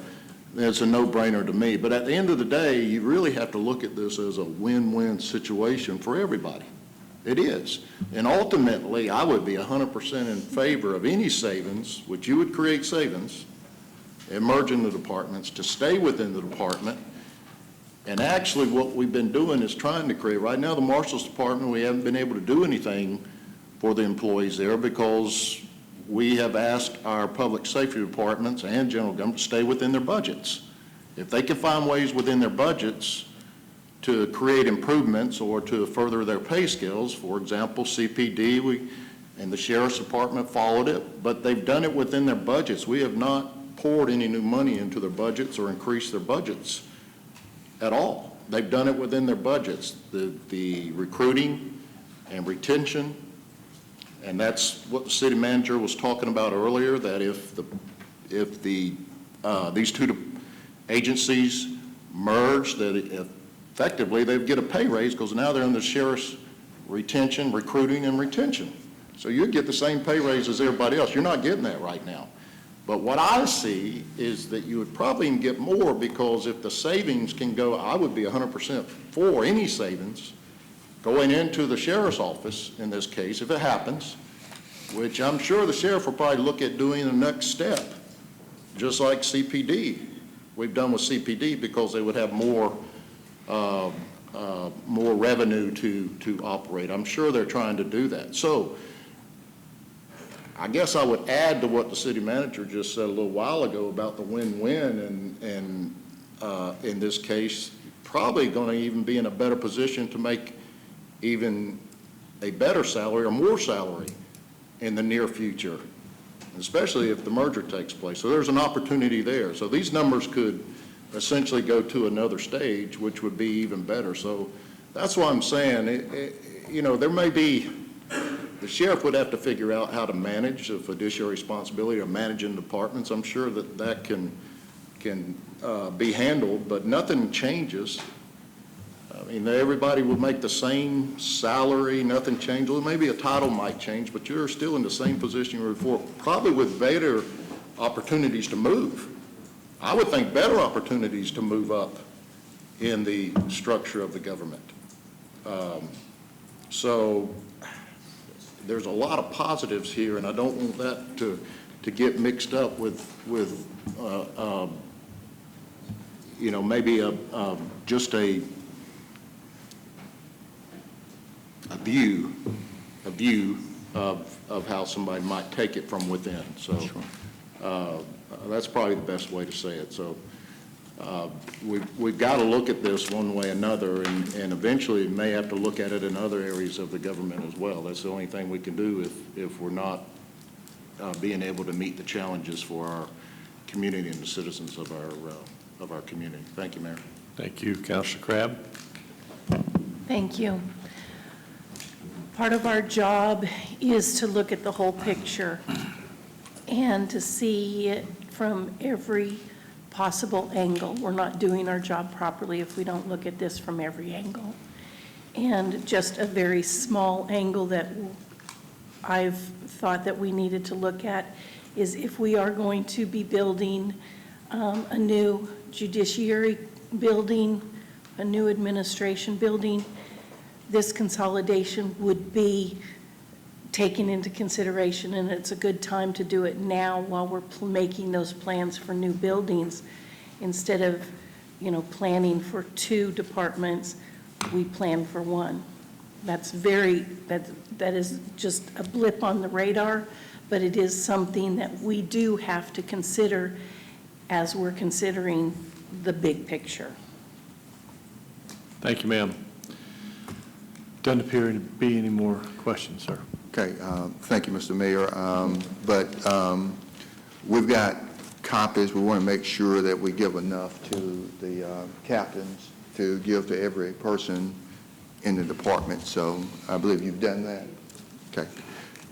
S4: it's a no-brainer to me. But at the end of the day, you really have to look at this as a win-win situation for everybody. It is. And ultimately, I would be 100% in favor of any savings, which you would create savings, and merge in the departments to stay within the department. And actually, what we've been doing is trying to create, right now, the Marshals Department, we haven't been able to do anything for the employees there because we have asked our public safety departments and general government to stay within their budgets. If they can find ways within their budgets to create improvements or to further their pay scales, for example, CPD and the Sheriff's Department followed it, but they've done it within their budgets. We have not poured any new money into their budgets or increased their budgets at all. They've done it within their budgets. The recruiting and retention, and that's what the city manager was talking about earlier, that if these two agencies merge, that effectively they'd get a pay raise because now they're in the sheriff's retention, recruiting, and retention. So you'd get the same pay raise as everybody else. You're not getting that right now. But what I see is that you would probably even get more because if the savings can go, I would be 100% for any savings going into the sheriff's office in this case, if it happens, which I'm sure the sheriff will probably look at doing the next step, just like CPD. We've done with CPD because they would have more revenue to operate. I'm sure they're trying to do that. So I guess I would add to what the city manager just said a little while ago about the win-win, and in this case, probably going to even be in a better position to make even a better salary or more salary in the near future, especially if the merger takes place. So there's an opportunity there. So these numbers could essentially go to another stage, which would be even better. So that's why I'm saying, there may be, the sheriff would have to figure out how to manage the fiduciary responsibility of managing departments. I'm sure that can be handled, but nothing changes. I mean, everybody would make the same salary, nothing changes. Well, maybe a title might change, but you're still in the same position you were before, probably with better opportunities to move. I would think better opportunities to move up in the structure of the government. So there's a lot of positives here, and I don't want that to get mixed up with maybe just a view of how somebody might take it from within. So that's probably the best way to say it. So we've got to look at this one way or another, and eventually may have to look at it in other areas of the government as well. That's the only thing we can do if we're not being able to meet the challenges for our community and the citizens of our community. Thank you, Mayor.
S2: Thank you. Councilor Crabb.
S21: Thank you. Part of our job is to look at the whole picture and to see it from every possible angle. We're not doing our job properly if we don't look at this from every angle. And just a very small angle that I've thought that we needed to look at is if we are going to be building a new judiciary building, a new administration building, this consolidation would be taken into consideration, and it's a good time to do it now while we're making those plans for new buildings. Instead of, planning for 2 departments, we plan for 1. That is just a blip on the radar, but it is something that we do have to consider as we're considering the big picture.
S2: Thank you, ma'am. Doesn't appear to be any more questions, sir.
S18: Okay, thank you, Mr. Mayor. We've got copies. We want to make sure that we give enough to the captains to give to every person in the department. So I believe you've done that. Okay.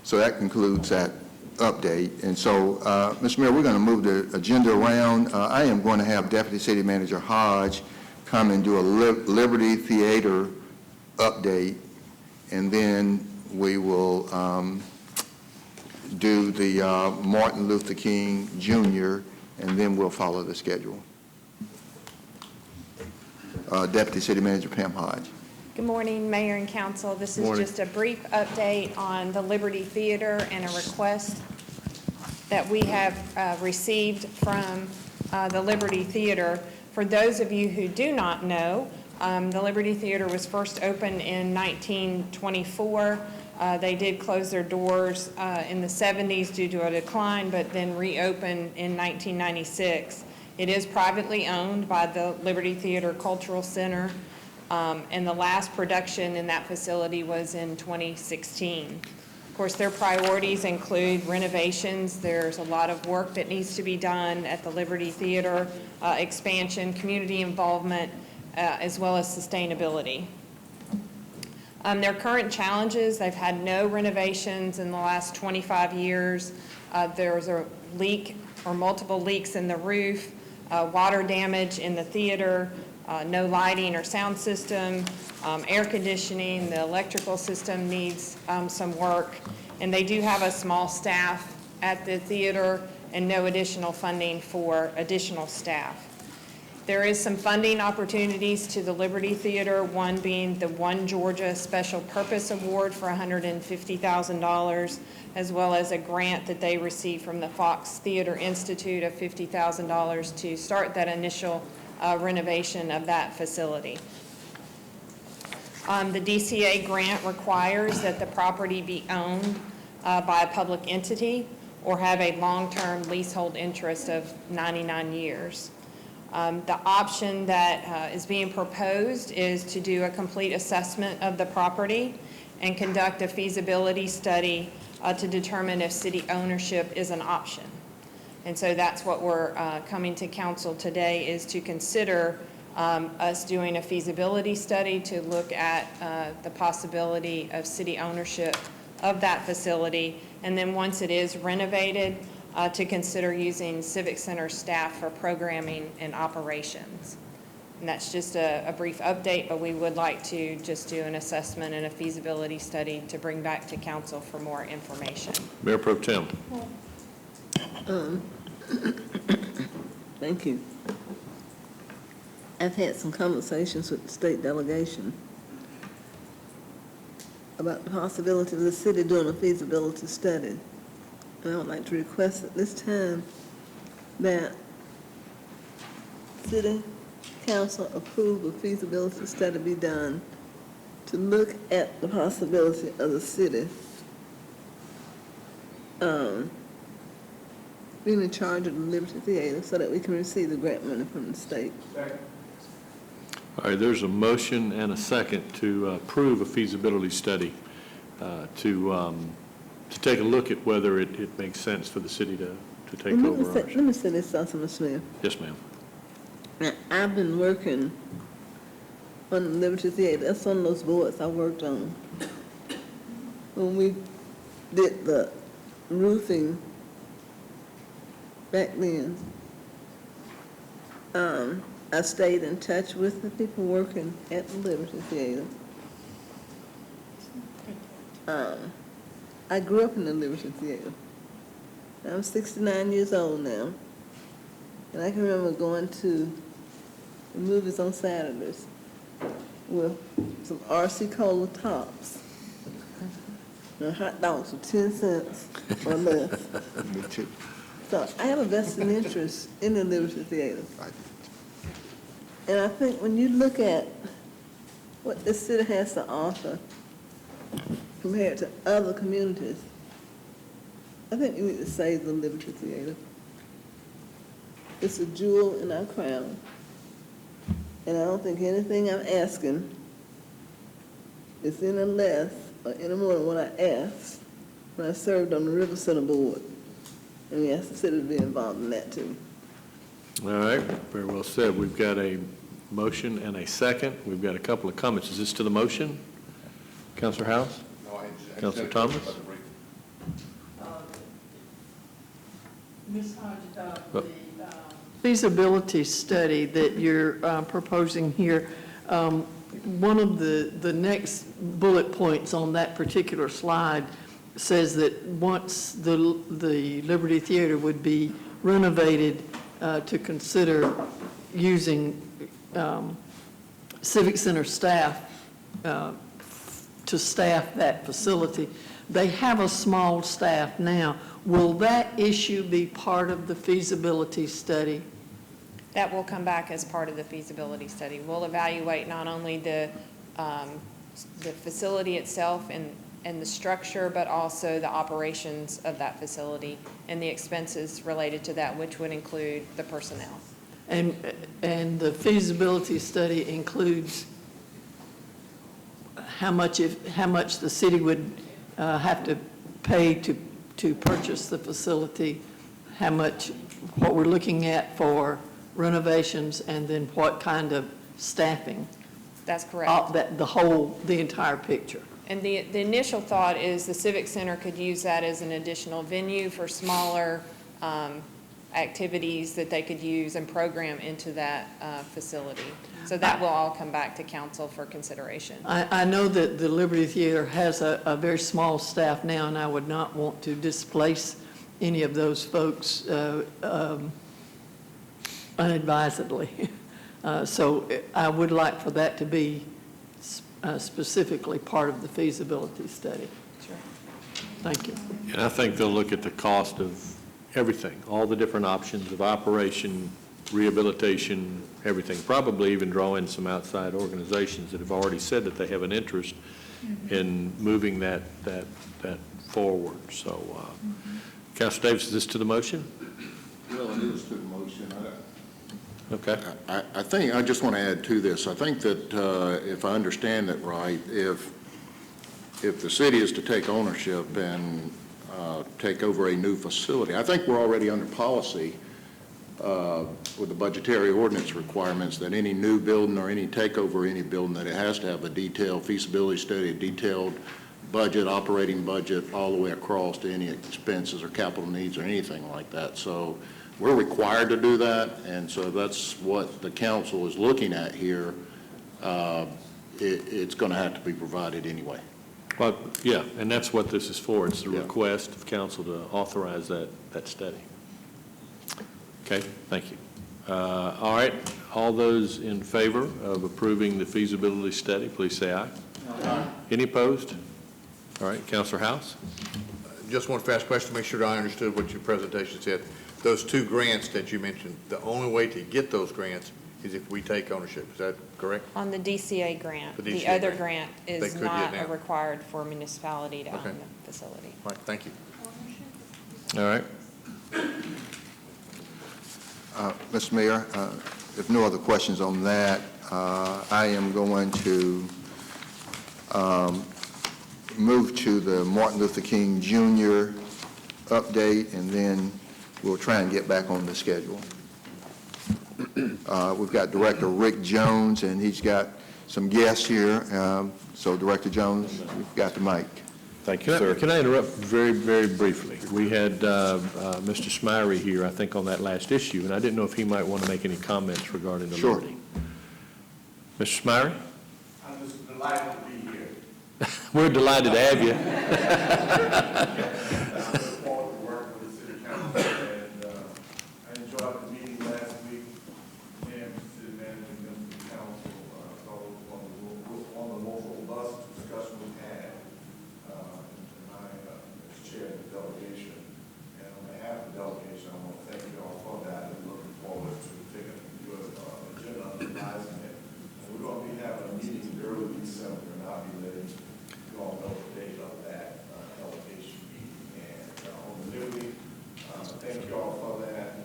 S18: So that concludes that update. And so, Mr. Mayor, we're going to move the agenda around. I am going to have Deputy City Manager Hodge come and do a Liberty Theater update, and then we will do the Martin Luther King Jr., and then we'll follow the schedule. Deputy City Manager Pam Hodge.
S5: Good morning, Mayor and Council. This is just a brief update on the Liberty Theater and a request that we have received from the Liberty Theater. For those of you who do not know, the Liberty Theater was first opened in 1924. They did close their doors in the 70s due to a decline, but then reopened in 1996. It is privately owned by the Liberty Theater Cultural Center, and the last production in that facility was in 2016. Of course, their priorities include renovations. There's a lot of work that needs to be done at the Liberty Theater, expansion, community involvement, as well as sustainability. Their current challenges, they've had no renovations in the last 25 years. There's a leak or multiple leaks in the roof, water damage in the theater, no lighting or sound system, air conditioning, the electrical system needs some work, and they do have a small staff at the theater and no additional funding for additional staff. There is some funding opportunities to the Liberty Theater, one being the One Georgia Special Purpose Award for $150,000, as well as a grant that they received from the Fox Theater Institute of $50,000 to start that initial renovation of that facility. The DCA grant requires that the property be owned by a public entity or have a long-term leasehold interest of 99 years. The option that is being proposed is to do a complete assessment of the property and conduct a feasibility study to determine if city ownership is an option. And so that's what we're coming to council today, is to consider us doing a feasibility study to look at the possibility of city ownership of that facility. And then once it is renovated, to consider using Civic Center staff for programming and operations. And that's just a brief update, but we would like to just do an assessment and a feasibility study to bring back to council for more information.
S2: Mayor Pro Tem.
S11: Thank you. I've had some conversations with the state delegation about the possibility of the city doing a feasibility study. And I would like to request at this time that City Council approve a feasibility study be done to look at the possibility of the city being in charge of the Liberty Theater so that we can receive the grant money from the state.
S2: All right, there's a motion and a second to approve a feasibility study to take a look at whether it makes sense for the city to take over.
S11: Let me say this, Councilman Smith.
S2: Yes, ma'am.
S11: Now, I've been working on the Liberty Theater. That's one of those boards I worked on. When we did the roofing back then, I stayed in touch with the people working at the Liberty Theater. I grew up in the Liberty Theater. I'm 69 years old now, and I can remember going to the movies on Saturdays with some R.C. Cola tops. And hot dogs for 10 cents or less.
S18: Me too.
S11: So I have a vested interest in the Liberty Theater. And I think when you look at what this city has to offer compared to other communities, I think we need to save the Liberty Theater. It's a jewel in our crown. And I don't think anything I'm asking is any less or any more than what I asked when I served on the River Center Board. And we asked the city to be involved in that too.
S2: All right, very well said. We've got a motion and a second. We've got a couple of comments. Is this to the motion? Councilor House? Councilor Thomas?
S16: Ms. Hodge, feasibility study that you're proposing here, one of the next bullet points on that particular slide says that once the Liberty Theater would be renovated, to consider using Civic Center staff to staff that facility. They have a small staff now. Will that issue be part of the feasibility study?
S5: That will come back as part of the feasibility study. We'll evaluate not only the facility itself and the structure, but also the operations of that facility and the expenses related to that, which would include the personnel.
S16: And the feasibility study includes how much the city would have to pay to purchase the facility, what we're looking at for renovations, and then what kind of staffing.
S5: That's correct.
S16: The entire picture.
S5: And the initial thought is the Civic Center could use that as an additional venue for smaller activities that they could use and program into that facility. So that will all come back to council for consideration.
S16: I know that the Liberty Theater has a very small staff now, and I would not want to displace any of those folks unadvisedly. So I would like for that to be specifically part of the feasibility study.
S5: Sure.
S16: Thank you.
S2: And I think they'll look at the cost of everything, all the different options of operation, rehabilitation, everything, probably even draw in some outside organizations that have already said that they have an interest in moving that forward. So, Councilor Davis, is this to the motion?
S4: Well, it is to the motion.
S2: Okay.
S4: I think, I just want to add to this. I think that if I understand it right, if the city is to take ownership and take over a new facility, I think we're already under policy with the budgetary ordinance requirements that any new building or any takeover of any building, that it has to have a detailed feasibility study, a detailed budget, operating budget, all the way across to any expenses or capital needs or anything like that. So we're required to do that, and so that's what the council is looking at here. It's going to have to be provided anyway.
S2: Well, yeah, and that's what this is for. It's the request of council to authorize that study. Okay, thank you. All right, all those in favor of approving the feasibility study, please say aye. Aye. Any opposed? All right, Councilor House?
S14: Just one fast question to make sure I understood what your presentation said. Those two grants that you mentioned, the only way to get those grants is if we take ownership. Is that correct?
S5: On the DCA grant.
S14: The
S5: The
S14: DCA
S5: other
S14: grant.
S5: grant
S14: They
S5: is
S14: could
S5: not
S14: get now.
S5: required for municipality to
S14: Okay.
S5: own the facility.
S14: All right, thank you.
S2: All right.
S18: Mr. Mayor, if no other questions on that, I am going to move to the Martin Luther King Jr. update, and then we'll try and get back on the schedule. We've got Director Rick Jones, and he's got some guests here. So Director Jones, you've got the mic.
S2: Thank you, sir. Can I interrupt very, very briefly? We had Mr. Smyrie here, I think, on that last issue, and I didn't know if he might want to make any comments regarding the
S18: Sure.
S2: Liberty. Mr. Smyrie?
S6: I'm just delighted to be here.
S2: We're delighted to have you.
S6: I enjoyed the meeting last week, and city manager and members of the council, thought it was one of the most robust discussions we had. And I, as chair of the delegation, and on behalf of the delegation, I want to thank you all for that, and looking forward to taking your agenda and revising it. And we're going to be having a meeting early December, and I'll be letting you all know the date of that delegation meeting. And on the Liberty, thank you all for that,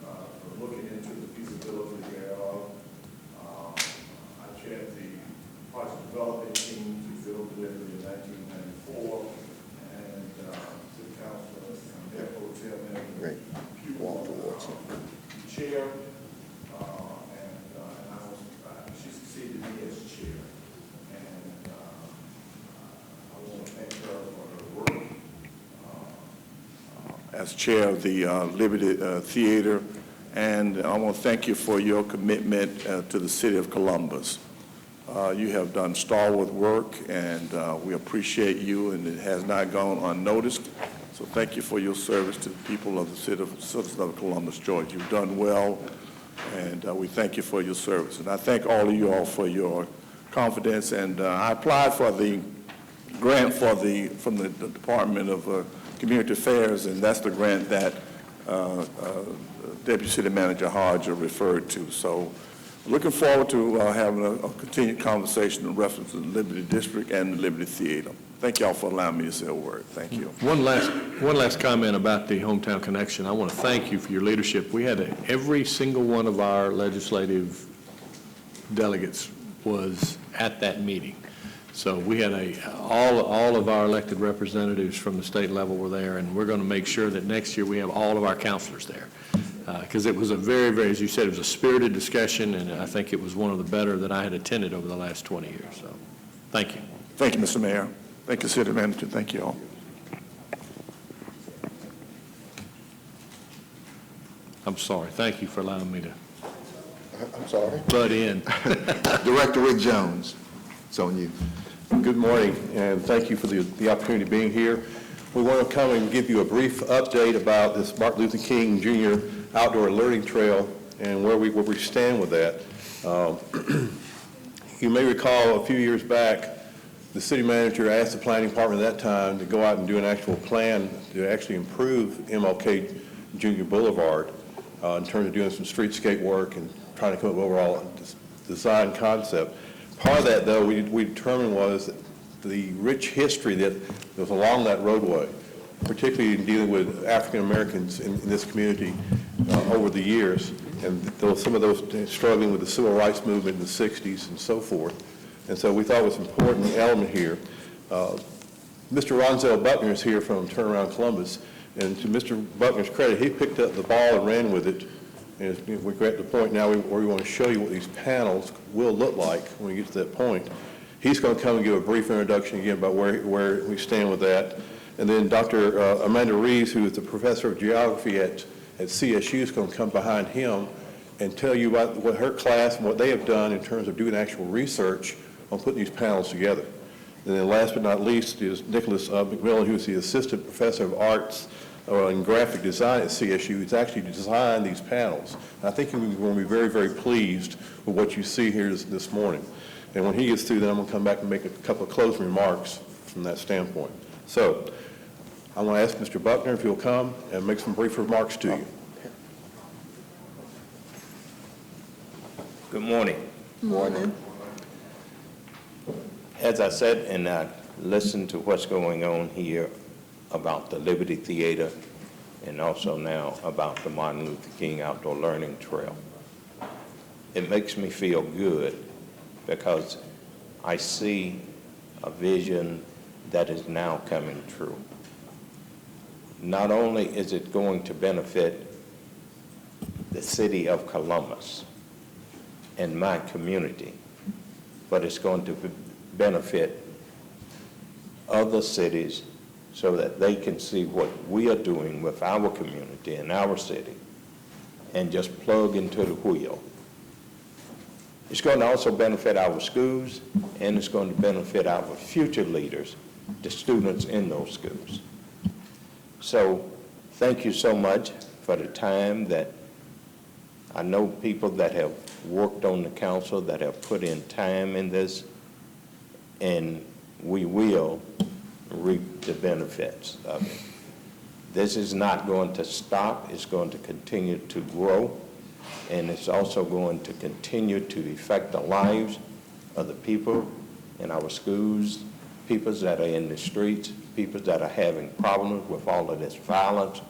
S6: for looking into the feasibility thereof. I chaired the project development team to build Liberty in 1994, and city councilor, Mayor Pro Tem,
S18: Great. Walk towards it.
S6: chair, and I was, she succeeded me as chair. And I want to thank her for her work as chair of the Liberty Theater, and I want to thank you for your commitment to the city of Columbus. You have done stalwart work, and we appreciate you, and it has not gone unnoticed. So thank you for your service to the people of the citizens of Columbus, Georgia. You've done well, and we thank you for your service. And I thank all of you all for your confidence, and I applied for the grant from the Department of Community Affairs, and that's the grant that Deputy City Manager Hodger referred to. So looking forward to having a continued conversation in reference to the Liberty District and the Liberty Theater. Thank you all for allowing me to say a word. Thank you.
S2: One last comment about the Hometown Connection. I want to thank you for your leadership. We had every single one of our legislative delegates was at that meeting. So we had all of our elected representatives from the state level were there, and we're going to make sure that next year we have all of our counselors there. Because it was a very, very, as you said, it was a spirited discussion, and I think it was one of the better that I had attended over the last 20 years. So thank you.
S6: Thank you, Mr. Mayor. Thank you, City Manager. Thank you all.
S2: I'm sorry. Thank you for allowing me to
S18: I'm sorry.
S2: butt in.
S18: Director Rick Jones, it's on you.
S7: Good morning, and thank you for the opportunity of being here. We want to come and give you a brief update about this Martin Luther King Jr. Outdoor Learning Trail and where we stand with that. You may recall a few years back, the city manager asked the planning department at that time to go out and do an actual plan to actually improve MLK Jr. Boulevard in terms of doing some streetscape work and trying to come up with overall design concept. Part of that, though, we determined was the rich history that was along that roadway, particularly in dealing with African Americans in this community over the years, and some of those struggling with the civil rights movement in the 60s and so forth. And so we thought it was an important element here. Mr. Ronzel Buckner is here from Turnaround Columbus, and to Mr. Buckner's credit, he picked up the ball and ran with it. And we're at the point now where we want to show you what these panels will look like when we get to that point. He's going to come and give a brief introduction again about where we stand with that. And then Dr. Amanda Reeves, who is the professor of geography at CSU, is going to come behind him and tell you about what her class and what they have done in terms of doing actual research on putting these panels together. And then last but not least is Nicholas McMillan, who is the assistant professor of arts and graphic design at CSU. He's actually designed these panels. And I think you're going to be very, very pleased with what you see here this morning. And when he gets through, then I'm going to come back and make a couple of closing remarks from that standpoint. So I want to ask Mr. Buckner if he'll come and make some brief remarks to you.
S23: Good morning.
S11: Morning.
S23: As I said, and I listened to what's going on here about the Liberty Theater and also now about the Martin Luther King Outdoor Learning Trail, it makes me feel good because I see a vision that is now coming true. Not only is it going to benefit the city of Columbus and my community, but it's going to benefit other cities so that they can see what we are doing with our community and our city and just plug into the wheel. It's going to also benefit our schools, and it's going to benefit our future leaders, the students in those schools. So thank you so much for the time that I know people that have worked on the council, that have put in time in this, and we will reap the benefits of it. This is not going to stop. It's going to continue to grow, and it's also going to continue to affect the lives of the people in our schools, people that are in the streets, people that are having problems with all of this violence.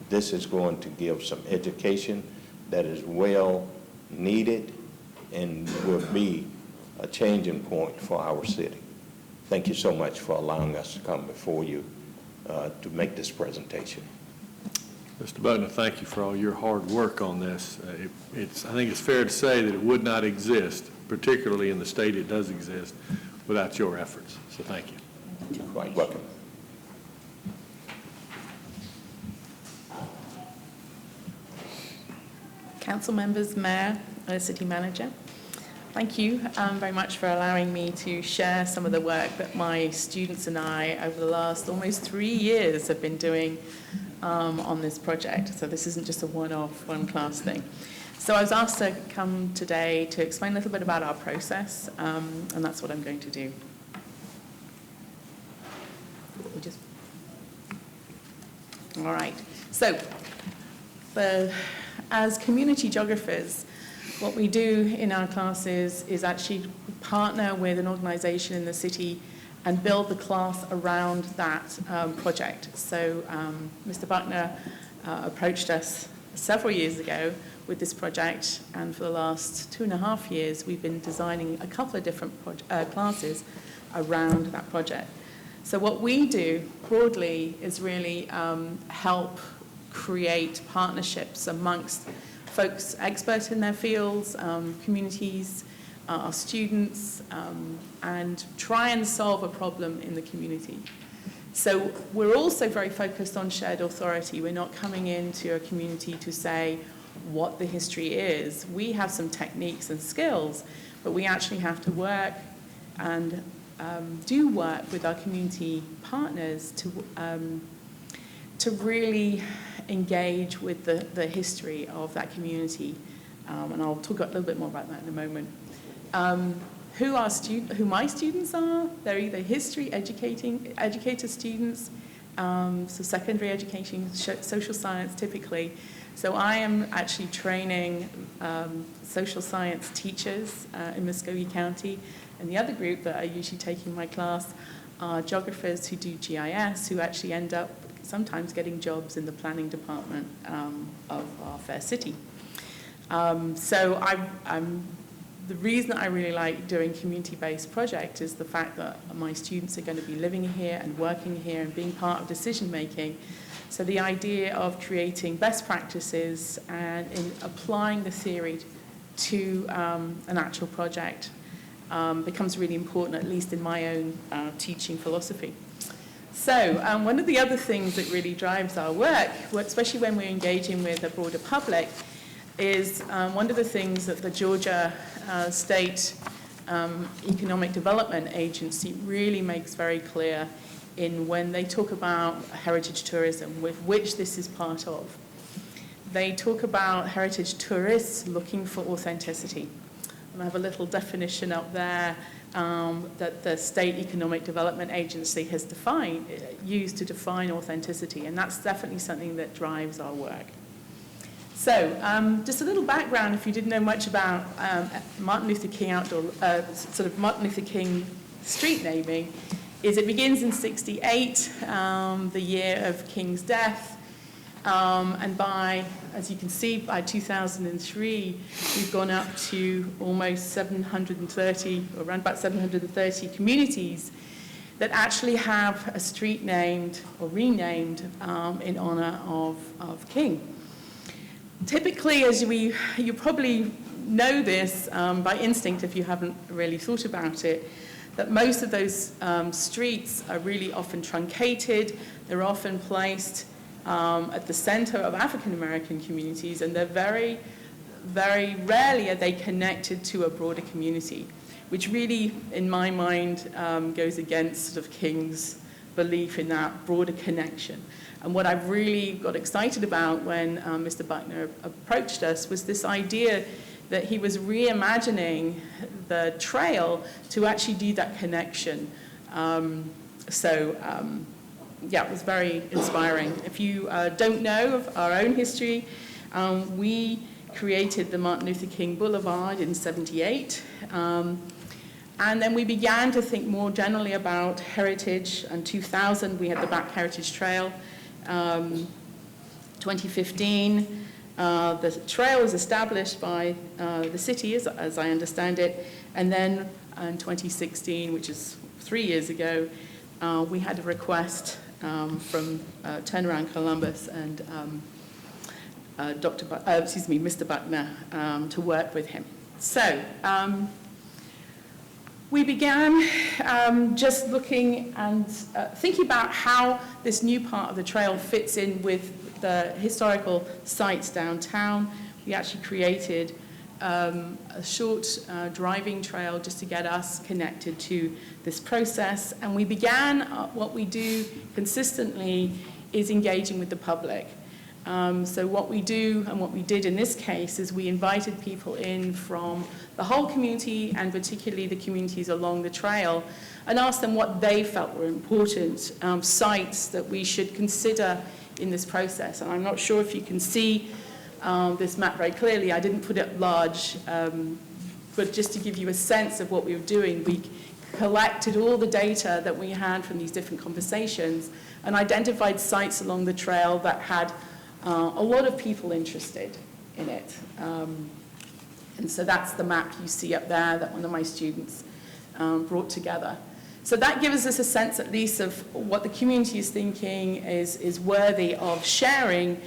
S23: This is going to give some education that is well needed and will be a changing point for our city. Thank you so much for allowing us to come before you to make this presentation.
S2: Mr. Butler, thank you for all your hard work on this. I think it's fair to say that it would not exist, particularly in the state it does exist, without your efforts. So thank you.
S23: You're quite welcome.
S8: Council members, Mayor, City Manager, thank you very much for allowing me to share some of the work that my students and I over the last almost 3 years have been doing on this project. So this isn't just a one-off, one-class thing. So I was asked to come today to explain a little bit about our process, and that's what I'm going to do. All right. So as community geographers, what we do in our classes is actually partner with an organization in the city and build the class around that project. So Mr. Buckner approached us several years ago with this project, and for the last 2.5 years, we've been designing a couple of different classes around that project. So what we do broadly is really help create partnerships amongst folks experts in their fields, communities, our students, and try and solve a problem in the community. So we're also very focused on shared authority. We're not coming into a community to say what the history is. We have some techniques and skills, but we actually have to work and do work with our community partners to really engage with the history of that community. And I'll talk a little bit more about that in a moment. Who my students are, they're either history educator students, so secondary education, social science typically. So I am actually training social science teachers in Muskogee County, and the other group that are usually taking my class are geographers who do GIS, who actually end up sometimes getting jobs in the planning department of our fair city. So the reason I really like doing community-based projects is the fact that my students are going to be living here and working here and being part of decision-making. So the idea of creating best practices and in applying the theory to an actual project becomes really important, at least in my own teaching philosophy. So one of the other things that really drives our work, especially when we're engaging with a broader public, is one of the things that the Georgia State Economic Development Agency really makes very clear in when they talk about heritage tourism, with which this is part of. They talk about heritage tourists looking for authenticity. And I have a little definition up there that the State Economic Development Agency has used to define authenticity, and that's definitely something that drives our work. So just a little background, if you didn't know much about Martin Luther King Martin Luther King street naming, is it begins in '68, the year of King's death, and as you can see, by 2003, we've gone up to almost 730, or around about 730 communities that actually have a street named or renamed in honor of King. Typically, you probably know this by instinct if you haven't really thought about it, that most of those streets are really often truncated. They're often placed at the center of African American communities, and they're very very rarely are they connected to a broader community, which really, in my mind, goes against sort of King's belief in that broader connection. And what I really got excited about when Mr. Buckner approached us was this idea that he was reimagining the trail to actually do that connection. Yeah, it was very inspiring. If you don't know of our own history, we created the Martin Luther King Boulevard in '78. And then we began to think more generally about heritage. In 2000, we had the Black Heritage Trail. 2015, the trail was established by the city, as I understand it. And then in 2016, which is 3 years ago, we had a request from Turnaround Columbus and Mr. Buckner to work with him. So we began just looking and thinking about how this new part of the trail fits in with the historical sites downtown. We actually created a short driving trail just to get us connected to this process. And we began, what we do consistently is engaging with the public. So what we do and what we did in this case is we invited people in from the whole community and particularly the communities along the trail and asked them what they felt were important sites that we should consider in this process. And I'm not sure if you can see this map very clearly. I didn't put it large, but just to give you a sense of what we were doing, we collected all the data that we had from these different conversations and identified sites along the trail that had a lot of people interested in it. And so that's the map you see up there that one of my students brought together. So that gives us a sense at least of what the community is thinking is worthy of sharing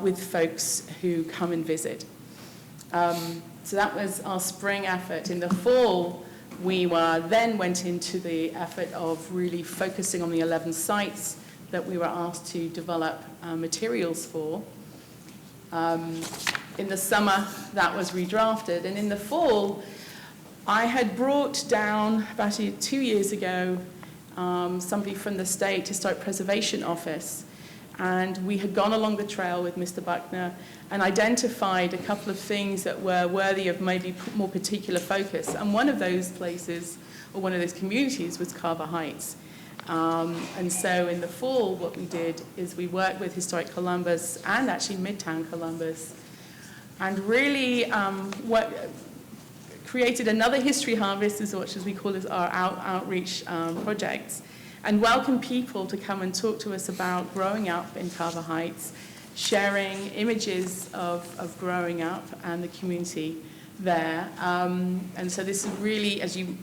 S8: with folks who come and visit. So that was our spring effort. In the fall, we then went into the effort of really focusing on the 11 sites that we were asked to develop materials for. In the summer, that was redrafted. And in the fall, I had brought down, about 2 years ago, somebody from the State Historic Preservation Office. And we had gone along the trail with Mr. Buckner and identified a couple of things that were worthy of maybe more particular focus. And one of those places, or one of those communities, was Carver Heights. And so in the fall, what we did is we worked with Historic Columbus and actually Midtown Columbus and really created another history harvest, as we call it, our outreach projects, and welcome people to come and talk to us about growing up in Carver Heights, sharing images of growing up and the community there. And so this is really, as you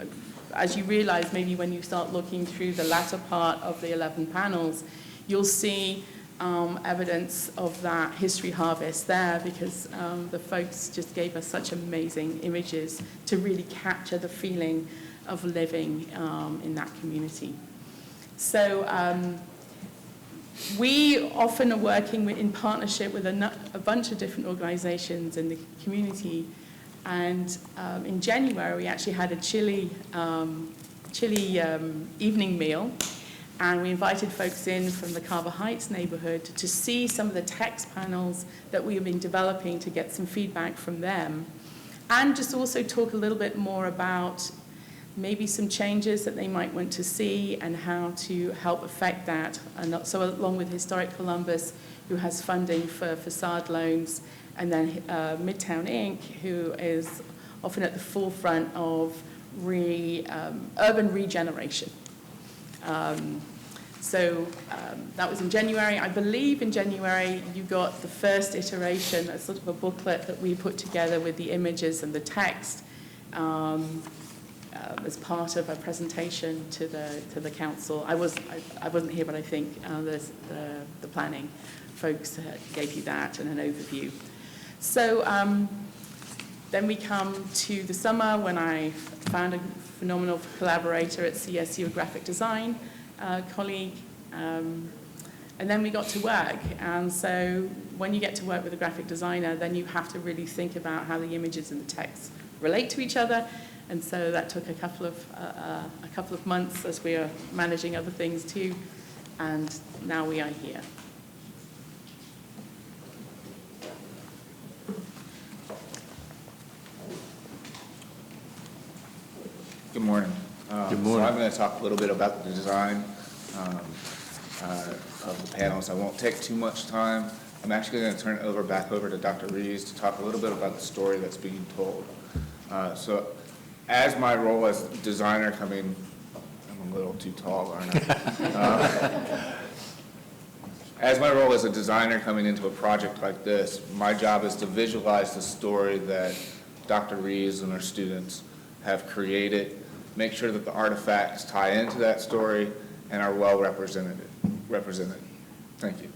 S8: realize, maybe when you start looking through the latter part of the 11 panels, you'll see evidence of that history harvest there because the folks just gave us such amazing images to really capture the feeling of living in that community. So we often are working in partnership with a bunch of different organizations in the community. And in January, we actually had a chili evening meal. And we invited folks in from the Carver Heights neighborhood to see some of the text panels that we have been developing to get some feedback from them. And just also talk a little bit more about maybe some changes that they might want to see and how to help affect that. And so along with Historic Columbus, who has funding for facade loans, and then Midtown Inc., who is often at the forefront of urban regeneration. That was in January. I believe in January you got the first iteration, a sort of a booklet that we put together with the images and the text as part of a presentation to the council. I wasn't here, but I think the planning folks gave you that and an overview. So then we come to the summer when I found a phenomenal collaborator at CSU, a graphic design colleague, And then we got to work. And so when you get to work with a graphic designer, then you have to really think about how the images and the text relate to each other. And so that took a couple of months as we are managing other things too. And now we are here.
S9: Good morning.
S2: Good morning.
S9: So I'm going to talk a little bit about the design of the panels. I won't take too much time. I'm actually going to turn it back over to Dr. Rees to talk a little bit about the story that's being told. So as my role as designer coming, I'm a little too tall, aren't I? As my role as a designer coming into a project like this, my job is to visualize the story that Dr. Rees and our students have created, make sure that the artifacts tie into that story and are well represented. Thank you.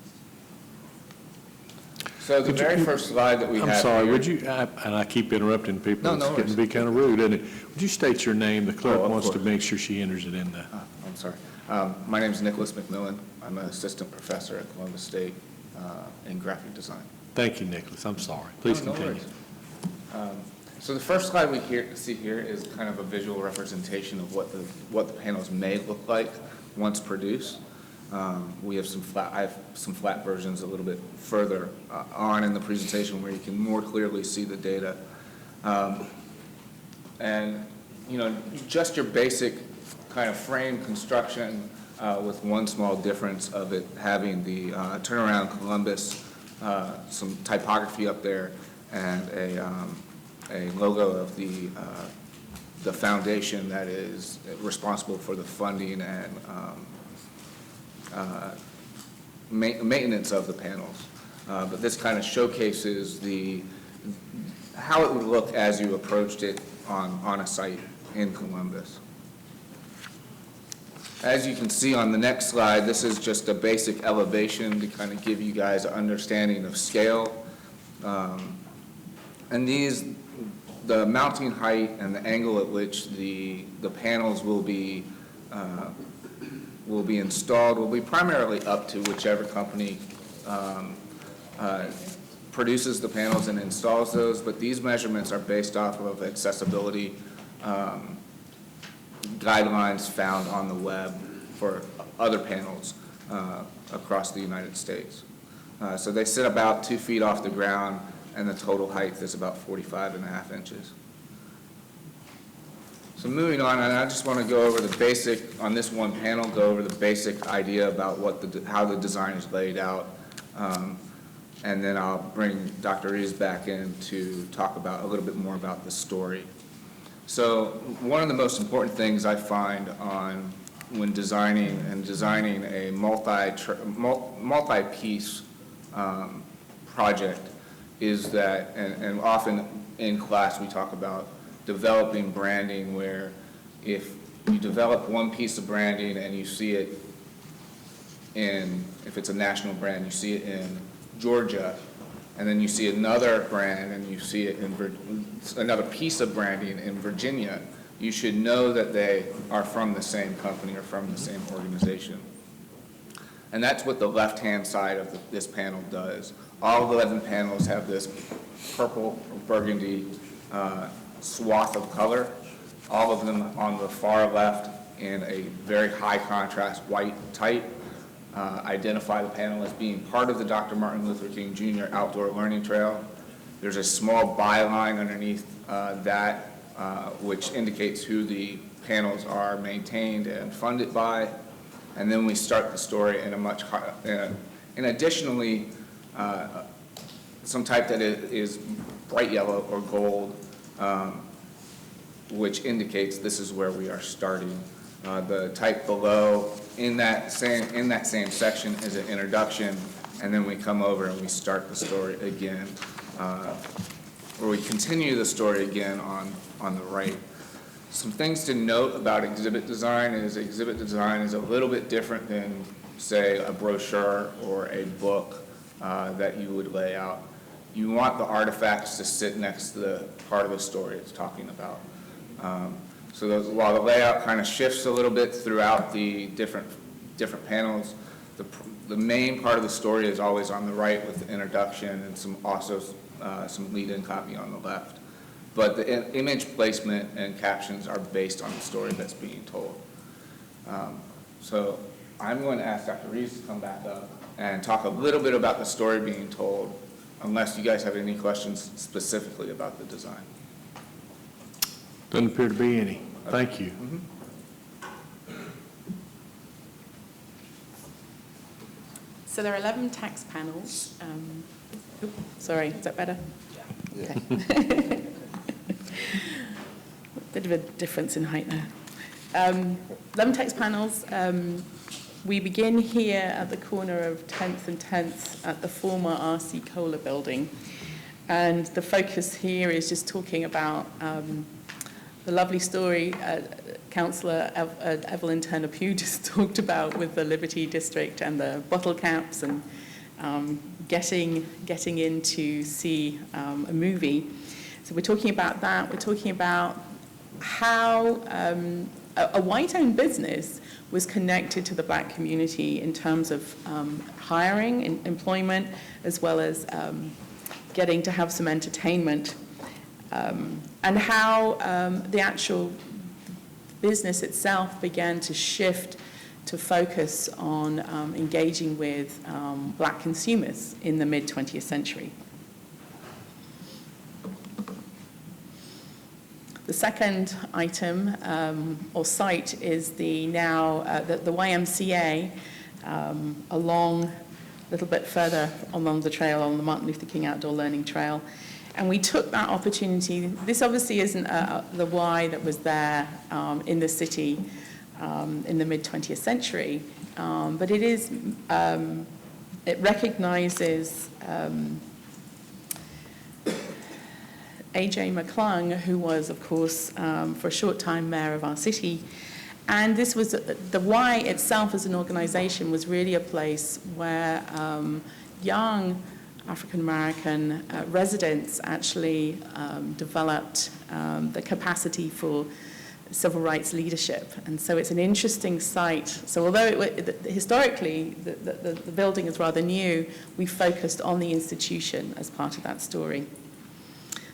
S9: So the very first slide that we have
S2: I'm sorry,
S9: here-
S2: would you, and I keep interrupting people.
S9: No, no
S2: It's getting to be kind of rude, isn't it? Would you state your name? The clerk
S9: of
S2: wants to
S9: course.
S2: make sure she enters it in the.
S9: I'm sorry. My name is Nicholas McMillan. I'm an assistant professor at Columbus State in graphic design.
S2: Thank you, Nicholas. I'm sorry. Please
S9: No, no
S2: continue.
S9: worries. So the first slide we see here is kind of a visual representation of what the panels may look like once produced. We have I have some flat versions a little bit further on in the presentation where you can more clearly see the data. And, you know, just your basic kind of frame construction with one small difference of it having the turnaround Columbus, some typography up there, and a logo of the foundation that is responsible for the funding and maintenance of the panels. But this kind of showcases how it would look as you approached it on a site in Columbus. As you can see on the next slide, this is just a basic elevation to kind of give you guys an understanding of scale. And the mounting height and the angle at which the panels will be installed will be primarily up to whichever company produces the panels and installs those, but these measurements are based off of accessibility guidelines found on the web for other panels across the United States. So they sit about 2 feet off the ground, and the total height is about 45.5 inches. So moving on, and I just want to go over the basic, on this one panel, go over the basic idea about how the design is laid out. And then I'll bring Dr. Rees back in to talk about a little bit more about the story. So one of the most important things I find when designing a multi-piece project is that, and often in class we talk about developing branding, where if you develop one piece of branding and you see it if it's a national brand, you see it in Georgia, and then you see another brand and you see it another piece of branding in Virginia, you should know that they are from the same company or from the same organization. And that's what the left-hand side of this panel does. All 11 panels have this purple or burgundy swath of color, all of them on the far left in a very high contrast white type. Identify the panel as being part of the Dr. Martin Luther King Jr. Outdoor Learning Trail. There's a small byline underneath that which indicates who the panels are maintained and funded by. And then we start the story in a much higher, and additionally, some type that is bright yellow or gold, which indicates this is where we are starting. The type below in that same section is an introduction, and then we come over and we start the story again, or we continue the story again on the right. Some things to note about exhibit design is a little bit different than, say, a brochure or a book that you would lay out. You want the artifacts to sit next to the part of the story it's talking about. So while the layout kind of shifts a little bit throughout the different panels, the main part of the story is always on the right with the introduction and some lead-in copy on the left. But the image placement and captions are based on the story that's being told. So I'm going to ask Dr. Reeves to come back up and talk a little bit about the story being told, unless you guys have any questions specifically about the design.
S2: Doesn't appear to be any. Thank you.
S8: So there are 11 text panels. Sorry, is that better?
S18: Yeah.
S8: Okay. Bit of a difference in height there. 11 text panels. We begin here at the corner of 10th and 10th at the former R.C. Kohler building. And the focus here is just talking about the lovely story Councillor Evelyn Turner-Pugh just talked about with the Liberty District and the bottle caps and getting in to see a movie. So we're talking about that. We're talking about how a white-owned business was connected to the black community in terms of hiring and employment, as well as getting to have some entertainment, and how the actual business itself began to shift to focus on engaging with black consumers in the mid-20th century. The second item or site is the YMCA along a little bit further along the trail, on the Martin Luther King Outdoor Learning Trail. And we took that opportunity. This obviously isn't the Y that was there in the city in the mid-20th century, but it is, it recognizes A.J. McClung, who was, of course, for a short time mayor of our city. And this was, the Y itself as an organization was really a place where young African-American residents actually developed the capacity for civil rights leadership. And so it's an interesting site. So although historically the building is rather new, we focused on the institution as part of that story.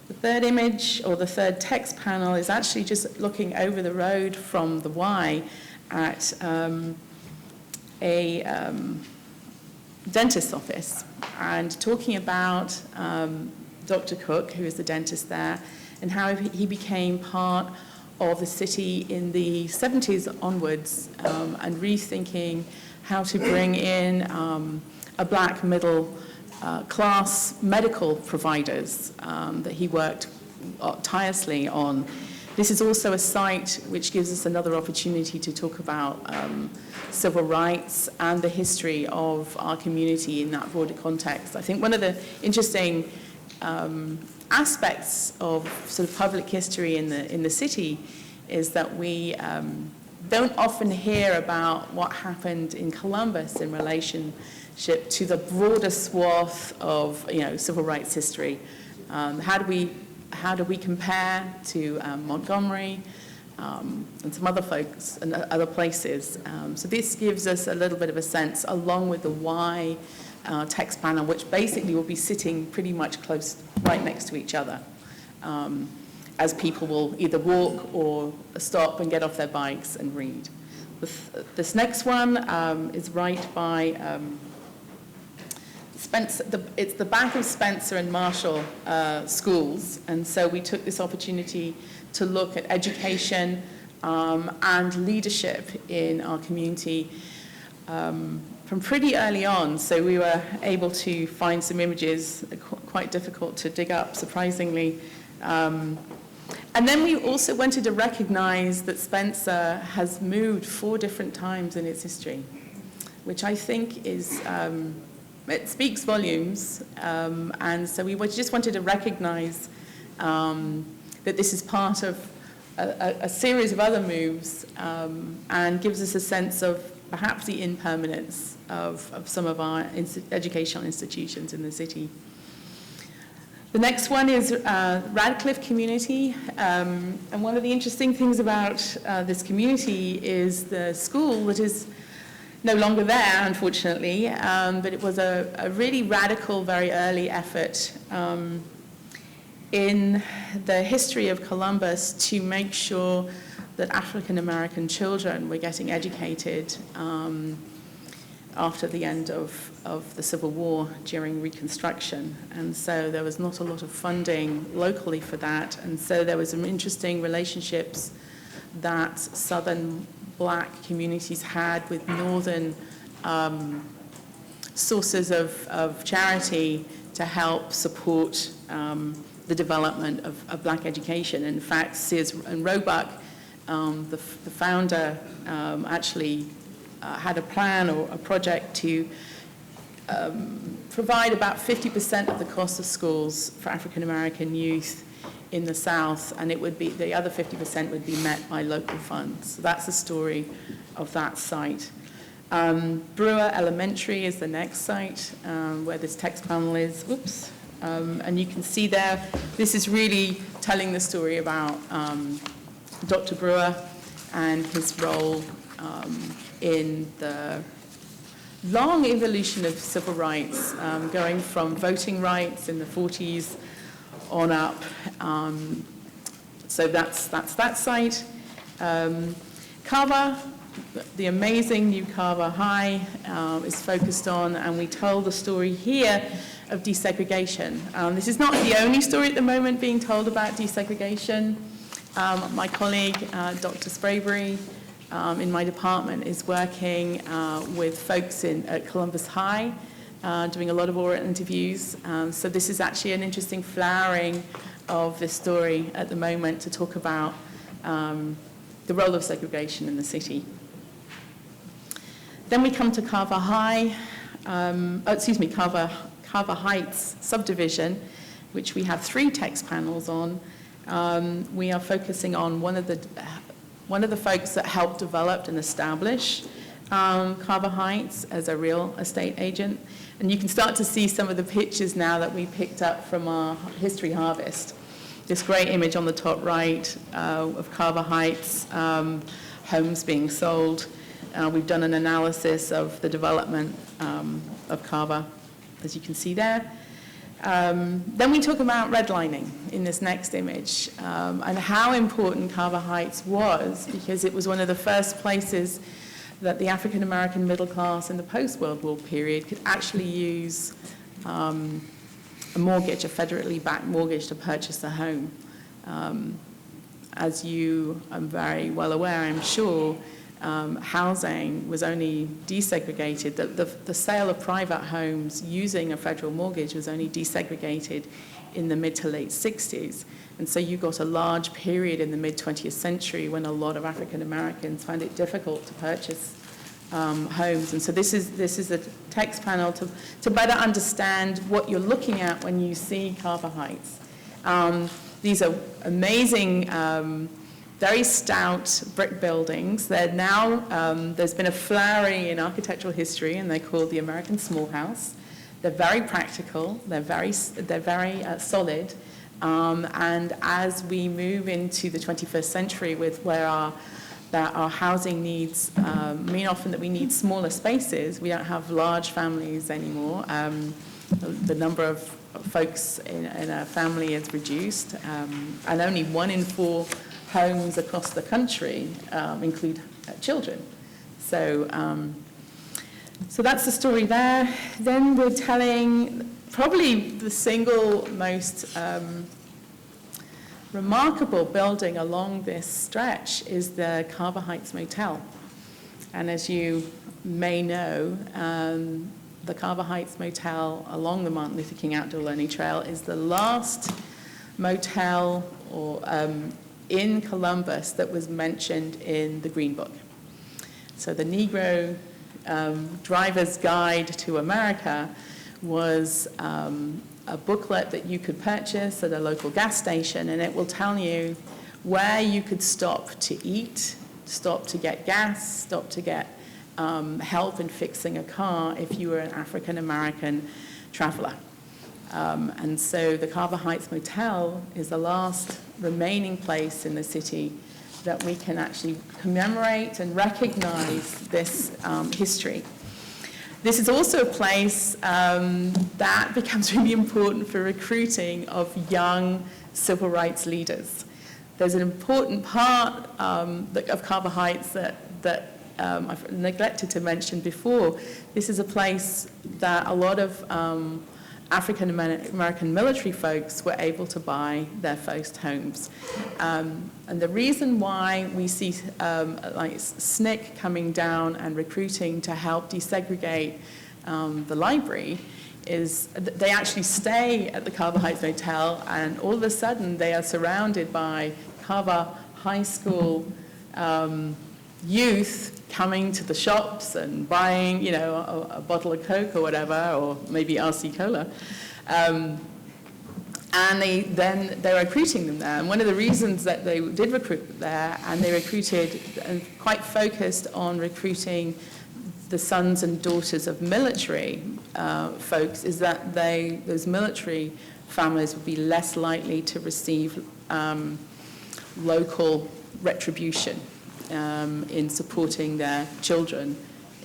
S8: The third image, or the third text panel, is actually just looking over the road from the Y at a dentist's office and talking about Dr. Cook, who is the dentist there, and how he became part of the city in the 70s onwards, and rethinking how to bring in a black middle class medical providers that he worked tirelessly on. This is also a site which gives us another opportunity to talk about civil rights and the history of our community in that broader context. I think one of the interesting aspects of sort of public history in the city is that we don't often hear about what happened in Columbus in relationship to the broader swath of civil rights history. How do we compare to Montgomery and some other folks and other places? So this gives us a little bit of a sense, along with the Y text panel, which basically will be sitting pretty much close, right next to each other, as people will either walk or stop and get off their bikes and read. This next one is right by Spencer. It's the back of Spencer and Marshall schools, and so we took this opportunity to look at education and leadership in our community from pretty early on. So we were able to find some images, quite difficult to dig up, surprisingly. And then we also wanted to recognize that Spencer has moved 4 different times in its history, which I think is, it speaks volumes. And so we just wanted to recognize that this is part of a series of other moves, and gives us a sense of perhaps the impermanence of some of our educational institutions in the city. The next one is Radcliffe community, and one of the interesting things about this community is the school that is no longer there, unfortunately, but it was a really radical, very early effort in the history of Columbus to make sure that African American children were getting educated after the end of the Civil War during Reconstruction. And so there was not a lot of funding locally for that. And so there was some interesting relationships that Southern Black communities had with Northern sources of charity to help support the development of Black education. In fact, Sears and Roebuck, the founder, actually had a plan or a project to provide about 50% of the cost of schools for African American youth in the South, and it would be, the other 50% would be met by local funds. So that's the story of that site. Brewer Elementary is the next site where this text panel is. Oops. And you can see there, this is really telling the story about Dr. Brewer and his role in the long evolution of civil rights, going from voting rights in the 40s on up. So that's that site. Carver, the amazing new Carver High is focused on, and we tell the story here of desegregation. This is not the only story at the moment being told about desegregation. My colleague, Dr. Sprayberry, in my department is working with folks at Columbus High, doing a lot of oral interviews. So this is actually an interesting flowering of this story at the moment to talk about the role of segregation in the city. Then we come to Carver High, Carver Heights subdivision, which we have 3 text panels on. We are focusing on one of the folks that helped develop and establish Carver Heights as a real estate agent. And you can start to see some of the pictures now that we picked up from our History Harvest. This great image on the top right of Carver Heights, homes being sold. We've done an analysis of the development of Carver, as you can see there. Then we talk about redlining in this next image, and how important Carver Heights was, because it was one of the first places that the African American middle class in the post-World War period could actually use a mortgage, a federally backed mortgage, to purchase a home. As you are very well aware, I'm sure, housing was only desegregated. The sale of private homes using a federal mortgage was only desegregated in the mid to late 60s. And so you got a large period in the mid-20th century when a lot of African Americans found it difficult to purchase homes. And so this is a text panel to better understand what you're looking at when you see Carver Heights. These are amazing, very stout brick buildings. They're now, there's been a flurry in architectural history, and they're called the American Small House. They're very practical, they're very solid, and as we move into the 21st century with where our housing needs mean often that we need smaller spaces, we don't have large families anymore. The number of folks in a family is reduced, and only 1 in 4 homes across the country include children. So that's the story there. Then we're telling probably the single most remarkable building along this stretch is the Carver Heights Motel. And as you may know, the Carver Heights Motel along the Martin Luther King Outdoor Learning Trail is the last motel in Columbus that was mentioned in the Green Book. So the Negro Driver's Guide to America was a booklet that you could purchase at a local gas station, and it will tell you where you could stop to eat, stop to get gas, stop to get help in fixing a car if you were an African American traveler. And so the Carver Heights Motel is the last remaining place in the city that we can actually commemorate and recognize this history. This is also a place that becomes really important for recruiting of young civil rights leaders. There's an important part of Carver Heights that I've neglected to mention before. This is a place that a lot of African American military folks were able to buy their first homes. And the reason why we see like SNCC coming down and recruiting to help desegregate the library is they actually stay at the Carver Heights Motel, and all of a sudden they are surrounded by Carver High School youth coming to the shops and buying, you know, a bottle of Coke or whatever, or maybe RC Cola. And they're recruiting them there. And one of the reasons that they did recruit there, and they recruited and quite focused on recruiting the sons and daughters of military folks, is that those military families would be less likely to receive local retribution in supporting their children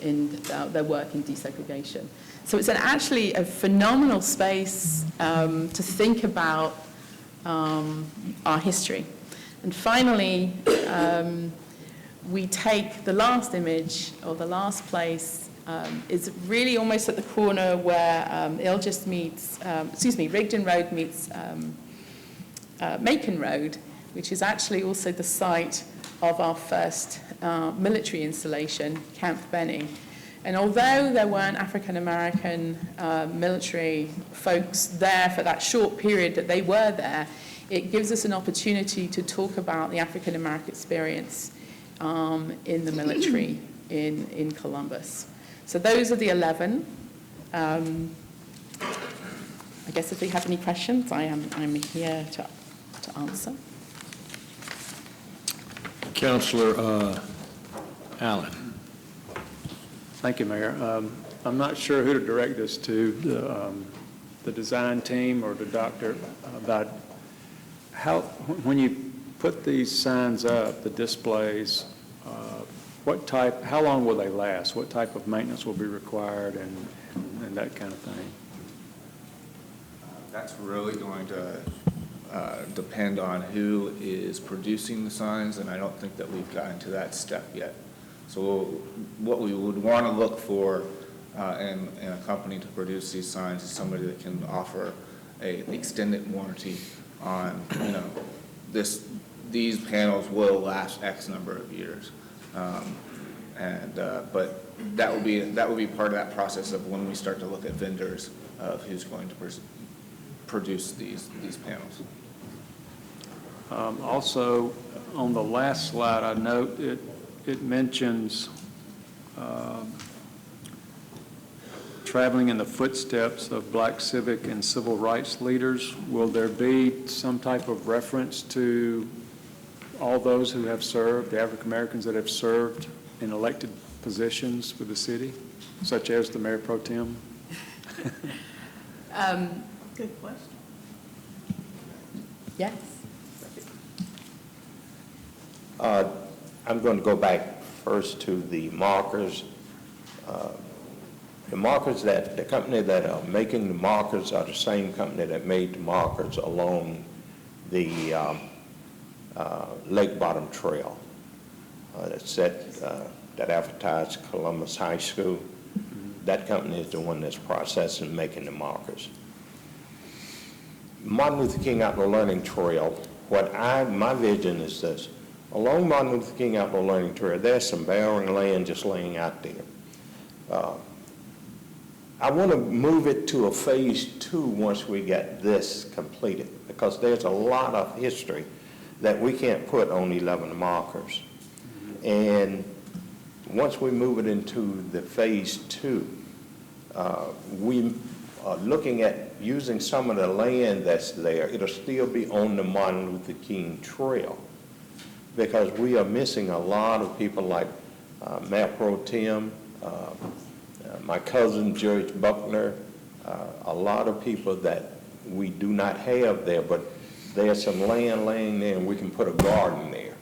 S8: in their work in desegregation. So it's actually a phenomenal space to think about our history. And finally, we take the last image, or the last place, is really almost at the corner where Rigdon Road meets Macon Road, which is actually also the site of our first military installation, Camp Benning. And although there weren't African American military folks there for that short period that they were there, it gives us an opportunity to talk about the African American experience in the military in Columbus. So those are the 11. I guess if you have any questions, I'm here to answer.
S2: Councilor Allen.
S17: Thank you, Mayor. I'm not sure who to direct this to, the design team or the doctor, about when you put these signs up, the displays, how long will they last? What type of maintenance will be required and that kind of thing?
S9: That's really going to depend on who is producing the signs, and I don't think that we've gotten to that step yet. So what we would want to look for in a company to produce these signs is somebody that can offer an extended warranty on, you know, these panels will last X number of years. But that would be part of that process of when we start to look at vendors of who's going to produce these panels.
S17: Also, on the last slide, I note it mentions traveling in the footsteps of Black civic and civil rights leaders. Will there be some type of reference to all those who have served, the African Americans that have served in elected positions with the city, such as the Mayor Pro Tem?
S8: Good question. Yes.
S23: I'm going to go back first to the markers. The markers that the company that are making the markers are the same company that made the markers along the Lake Bottom Trail that advertised Columbus High School. That company is the one that's processing and making the markers. Martin Luther King Outdoor Learning Trail, my vision is this. Along Martin Luther King Outdoor Learning Trail, there's some barren land just laying out there. I want to move it to a phase 2 once we get this completed, because there's a lot of history that we can't put on 11 markers. And once we move it into the phase 2, we are looking at using some of the land that's there. It'll still be on the Martin Luther King Trail, because we are missing a lot of people like Mayor Pro Tem, my cousin George Buckner, a lot of people that we do not have there, but there's some land laying there and we can put a garden there.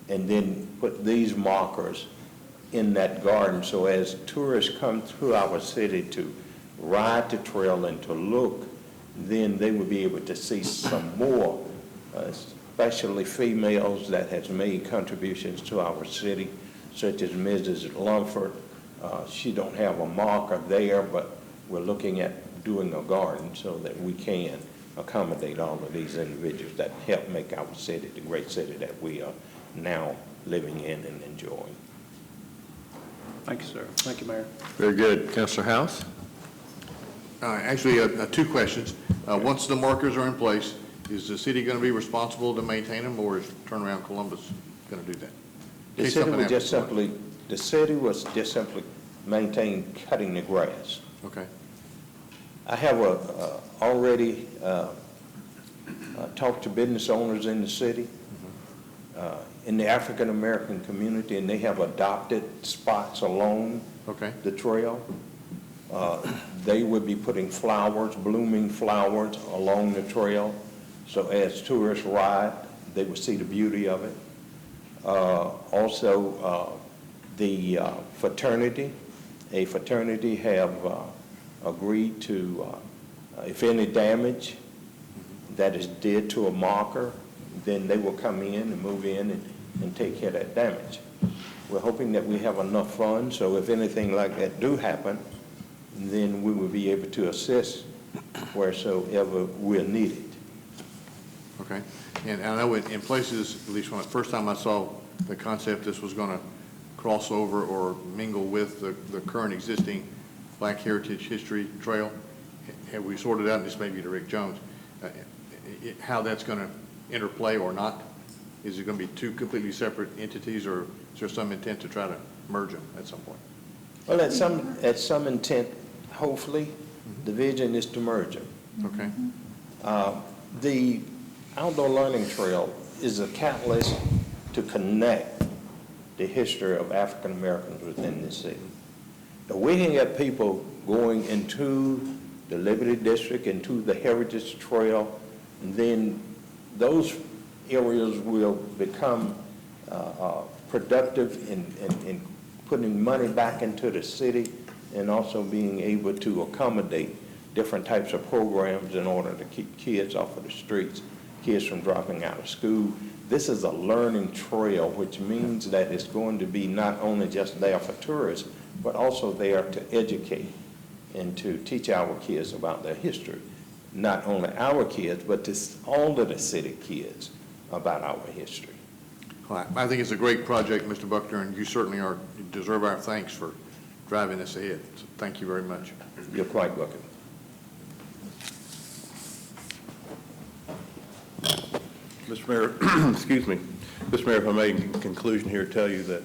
S23: and then put these markers in that garden, so as tourists come through our city to ride the trail and to look, then they will be able to see some more, especially females that has made contributions to our city, such as Mrs. Lumford. She don't have a marker there, but we're looking at doing a garden so that we can accommodate all of these individuals that help make our city the great city that we are now living in and enjoying.
S17: Thank you, sir. Thank you, Mayor.
S2: Very good. Councilor House?
S14: Actually, two questions. Once the markers are in place, is the city going to be responsible to maintain them, or is Turnaround Columbus going to do that?
S23: The city was just simply maintain cutting the grass.
S14: Okay.
S23: I have already talked to business owners in the city, in the African-American community, and they have adopted spots along the trail. They would be putting flowers, blooming flowers along the trail, so as tourists ride, they would see the beauty of it. Also, the fraternity have agreed to, if any damage that is did to a marker, then they will come in and move in and take care of that damage. We're hoping that we have enough funds, so if anything like that do happen, then we will be able to assist wheresoever we're needed.
S14: Okay. And I know in places, at least when the first time I saw the concept, this was going to cross over or mingle with the current existing Black Heritage History Trail. Have we sorted out, and this may be to Rick Jones, how that's going to interplay or not? Is it going to be two completely separate entities, or is there some intent to try to merge them at some point?
S23: Well, at some intent, hopefully, the vision is to merge them.
S14: Okay.
S23: The Outdoor Learning Trail is a catalyst to connect the history of African Americans within the city. Now, we can get people going into the Liberty District, into the Heritage Trail, and then those areas will become productive in putting money back into the city, and also being able to accommodate different types of programs in order to keep kids off of the streets, kids from dropping out of school. This is a learning trail, which means that it's going to be not only just there for tourists, but also there to educate and to teach our kids about their history. Not only our kids, but to all of the city kids about our history.
S14: Well, I think it's a great project, Mr. Buckner, and you certainly deserve our thanks for driving this ahead. So thank you very much.
S23: You're quite welcome.
S7: Mr. Mayor, excuse me. Mr. Mayor, if I may, in conclusion here, tell you that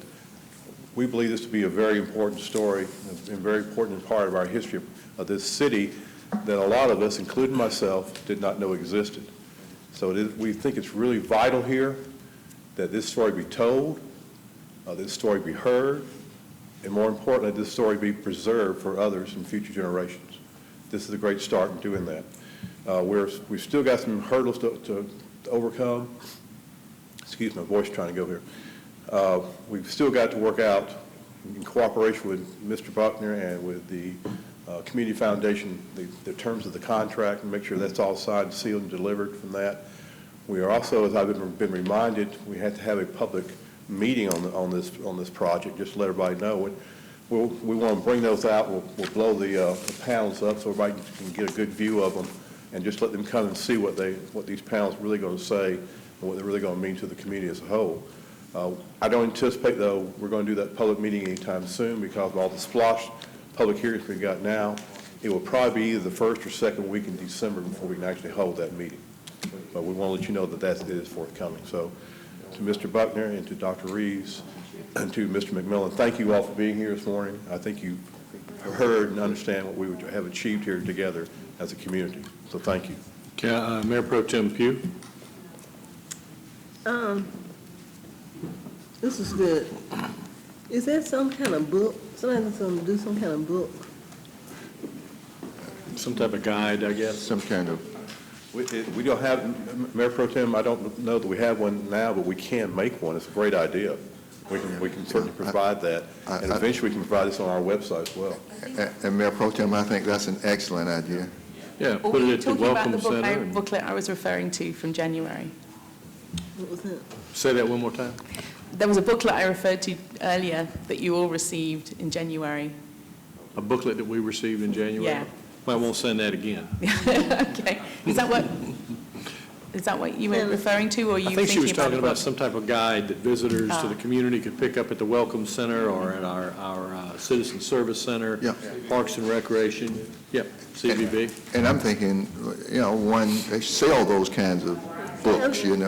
S7: we believe this to be a very important story and very important part of our history of this city that a lot of us, including myself, did not know existed. So we think it's really vital here that this story be told, this story be heard, and more importantly, this story be preserved for others and future generations. This is a great start in doing that. We've still got some hurdles to overcome. Excuse my voice trying to go here. We've still got to work out in cooperation with Mr. Buckner and with the Community Foundation, the terms of the contract, and make sure that's all signed, sealed, and delivered from that. We are also, as I've been reminded, we had to have a public meeting on this project, just to let everybody know. We want to bring those out. We'll blow the panels up so everybody can get a good view of them, and just let them come and see what these panels are really going to say and what they're really going to mean to the community as a whole. I don't anticipate, though, we're going to do that public meeting anytime soon because of all the splosh public hearings we've got now. It will probably be either the first or second week in December before we can actually hold that meeting. But we want to let you know that it is forthcoming. So to Mr. Buckner and to Dr. Reeves and to Mr. McMillan, thank you all for being here this morning. I think you heard and understand what we have achieved here together as a community. So thank you.
S2: Mayor Pro Tem Pugh.
S11: This is good. Is there some kind of book? Somebody's going to do some kind of book?
S2: Some type of guide, I guess.
S18: Some kind of
S7: We don't have, Mayor Pro Tem, I don't know that we have one now, but we can make one. It's a great idea. We can certainly provide that, and eventually we can provide this on our website as well.
S18: And Mayor Pro Tem, I think that's an excellent idea.
S2: Yeah, put it at the
S8: Talking about
S2: Welcome
S8: the
S2: Center.
S8: booklet I was referring to from January.
S11: What was that?
S2: Say that one more time.
S8: There was a booklet I referred to earlier that you all received in January.
S2: A booklet that we received in January?
S8: Yeah.
S2: Well, I won't send that again.
S8: Okay. Is that what you were referring to, or are you
S2: I think she was
S8: thinking
S2: talking
S8: about
S2: about some type of guide that visitors to the community could pick up at the Welcome Center or at our Citizen Service Center,
S18: Yeah.
S2: Parks and Recreation. Yep, CVB.
S18: And I'm thinking, they sell those kinds of books, I mean,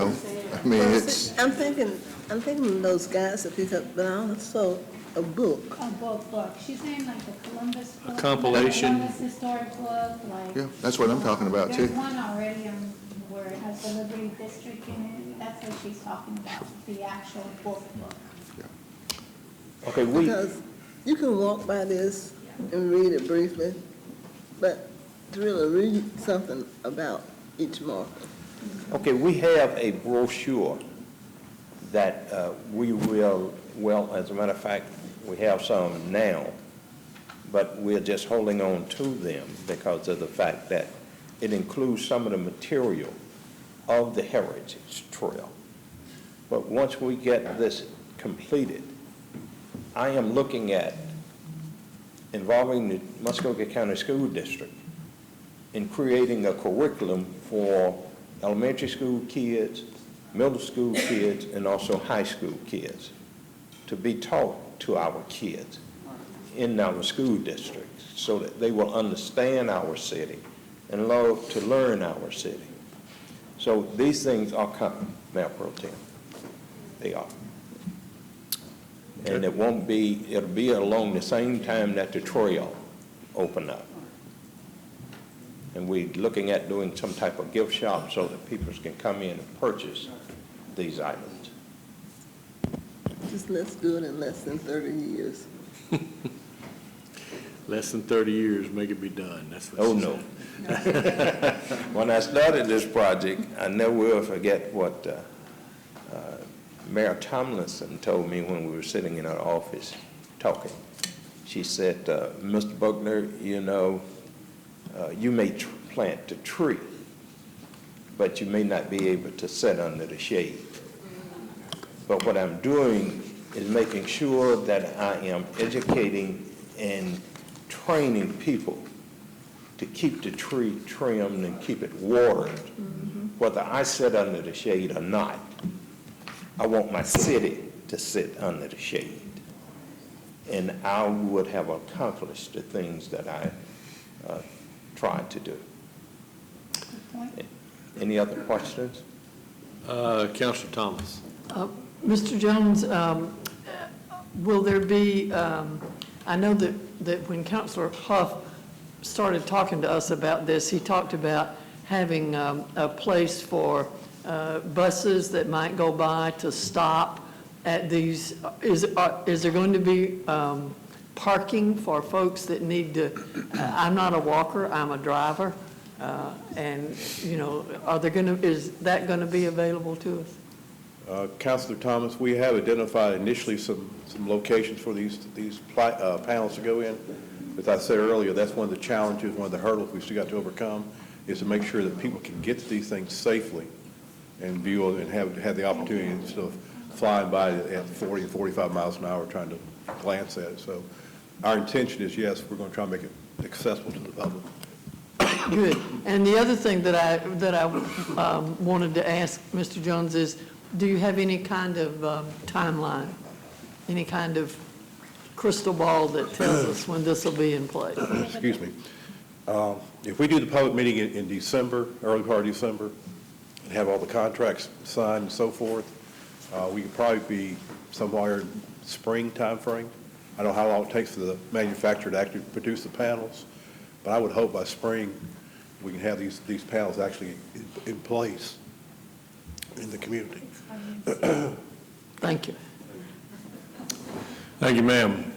S11: Well,
S18: it's,
S11: see, I'm thinking of those guys that pick up, but also a book.
S10: A book. She's saying like the Columbus book.
S2: compilation.
S10: The Columbus historic book, like.
S18: yeah, that's what I'm talking about, too.
S10: There's one already where it has the Liberty District in it. That's what she's talking about, the actual book.
S23: Okay, we,
S11: Because you can walk by this and read it briefly, but to really read something about each marker.
S23: okay, we have a brochure that we will, well, as a matter of fact, we have some now, but we're just holding on to them because of the fact that it includes some of the material of the Heritage Trail. But once we get this completed, I am looking at involving the Muskogee County School District in creating a curriculum for elementary school kids, middle school kids, and also high school kids to be taught to our kids in our school districts so that they will understand our city and love to learn our city. So these things are coming, Mayor Pro Tem. They are. And it'll be along the same time that the trail open up. And we're looking at doing some type of gift shop so that people can come in and purchase these items.
S11: Just let's do it in less than 30 years.
S2: Less than 30 years, make it be done. That's what
S23: Oh,
S2: she
S23: no.
S2: said.
S23: When I started this project, I never will forget what Mayor Tomlinson told me when we were sitting in our office talking. She said, Mr. Buckner, you may plant the tree, but you may not be able to sit under the shade. But what I'm doing is making sure that I am educating and training people to keep the tree trimmed and keep it watered, whether I sit under the shade or not. I want my city to sit under the shade. And I would have accomplished the things that I tried to do. Any other questions?
S2: Councilor Thomas.
S16: Mr. Jones, will there be, I know that when Councilor Huff started talking to us about this, he talked about having a place for buses that might go by to stop at these. Is there going to be parking for folks that need to, I'm not a walker, I'm a driver, and, is that going to be available to us?
S7: Councilor Thomas, we have identified initially some locations for these panels to go in. As I said earlier, that's one of the challenges, one of the hurdles we still got to overcome, is to make sure that people can get to these things safely and view and have the opportunity instead of flying by at 40 and 45 miles an hour trying to glance at it. So our intention is, yes, we're going to try and make it accessible to the public.
S16: Good. And the other thing that I wanted to ask Mr. Jones is, do you have any kind of timeline, any kind of crystal ball that tells us when this will be in place?
S7: Excuse me. If we do the public meeting in December, early part of December, and have all the contracts signed and so forth, we could probably be somewhere in spring timeframe. I don't know how long it takes for the manufacturer to actually produce the panels, but I would hope by spring we can have these panels actually in place in the community.
S16: Thank you.
S2: Thank you, ma'am.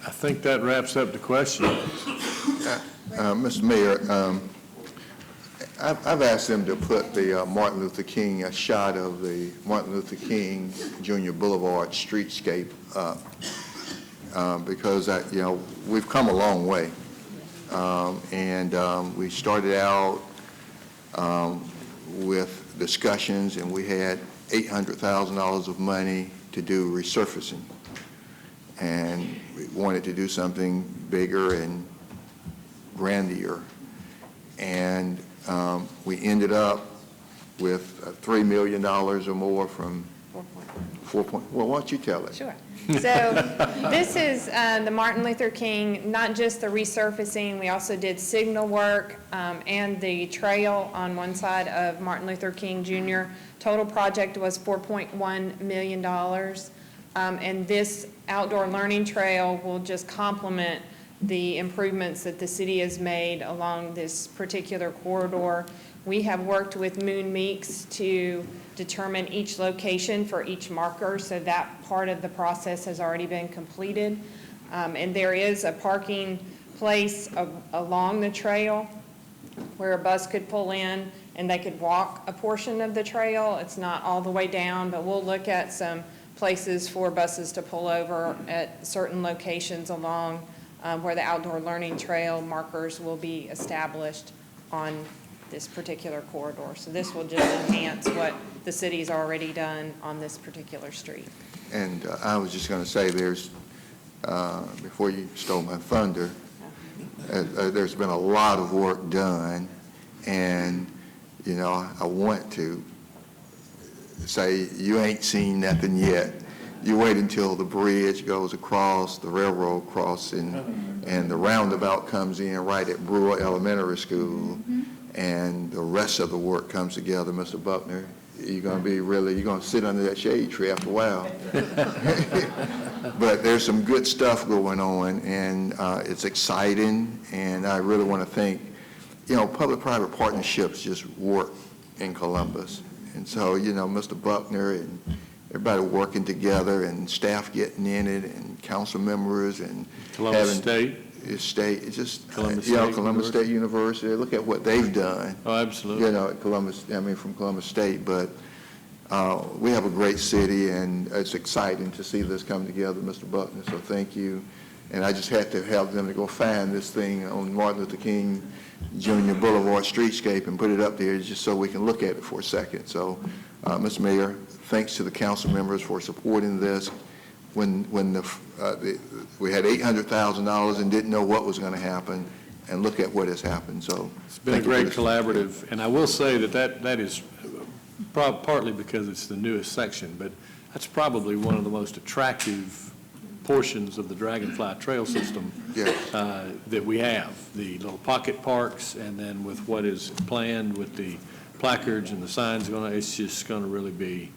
S2: I think that wraps up the questions.
S18: Mr. Mayor, I've asked them to put the Martin Luther King, a shot of the Martin Luther King Jr. Boulevard streetscape up because, we've come a long way. We started out with discussions, and we had $800,000 of money to do resurfacing. And we wanted to do something bigger and grandier. And we ended up with $3 million or more from 4 point. Well, why don't you tell it?
S5: Sure. So this is the Martin Luther King, not just the resurfacing, we also did signal work and the trail on one side of Martin Luther King Jr. Total project was $4.1 million. And this outdoor learning trail will just complement the improvements that the city has made along this particular corridor. We have worked with Moon Meeks to determine each location for each marker, so that part of the process has already been completed. And there is a parking place along the trail where a bus could pull in and they could walk a portion of the trail. It's not all the way down, but we'll look at some places for buses to pull over at certain locations along where the outdoor learning trail markers will be established on this particular corridor. So this will just enhance what the city's already done on this particular street.
S18: And I was just going to say, there's, before you stole my thunder, there's been a lot of work done, and, I want to say, you ain't seen nothing yet. You wait until the bridge goes across, the railroad crossing, and the roundabout comes in right at Brewer Elementary School, and the rest of the work comes together, Mr. Buckner. You're going to sit under that shade tree after a while. But there's some good stuff going on, and it's exciting, and I really want to thank, public-private partnerships just work in Columbus. And so, Mr. Buckner and everybody working together, and staff getting in it, and council members, and
S2: Columbus State.
S18: Columbus State University. Look at what they've done.
S2: Oh, absolutely.
S18: From Columbus State. But we have a great city, and it's exciting to see this come together, Mr. Buckner. So thank you. And I just had to help them to go find this thing on Martin Luther King Jr. Boulevard streetscape and put it up there just so we can look at it for a second. So, Mr. Mayor, thanks to the council members for supporting this. When we had $800,000 and didn't know what was going to happen, and look at what has happened. So
S2: it's been a great collaborative, and I will say that is partly because it's the newest section, but that's probably one of the most attractive portions of the Dragonfly Trail system that we have. The little pocket parks, and then with what is planned with the placards and the signs it's just going to really be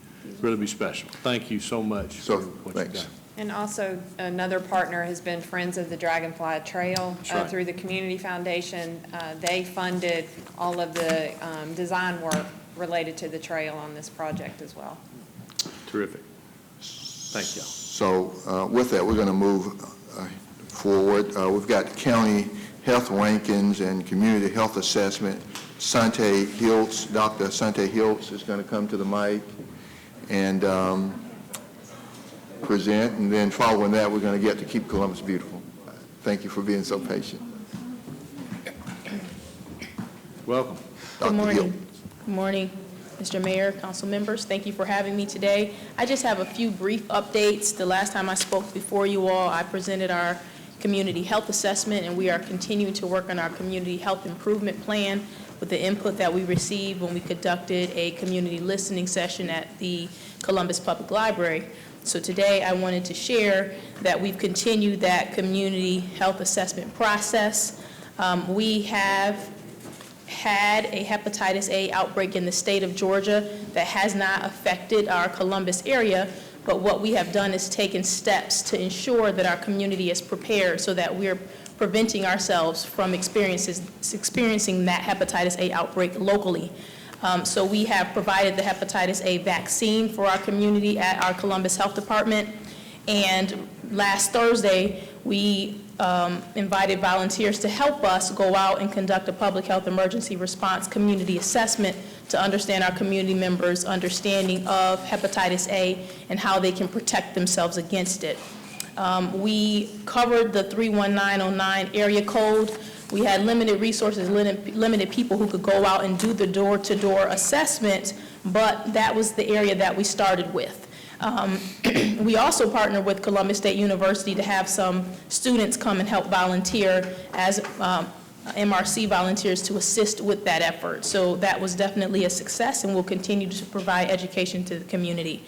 S2: special. Thank you so much for what you've done.
S5: And also, another partner has been Friends of the Dragonfly Trail through the Community Foundation. They funded all of the design work related to the trail on this project as well.
S2: Terrific. Thank you.
S18: So with that, we're going to move forward. We've got county health rankings and community health assessment. Sante Hiltz, Dr. Sante Hiltz is going to come to the mic and present, and then following that, we're going to get to Keep Columbus Beautiful. Thank you for being so patient.
S2: Welcome.
S13: Good morning. Good morning, Mr. Mayor, council members. Thank you for having me today. I just have a few brief updates. The last time I spoke before you all, I presented our community health assessment, and we are continuing to work on our community health improvement plan with the input that we received when we conducted a community listening session at the Columbus Public Library. So today I wanted to share that we've continued that community health assessment process. We have had a hepatitis A outbreak in the state of Georgia that has not affected our Columbus area, but what we have done is taken steps to ensure that our community is prepared so that we're preventing ourselves from experiencing that hepatitis A outbreak locally. So we have provided the hepatitis A vaccine for our community at our Columbus Health Department. And last Thursday, we invited volunteers to help us go out and conduct a public health emergency response community assessment to understand our community members' understanding of hepatitis A and how they can protect themselves against it. We covered the 31909 area code. We had limited resources, limited people who could go out and do the door-to-door assessment, but that was the area that we started with. We also partnered with Columbus State University to have some students come and help volunteer as MRC volunteers to assist with that effort. So that was definitely a success, and we'll continue to provide education to the community.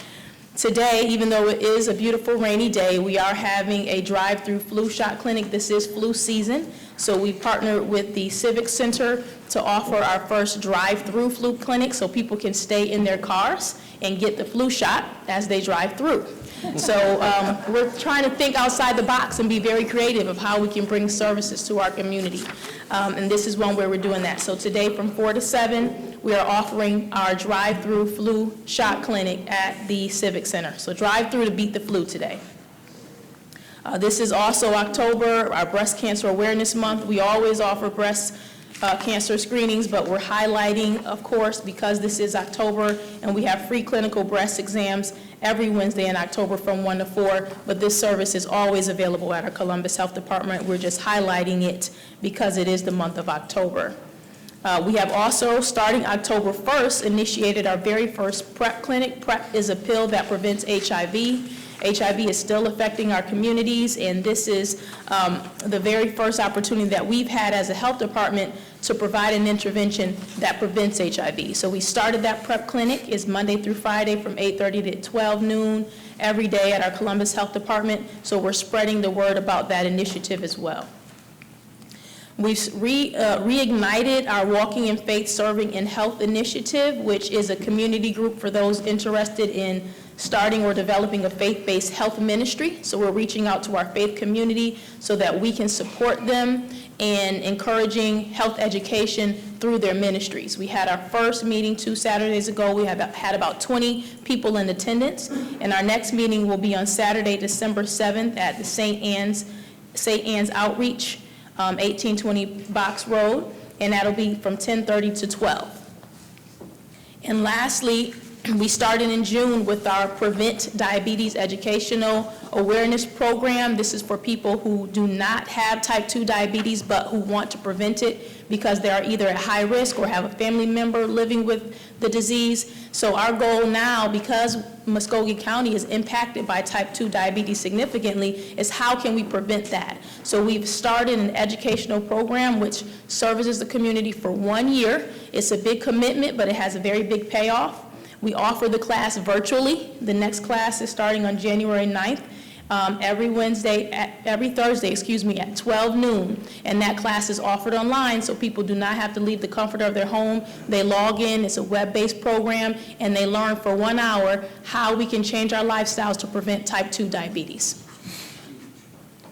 S13: Today, even though it is a beautiful rainy day, we are having a drive-through flu shot clinic. This is flu season, so we partnered with the Civic Center to offer our first drive-through flu clinic so people can stay in their cars and get the flu shot as they drive through. So we're trying to think outside the box and be very creative of how we can bring services to our community. And this is one where we're doing that. So today from 4 to 7, we are offering our drive-through flu shot clinic at the Civic Center. So drive through to beat the flu today. This is also October, our Breast Cancer Awareness Month. We always offer breast cancer screenings, but we're highlighting, of course, because this is October, and we have free clinical breast exams every Wednesday in October from 1 to 4, but this service is always available at our Columbus Health Department. We're just highlighting it because it is the month of October. We have also, starting October 1st, initiated our very first PrEP clinic. PrEP is a pill that prevents HIV. HIV is still affecting our communities, and this is the very first opportunity that we've had as a health department to provide an intervention that prevents HIV. So we started that PrEP clinic. It's Monday through Friday from 8:30 to 12 noon every day at our Columbus Health Department. So we're spreading the word about that initiative as well. We've reignited our Walking in Faith Serving in Health initiative, which is a community group for those interested in starting or developing a faith-based health ministry. So we're reaching out to our faith community so that we can support them in encouraging health education through their ministries. We had our first meeting 2 Saturdays ago. We had about 20 people in attendance, and our next meeting will be on Saturday, December 7th at the St. Anne's Outreach, 1820 Box Road, and that'll be from 10:30 to 12. And lastly, we started in June with our Prevent Diabetes Educational Awareness Program. This is for people who do not have type 2 diabetes but who want to prevent it because they are either at high risk or have a family member living with the disease. So our goal now, because Muskogee County is impacted by type 2 diabetes significantly, is how can we prevent that? So we've started an educational program which services the community for 1 year. It's a big commitment, but it has a very big payoff. We offer the class virtually. The next class is starting on January 9th, every Thursday, at 12 noon. And that class is offered online, so people do not have to leave the comfort of their home. They log in, it's a web-based program, and they learn for 1 hour how we can change our lifestyles to prevent type 2 diabetes.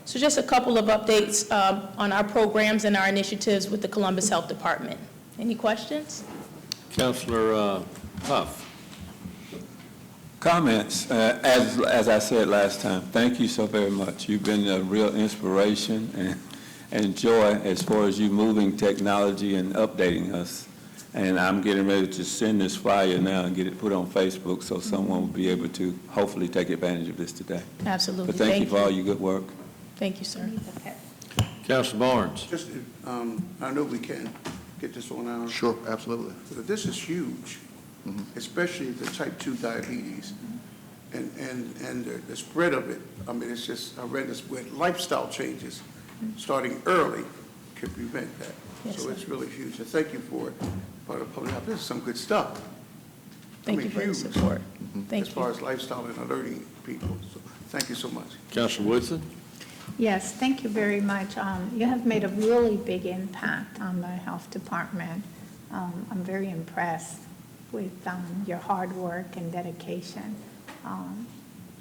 S13: So just a couple of updates on our programs and our initiatives with the Columbus Health Department. Any questions?
S12: Councilor Huff. Comments. As I said last time, thank you so very much. You've been a real inspiration and joy as far as you moving technology and updating us. And I'm getting ready to send this flyer now and get it put on Facebook so someone will be able to hopefully take advantage of this today.
S13: Absolutely.
S12: But thank you for all your good work.
S13: Thank you, sir.
S2: Councilor Barnes.
S15: Just, I know we can get this on our.
S4: Sure, absolutely.
S15: But this is huge, especially the type 2 diabetes and the spread of it. I mean, it's just horrendous. With lifestyle changes, starting early can prevent that.
S13: Yes,
S15: so
S13: sir.
S15: it's really huge. And thank you for it. Part of public health. This is some good stuff.
S13: Thank you for your support. Thank
S15: as
S13: you.
S15: far as lifestyle and alerting people. So thank you so much.
S2: Councilor Woodson.
S22: Yes, thank you very much. You have made a really big impact on the health department. I'm very impressed with your hard work and dedication.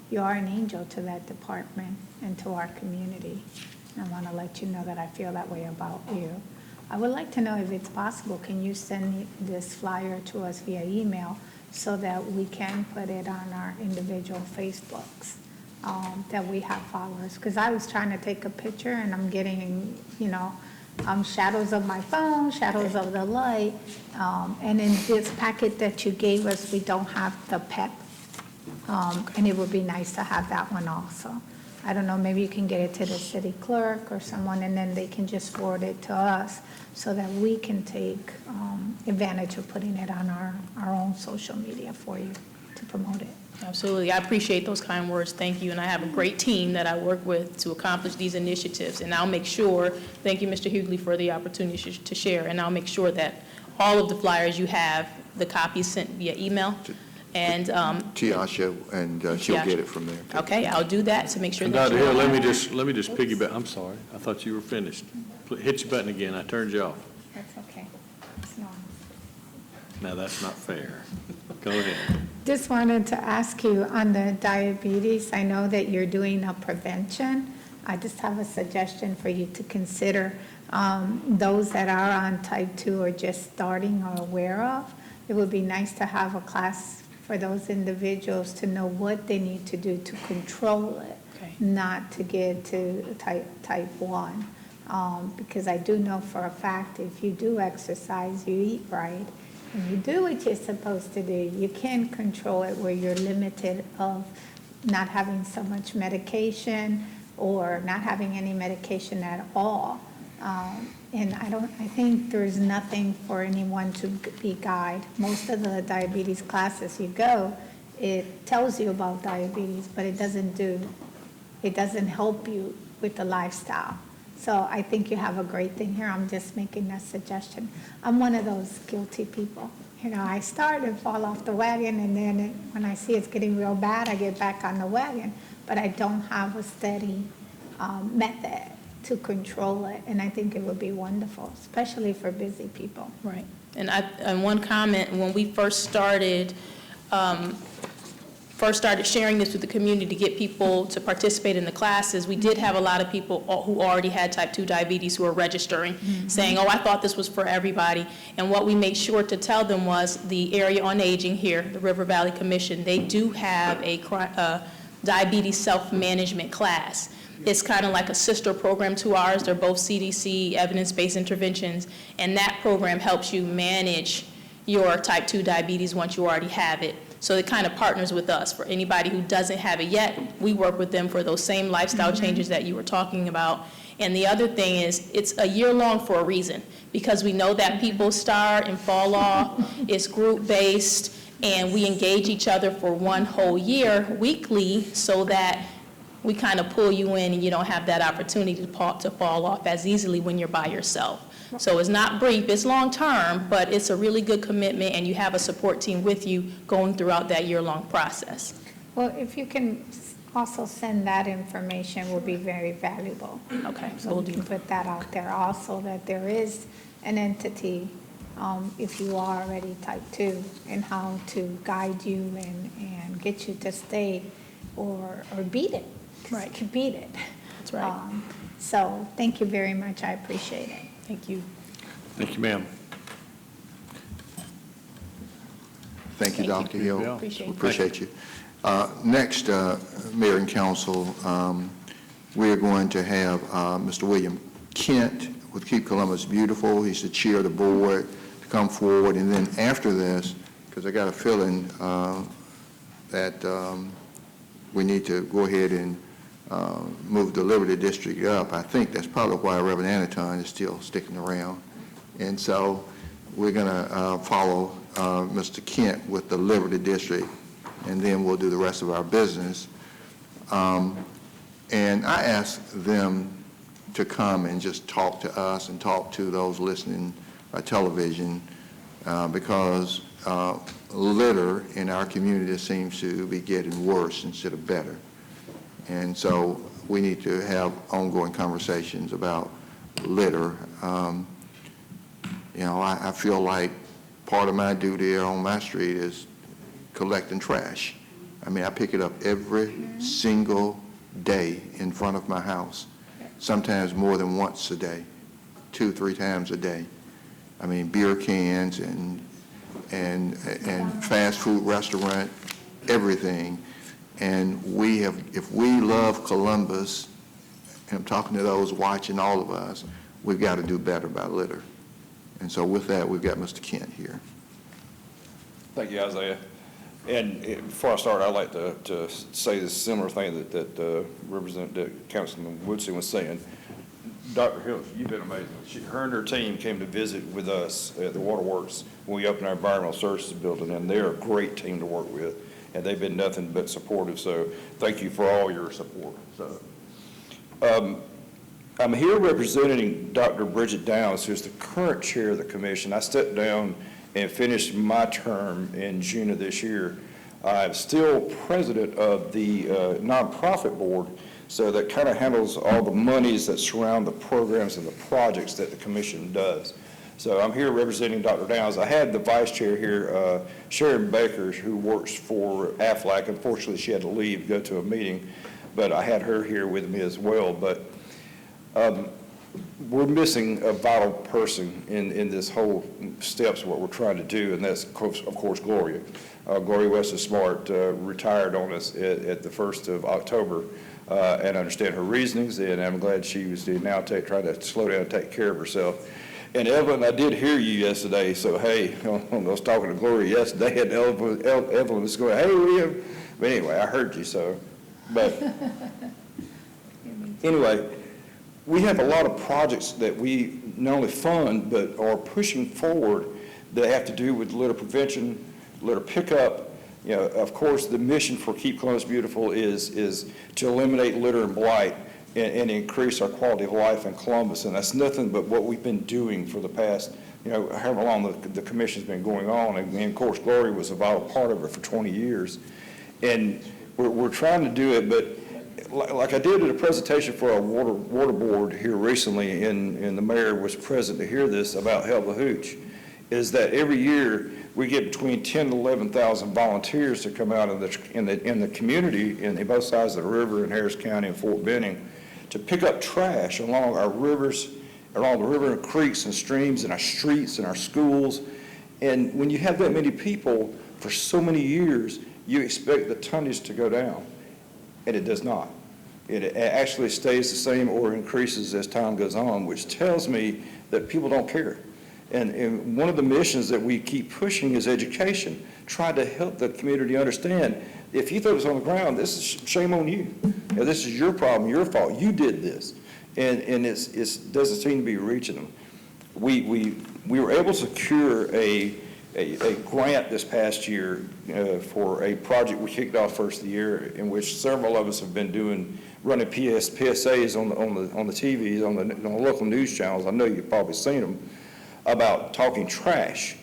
S22: You are an angel to that department and to our community. And I want to let you know that I feel that way about you. I would like to know if it's possible, can you send this flyer to us via email so that we can put it on our individual Facebooks? that we have followers. Because I was trying to take a picture and I'm getting, shadows of my phone, shadows of the light. And in this packet that you gave us, we don't have the PEP. And it would be nice to have that one also. I don't know, maybe you can get it to the city clerk or someone, and then they can just forward it to us so that we can take advantage of putting it on our own social media for you to promote it.
S13: Absolutely. I appreciate those kind words. Thank you. And I have a great team that I work with to accomplish these initiatives. And I'll make sure, thank you, Mr. Hughley, for the opportunity to share. And I'll make sure that all of the flyers you have, the copies sent via email. And
S18: Tiasha, and she'll get it from there.
S13: okay, I'll do that to make sure
S2: And
S13: that
S2: Dr.
S13: you
S2: Hill,
S13: all
S2: let me
S13: have
S2: just piggyback, I'm sorry, I thought you were finished. Hit your button again, I turned you off.
S22: That's okay. It's normal.
S2: Now, that's not fair. Go ahead.
S22: Just wanted to ask you on the diabetes, I know that you're doing a prevention. I just have a suggestion for you to consider those that are on type 2 or just starting or aware of. It would be nice to have a class for those individuals to know what they need to do to control it, not to get to type 1. Because I do know for a fact if you do exercise, you eat right, and you do what you're supposed to do, you can control it where you're limited of not having so much medication or not having any medication at all. And I think there's nothing for anyone to be guide. Most of the diabetes classes you go, it tells you about diabetes, but it doesn't help you with the lifestyle. So I think you have a great thing here. I'm just making that suggestion. I'm one of those guilty people. I start and fall off the wagon, and then when I see it's getting real bad, I get back on the wagon. But I don't have a steady method to control it, and I think it would be wonderful, especially for busy people.
S13: Right. And one comment, when we first started sharing this with the community to get people to participate in the classes, we did have a lot of people who already had type 2 diabetes who were registering, saying, oh, I thought this was for everybody. And what we made sure to tell them was the Area on Aging here, the River Valley Commission, they do have a diabetes self-management class. It's kind of like a sister program to ours. They're both CDC, evidence-based interventions, and that program helps you manage your type 2 diabetes once you already have it. So it kind of partners with us. For anybody who doesn't have it yet, we work with them for those same lifestyle changes that you were talking about. And the other thing is, it's a year long for a reason, because we know that people start and fall off. It's group-based, and we engage each other for one whole year weekly so that we kind of pull you in and you don't have that opportunity to fall off as easily when you're by yourself. So it's not brief, it's long-term, but it's a really good commitment, and you have a support team with you going throughout that year-long process.
S22: Well, if you can also send that information, will be very valuable.
S13: Okay.
S22: So we can put that out there also, that there is an entity, if you are already type 2, and how to guide you and get you to stay or beat it. 'Cause you can beat it.
S13: That's right.
S22: So thank you very much. I appreciate it.
S13: Thank you.
S2: Thank you, ma'am.
S18: Thank you, Dr. Hill.
S13: Appreciate it.
S18: Appreciate you. Next, Mayor and Council, we are going to have Mr. William Kent with Keep Columbus Beautiful. He's the chair of the board, to come forward. And then after this, because I got a feeling that we need to go ahead and move the Liberty District up. I think that's probably why Reverend Anaton is still sticking around. And so we're going to follow Mr. Kent with the Liberty District, and then we'll do the rest of our business. And I asked them to come and just talk to us and talk to those listening by television because litter in our community seems to be getting worse instead of better. And so we need to have ongoing conversations about litter. I feel like part of my duty on my street is collecting trash. I mean, I pick it up every single day in front of my house, sometimes more than once a day, 2-3 times a day. I mean, beer cans and fast food restaurant, everything. And if we love Columbus, and I'm talking to those watching, all of us, we've got to do better by litter. And so with that, we've got Mr. Kent here.
S1: Thank you, Isaiah. And before I start, I'd like to say this similar thing that Representative Councilman Woodson was saying. Dr. Hill, you've been amazing. Her and her team came to visit with us at the Waterworks when we opened our environmental services building, and they're a great team to work with, and they've been nothing but supportive. So thank you for all your support. So, I'm here representing Dr. Bridget Downs, who's the current chair of the commission. I stepped down and finished my term in June of this year. I'm still president of the nonprofit board, so that kind of handles all the monies that surround the programs and the projects that the commission does. So I'm here representing Dr. Downs. I had the vice chair here, Sharon Baker, who works for AFLAC. Unfortunately, she had to leave, go to a meeting, but I had her here with me as well. But we're missing a vital person in this whole steps of what we're trying to do, and that's, of course, Gloria. Gloria West Smart retired on us at the 1st of October, and I understand her reasonings, and I'm glad she was now trying to slow down and take care of herself. And Evelyn, I did hear you yesterday, so hey, I was talking to Gloria yesterday, and Evelyn was going, hey, William. But anyway, I heard you, so. But anyway, we have a lot of projects that we not only fund, but are pushing forward that have to do with litter prevention, litter pickup. You know, of course, the mission for Keep Columbus Beautiful is to eliminate litter and blight and increase our quality of life in Columbus. And that's nothing but what we've been doing for the past, however long the commission's been going on. And of course, Gloria was a vital part of it for 20 years. And we're trying to do it, but like I did at a presentation for our water board here recently, and the mayor was present to hear this about Help the Hooch, is that every year we get between 10,000 to 11,000 volunteers to come out in the community in both sides of the river in Harris County and Fort Benning to pick up trash along our rivers, along the river and creeks and streams and our streets and our schools. And when you have that many people for so many years, you expect the tonnage to go down, and it does not. It actually stays the same or increases as time goes on, which tells me that people don't care. And one of the missions that we keep pushing is education, try to help the community understand, if you throw this on the ground, this is shame on you. This is your problem, your fault. You did this. And it doesn't seem to be reaching them. We were able to secure a grant this past year for a project we kicked off first of the year, in which several of us have been running PSAs on the TVs, on the local news channels. I know you've probably seen them, about talking trash.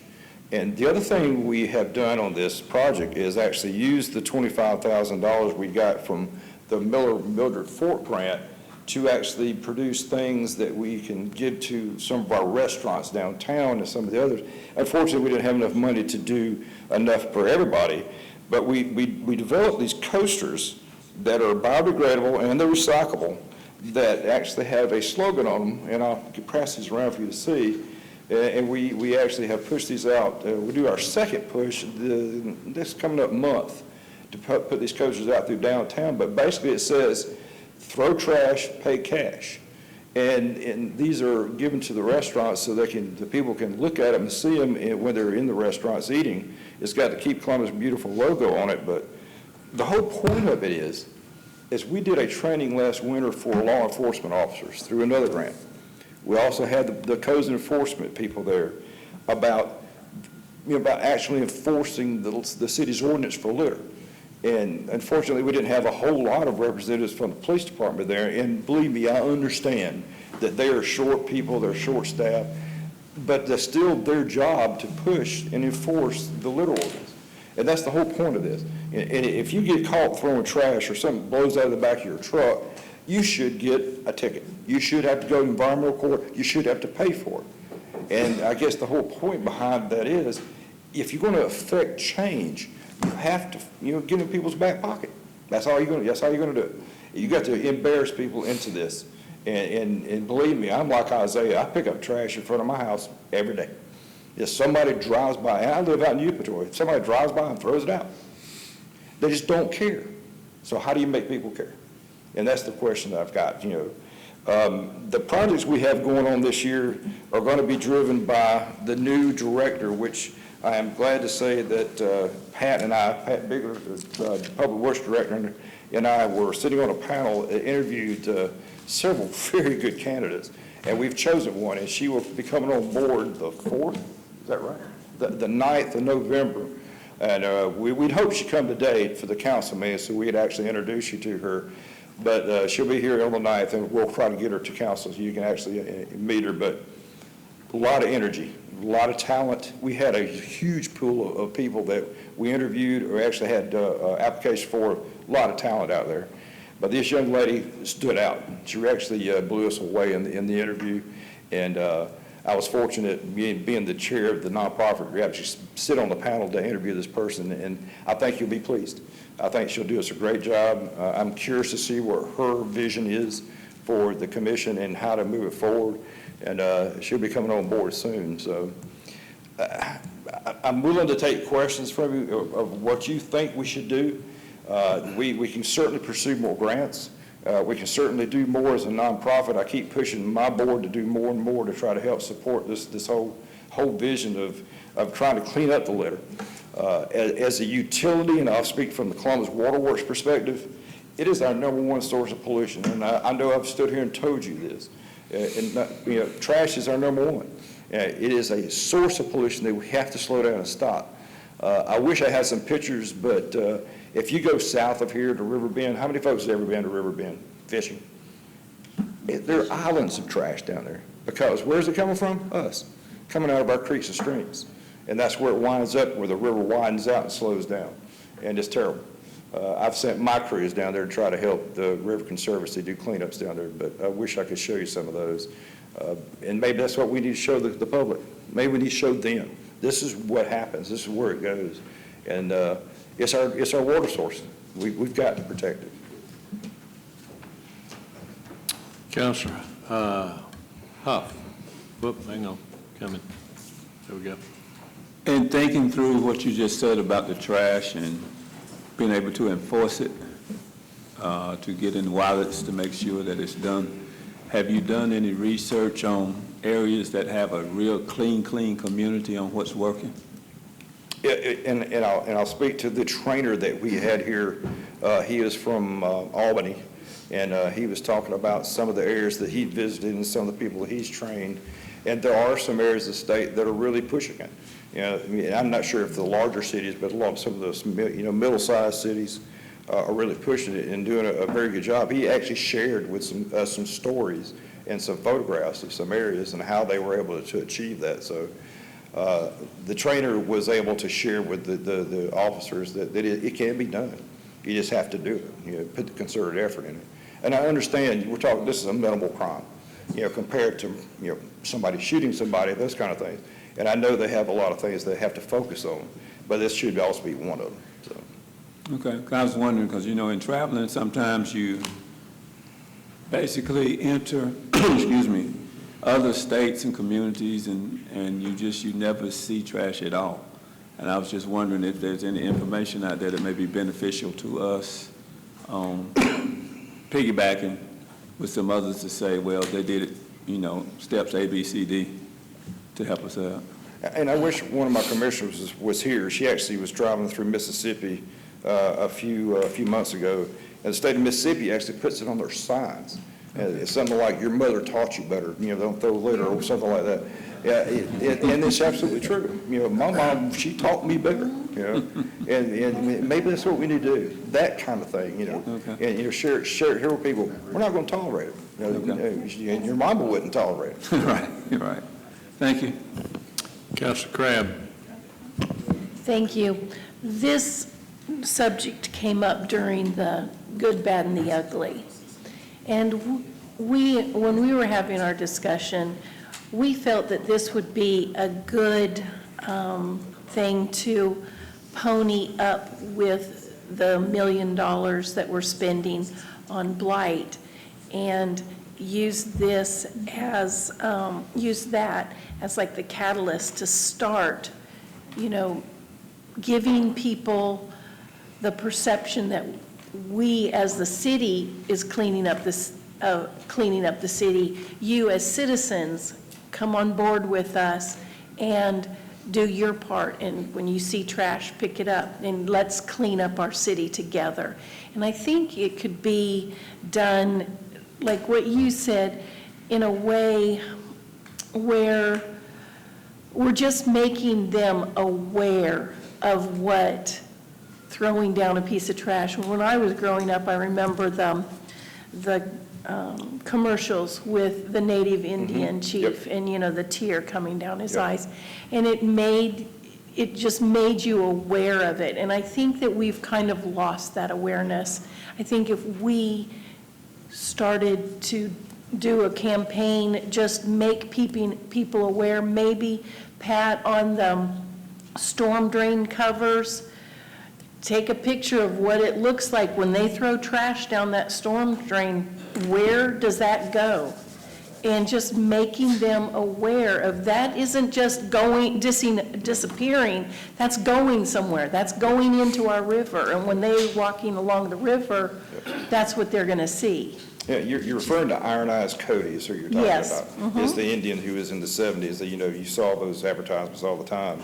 S1: And the other thing we have done on this project is actually use the $25,000 we got from the Mildred Fort grant to actually produce things that we can give to some of our restaurants downtown and some of the others. Unfortunately, we didn't have enough money to do enough for everybody, but we developed these coasters that are biodegradable and they're recyclable, that actually have a slogan on them, and I'll pass these around for you to see. And we actually have pushed these out. We do our second push this coming up month to put these coasters out through downtown. But basically it says, throw trash, pay cash. And these are given to the restaurants so the people can look at them and see them when they're in the restaurants eating. It's got the Keep Columbus Beautiful logo on it, but the whole point of it is we did a training last winter for law enforcement officers through another grant. We also had the codes enforcement people there about actually enforcing the city's ordinance for litter. And unfortunately, we didn't have a whole lot of representatives from the police department there. And believe me, I understand that they are short people, they're short staffed, but that's still their job to push and enforce the litter ordinance. And that's the whole point of this. And if you get caught throwing trash or something blows out of the back of your truck, you should get a ticket. You should have to go to environmental court. You should have to pay for it. And I guess the whole point behind that is, if you're going to affect change, you have to, get in people's back pocket. That's how you're going to do it. You got to embarrass people into this. And believe me, I'm like Isaiah. I pick up trash in front of my house every day. If somebody drives by, and I live out in Eupatory, if somebody drives by and throws it out, they just don't care. So how do you make people care? And that's the question that I've got, The projects we have going on this year are going to be driven by the new director, which I am glad to say that Pat Bigler, the Public Works Director, and I were sitting on a panel that interviewed several very good candidates, and we've chosen one, and she will be coming on board the 4th, is that right? The 9th of November. And we'd hope she'd come today for the council meeting so we'd actually introduce you to her. But she'll be here on the 9th, and we'll try to get her to council so you can actually meet her. But a lot of energy, a lot of talent. We had a huge pool of people that we interviewed or actually had applications for, a lot of talent out there. But this young lady stood out. She actually blew us away in the interview. And I was fortunate being the chair of the nonprofit group to sit on the panel to interview this person, and I think you'll be pleased. I think she'll do us a great job. I'm curious to see what her vision is for the commission and how to move it forward, and she'll be coming on board soon. So I'm willing to take questions from you of what you think we should do. We can certainly pursue more grants. We can certainly do more as a nonprofit. I keep pushing my board to do more and more to try to help support this whole vision of trying to clean up the litter. As a utility, and I'll speak from the Columbus Water Works perspective, it is our #1 source of pollution. And I know I've stood here and told you this. Trash is our #1. It is a source of pollution that we have to slow down and stop. I wish I had some pictures, but if you go south of here to River Bend, how many folks have ever been to River Bend fishing? There are islands of trash down there. Because where's it coming from? Us. Coming out of our creeks and streams. And that's where it winds up, where the river widens out and slows down. And it's terrible. I've sent my crews down there to try to help the River Conservancy do cleanups down there, but I wish I could show you some of those. And maybe that's what we need to show the public. Maybe we need to show them. This is what happens. This is where it goes. And it's our water source. We've got to protect it.
S2: Councilor Huff. Whoop, hang on, coming. There we go.
S12: In thinking through what you just said about the trash and being able to enforce it, to get in wallets to make sure that it's done, have you done any research on areas that have a real clean community on what's working?
S1: And I'll speak to the trainer that we had here. He is from Albany, and he was talking about some of the areas that he visited and some of the people that he's trained. And there are some areas of the state that are really pushing it. I mean, I'm not sure if the larger cities, but some of those middle-sized cities are really pushing it and doing a very good job. He actually shared with some stories and some photographs of some areas and how they were able to achieve that. So the trainer was able to share with the officers that it can be done. You just have to do it, put the concerted effort in it. And I understand we're talking, this is a minimal crime, compared to, somebody shooting somebody, those kind of things. And I know they have a lot of things they have to focus on, but this should also be one of them. So.
S12: Okay, I was wondering, because, in traveling, sometimes you basically enter, excuse me, other states and communities, and you never see trash at all. And I was just wondering if there's any information out there that may be beneficial to us, piggybacking with some others to say, well, they did it, steps A, B, C, D to help us out.
S1: And I wish one of my commissioners was here. She actually was driving through Mississippi a few months ago, and the state of Mississippi actually puts it on their signs. It's something like, your mother taught you better, don't throw litter or something like that. Yeah, and it's absolutely true. My mom, she taught me better, and maybe that's what we need to do, that kind of thing,
S12: Okay.
S1: and share it here with people. We're not going to tolerate it. And your mama wouldn't tolerate it.
S12: Right, you're right. Thank you.
S2: Councilor Crabb.
S21: Thank you. This subject came up during the good, bad, and the ugly. And when we were having our discussion, we felt that this would be a good thing to pony up with the $1 million that we're spending on blight, and use this as, use that as like the catalyst to start, giving people the perception that we, as the city, is cleaning up the city, you as citizens come on board with us and do your part. And when you see trash, pick it up, and let's clean up our city together. And I think it could be done, like what you said, in a way where we're just making them aware of what throwing down a piece of trash. When I was growing up, I remember the commercials with the native Indian chief, and the tear coming down his eyes, and it just made you aware of it. And I think that we've kind of lost that awareness. I think if we started to do a campaign, just make people aware, maybe Pat, on the storm drain covers, take a picture of what it looks like when they throw trash down that storm drain. Where does that go? And just making them aware of that isn't just disappearing, that's going somewhere. That's going into our river. And when they're walking along the river, that's what they're going to see.
S1: Yeah, you're referring to Iron Eyes Cody, is who you're talking
S21: Yes.
S1: about. It's the Indian who was in the 70s, that, you saw those advertisements all the time.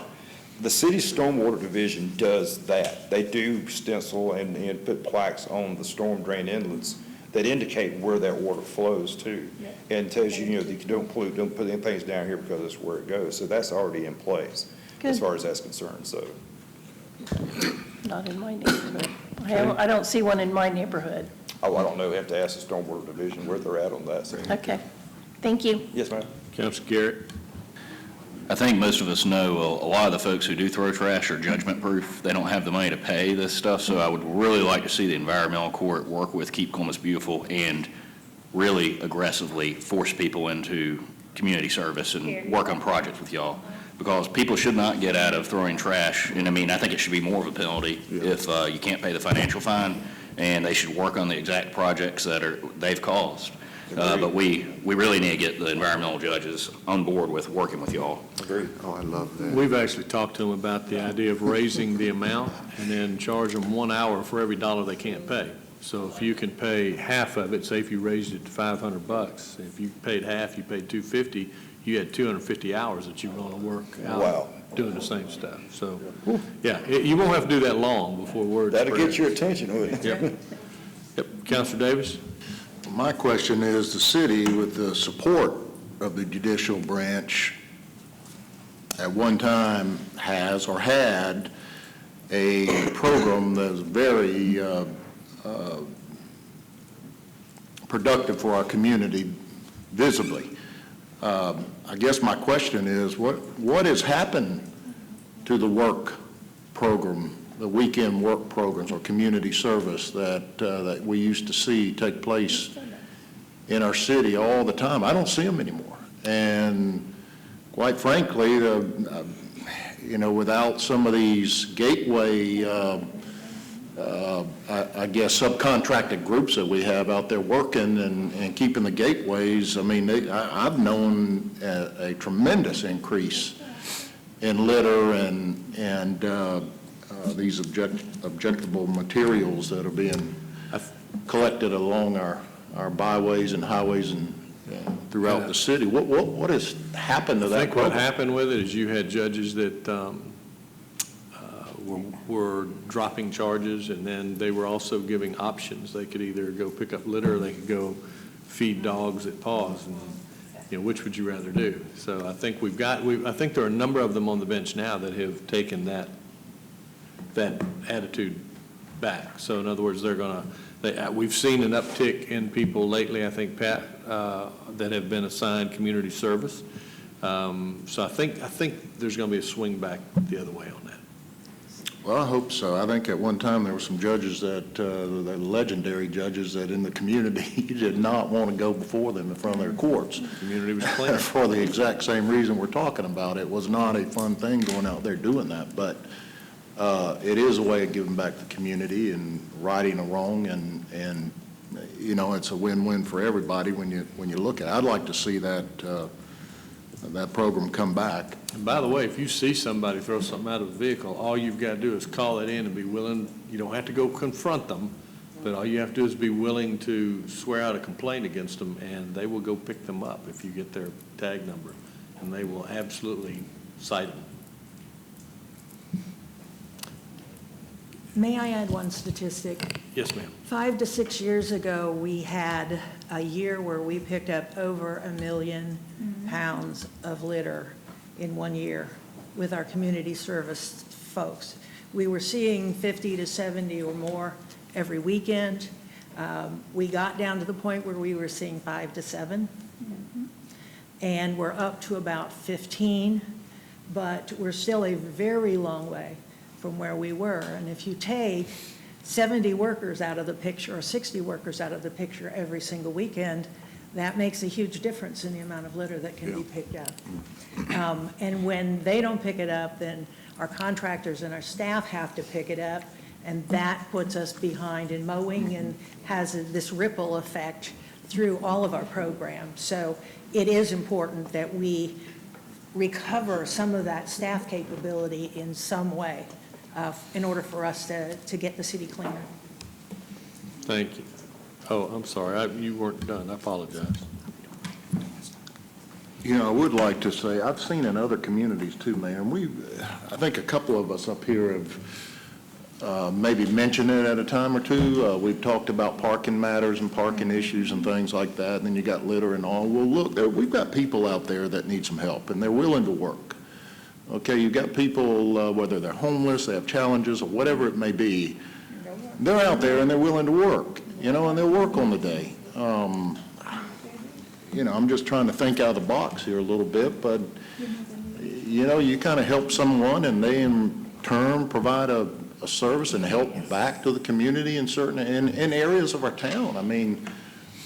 S1: The city's stormwater division does that. They do stencil and put plaques on the storm drain inlets that indicate where that water flows to, and tells you, that you don't pollute, don't put any things down here because that's where it goes. So that's already in place as far as that's concerned, so.
S21: Not in my neighborhood. I don't see one in my neighborhood.
S1: Oh, I don't know, we have to ask the stormwater division where they're at on that. So.
S21: Okay, thank you.
S1: Yes, ma'am.
S2: Councilor Garrett?
S3: I think most of us know a lot of the folks who do throw trash are judgment-proof. They don't have the money to pay this stuff, so I would really like to see the environmental court work with Keep Columbus Beautiful and really aggressively force people into community service and work on projects with y'all, because people should not get out of throwing trash. And I think it should be more of a penalty if you can't pay the financial fine, and they should work on the exact projects that they've caused. But we really need to get the environmental judges on board with working with y'all.
S1: Agreed.
S18: Oh, I love that.
S2: We've actually talked to them about the idea of raising the amount and then charge them 1 hour for every dollar they can't pay. So if you can pay half of it, say if you raised it to $500, if you paid half, you paid $250, you had 250 hours that you were going to work out doing the same stuff. So, you won't have to do that long before words.
S1: That'll get your attention, wouldn't it?
S2: Yep. Councilor Davis?
S4: My question is, the city, with the support of the judicial branch, at one time has or had a program that was very productive for our community visibly. I guess my question is, what has happened to the work program, the weekend work programs or community service that we used to see take place in our city all the time? I don't see them anymore. And quite frankly, without some of these gateway, I guess, subcontracted groups that we have out there working and keeping the gateways, I've known a tremendous increase in litter and these objectable materials that are being collected along our byways and highways and throughout the city. What has happened to that?
S2: I think what happened with it is you had judges that were dropping charges, and then they were also giving options. They could either go pick up litter or they could go feed dogs at paws, and which would you rather do? So I think I think there are a number of them on the bench now that have taken that attitude back. So in other words, we've seen an uptick in people lately, I think, Pat, that have been assigned community service. So I think there's going to be a swing back the other way on that.
S4: Well, I hope so. I think at one time there were some judges the legendary judges that in the community did not want to go before them in front of their courts.
S2: The community was clean.
S4: For the exact same reason we're talking about. It was not a fun thing going out there doing that, but it is a way of giving back to the community and righting a wrong, and it's a win-win for everybody when you look at it. I'd like to see that program come back.
S2: And by the way, if you see somebody throw something out of a vehicle, all you've got to do is call it in and be willing. You don't have to go confront them, But all you have to do is be willing to swear out a complaint against them, and they will go pick them up if you get their tag number, and they will absolutely cite them.
S6: May I add one statistic?
S2: Yes, ma'am.
S6: 5 to 6 years ago, we had a year where we picked up over 1 million pounds of litter in 1 year with our community service folks. We were seeing 50 to 70 or more every weekend. We got down to the point where we were seeing 5 to 7, and we're up to about 15, but we're still a very long way from where we were. And if you take 70 workers out of the picture or 60 workers out of the picture every single weekend, that makes a huge difference in the amount of litter that can be picked up. And when they don't pick it up, then our contractors and our staff have to pick it up, and that puts us behind in mowing and has this ripple effect through all of our programs. So it is important that we recover some of that staff capability in some way in order for us to get the city cleaner.
S2: Thank you. Oh, I'm sorry, you weren't done, I apologize.
S4: You know, I would like to say, I've seen in other communities too, Mayor, and I think a couple of us up here have maybe mentioned it at a time or two. We've talked about parking matters and parking issues and things like that, and then you got litter and all. Well, look, we've got people out there that need some help, and they're willing to work. Okay, you've got people, whether they're homeless, they have challenges, or whatever it may be, they're out there and they're willing to work, you know, and they'll work on the day. You know, I'm just trying to think out of the box here a little bit, but, you know, you kind of help someone and they in turn provide a service and help back to the community in certain, in areas of our town. I mean,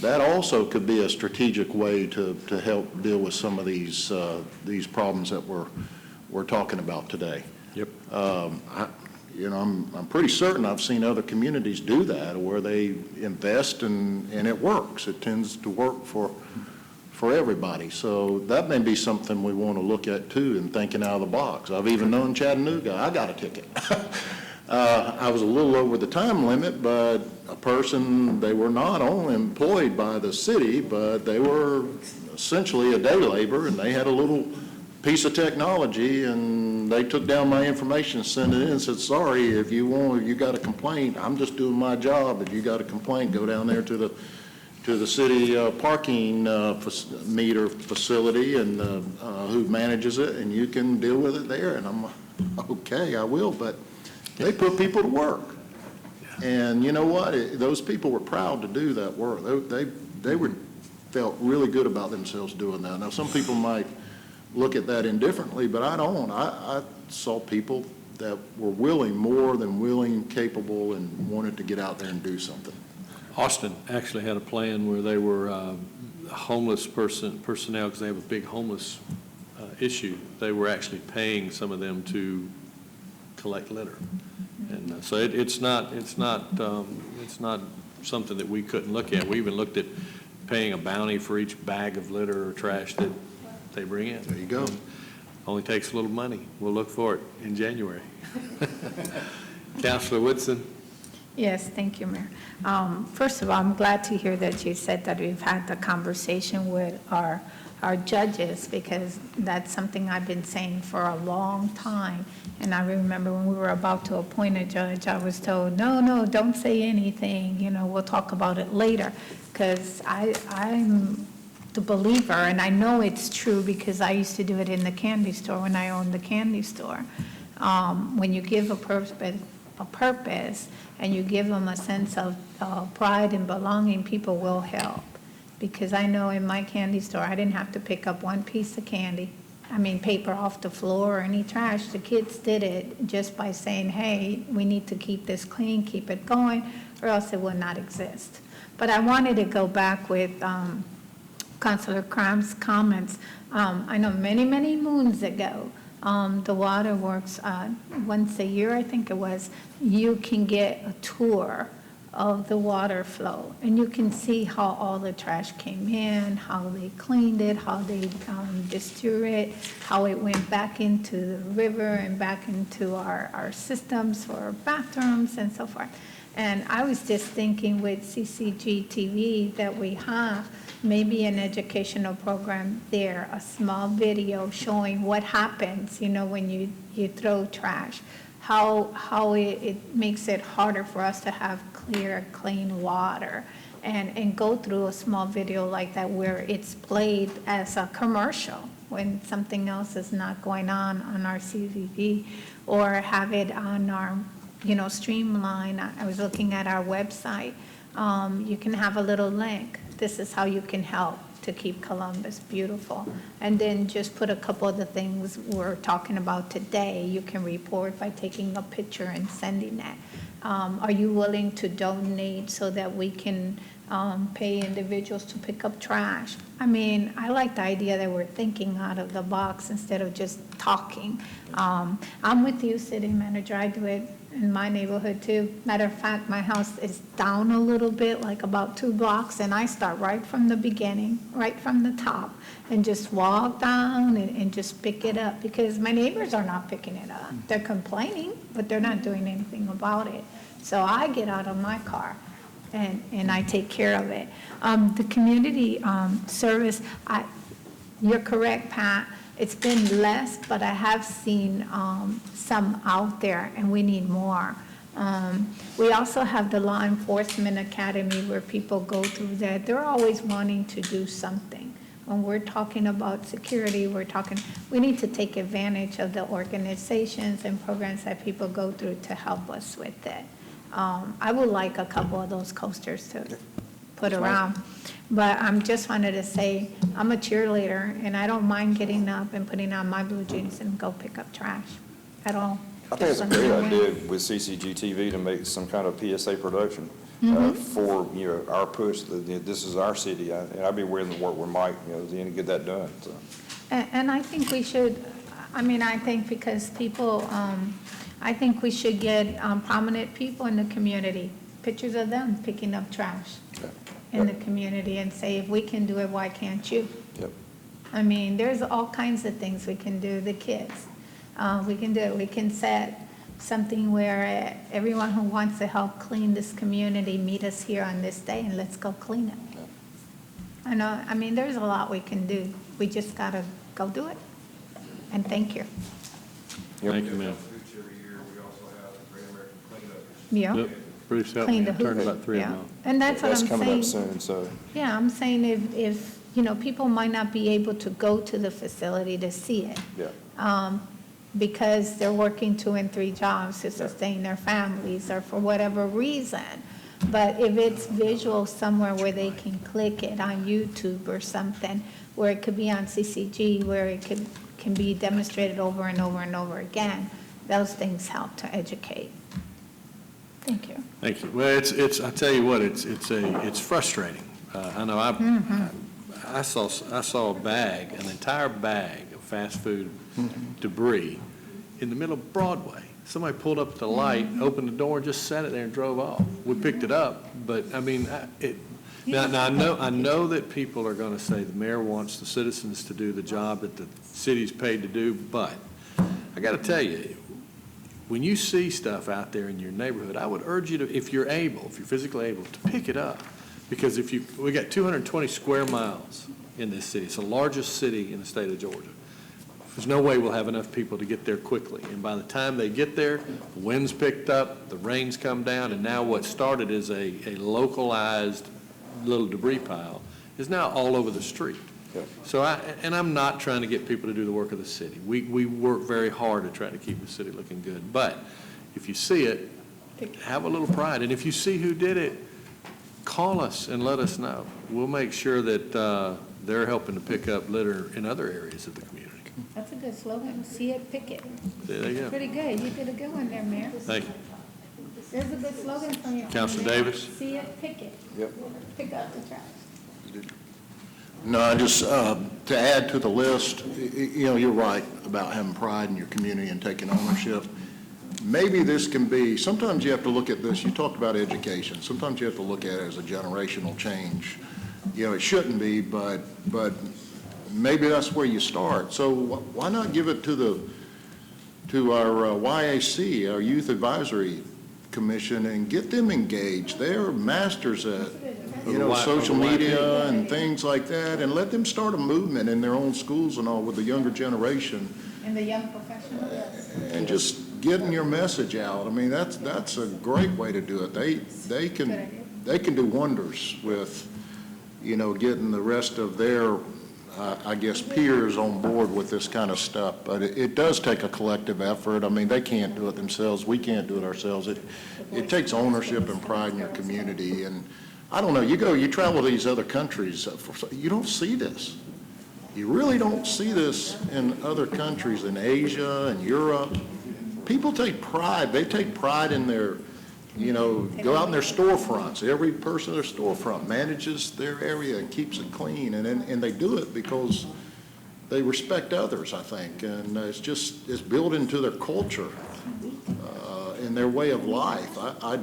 S4: that also could be a strategic way to help deal with some of these problems that we're talking about today.
S2: Yep.
S4: You know, I'm pretty certain I've seen other communities do that where they invest and it works. It tends to work for everybody. So that may be something we want to look at too in thinking out of the box. I've even known Chattanooga, I got a ticket. I was a little over the time limit, but a person, they were not only employed by the city, but they were essentially a day laborer, and they had a little piece of technology, and they took down my information, sent it in, and said, sorry, if you got a complaint, I'm just doing my job. If you got a complaint, go down there to the city parking meter facility and who manages it, and you can deal with it there. And I'm like, okay, I will, but they put people to work. And you know what? Those people were proud to do that work. They felt really good about themselves doing that. Now, some people might look at that indifferently, but I don't. I saw people that were willing, more than willing, capable, and wanted to get out there and do something.
S2: Austin actually had a plan where they were homeless personnel, because they have a big homeless issue. They were actually paying some of them to collect litter, and so it's not something that we couldn't look at. We even looked at paying a bounty for each bag of litter or trash that they bring in.
S4: There you go.
S2: Only takes a little money. We'll look for it in January. Councilor Woodson.
S22: Yes, thank you, Mayor. First of all, I'm glad to hear that you said that we've had the conversation with our judges, because that's something I've been saying for a long time. And I remember when we were about to appoint a judge, I was told, no, don't say anything, we'll talk about it later. Because I'm the believer, and I know it's true because I used to do it in the candy store when I owned the candy store. When you give a purpose and you give them a sense of pride and belonging, people will help. Because I know in my candy store, I didn't have to pick up one piece of paper off the floor or any trash. The kids did it just by saying, hey, we need to keep this clean, keep it going, or else it would not exist. But I wanted to go back with Councilor Cram's comments. I know many, many moons ago, the waterworks, once a year, I think it was, you can get a tour of the water flow, and you can see how all the trash came in, how they cleaned it, how they distributed it, how it went back into the river and back into our systems for bathrooms and so forth. And I was just thinking with CCG TV that we have, maybe an educational program there, a small video showing what happens, when you throw trash, how it makes it harder for us to have clear, clean water. And go through a small video like that where it's played as a commercial when something else is not going on our CCTV, or have it on our, Streamline. I was looking at our website. You can have a little link. This is how you can help to keep Columbus beautiful. And then just put a couple of the things we're talking about today. You can report by taking a picture and sending that. Are you willing to donate so that we can pay individuals to pick up trash? I mean, I like the idea that we're thinking out of the box instead of just talking. I'm with you, City Manager. I do it in my neighborhood too. Matter of fact, my house is down a little bit, like about 2 blocks, and I start right from the beginning, right from the top, and just walk down and just pick it up, because my neighbors are not picking it up. They're complaining, but they're not doing anything about it. So I get out of my car and I take care of it. The community service, you're correct, Pat. It's been less, but I have seen some out there, and we need more. We also have the Law Enforcement Academy where people go through that. They're always wanting to do something. When we're talking about security, we need to take advantage of the organizations and programs that people go through to help us with it. I would like a couple of those coasters to put around. But I just wanted to say, I'm a cheerleader, and I don't mind getting up and putting on my blue jeans and go pick up trash at all.
S1: I think it's a great idea with CCG TV to make some kind of PSA production for, our push, this is our city, and I'd be willing to work with Mike, to get that done, so.
S22: And I think we should, I think because people, I think we should get prominent people in the community, pictures of them picking up trash in the community, and say, if we can do it, why can't you?
S1: Yep.
S22: There's all kinds of things we can do, the kids. We can do it. We can set something where everyone who wants to help clean this community, meet us here on this day, and let's go clean it. I know, there's a lot we can do. We just gotta go do it. And thank you.
S2: Thank you, ma'am.
S22: Yeah.
S2: Bruce helped
S22: Clean
S2: me.
S22: the
S2: I turned
S22: hoop.
S2: about 3 of
S22: Yeah.
S2: them.
S22: And that's what I'm saying.
S1: That's coming up soon, so.
S22: Yeah, I'm saying if people might not be able to go to the facility to see it.
S1: Yeah.
S22: Because they're working 2 and 3 jobs to sustain their families, or for whatever reason. But if it's visual somewhere where they can click it on YouTube or something, where it could be on CCG, where it can be demonstrated over and over and over again, those things help to educate. Thank you.
S2: Thank you. Well, I tell you what, it's frustrating. I know I saw a bag, an entire bag of fast food debris in the middle of Broadway. Somebody pulled up the light, opened the door, and just sat it there and drove off. We picked it up, but now I know that people are going to say the mayor wants the citizens to do the job that the city's paid to do, but I got to tell you, when you see stuff out there in your neighborhood, I would urge you to, if you're physically able, to pick it up. Because we got 220 square miles in this city. It's the largest city in the state of Georgia. There's no way we'll have enough people to get there quickly. And by the time they get there, the wind's picked up, the rain's come down, and now what started as a localized little debris pile is now all over the street. So I'm not trying to get people to do the work of the city. We work very hard to try to keep the city looking good. But if you see it, have a little pride. And if you see who did it, call us and let us know. We'll make sure that they're helping to pick up litter in other areas of the community.
S22: That's a good slogan. See it, pick it.
S2: There you go.
S22: Pretty good. You did a good one there, Mayor.
S2: Thank you.
S22: There's a good slogan from you.
S2: Councilor Davis?
S22: See it, pick it.
S1: Yep.
S22: Pick up the trash.
S4: No, just to add to the list, you're right about having pride in your community and taking ownership. Maybe this can be, sometimes you have to look at this, you talked about education, sometimes you have to look at it as a generational change. It shouldn't be, but maybe that's where you start. So why not give it to our YAC, our Youth Advisory Commission and get them engaged. They're masters at,
S2: Of
S4: social
S2: the white
S4: media
S2: people.
S4: and things like that, and let them start a movement in their own schools and all with the younger generation,
S10: And the young professionals.
S4: and just getting your message out. I mean, that's a great way to do it. They can do wonders with, getting the rest of their, I guess, peers on board with this kind of stuff. But it does take a collective effort. I mean, they can't do it themselves. We can't do it ourselves. It takes ownership and pride in your community. And I don't know, you travel to these other countries, you don't see this. You really don't see this in other countries, in Asia and Europe. People take pride. They take pride in their, go out in their storefronts. Every person in their storefront manages their area and keeps it clean. And they do it because they respect others, I think. And it's built into their culture and their way of life. I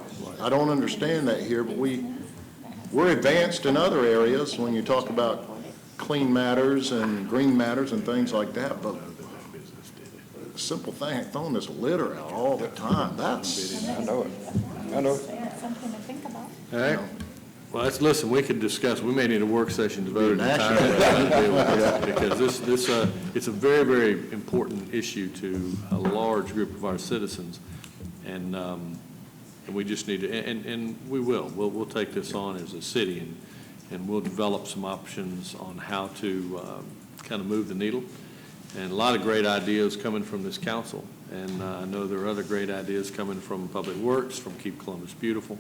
S4: don't understand that here, but we're advanced in other areas when you talk about clean matters and green matters and things like that, but simple thing, throwing this litter out all the time, that's...
S1: I know it.
S10: Something to think about.
S2: All right. Well, listen, we could discuss, we may need a work session devoted
S4: National.
S2: entirely because it's a very, very important issue to a large group of our citizens. And we just need to, and we will. We'll take this on as a city and we'll develop some options on how to kind of move the needle. And a lot of great ideas coming from this council. And I know there are other great ideas coming from Public Works, from Keep Columbus Beautiful.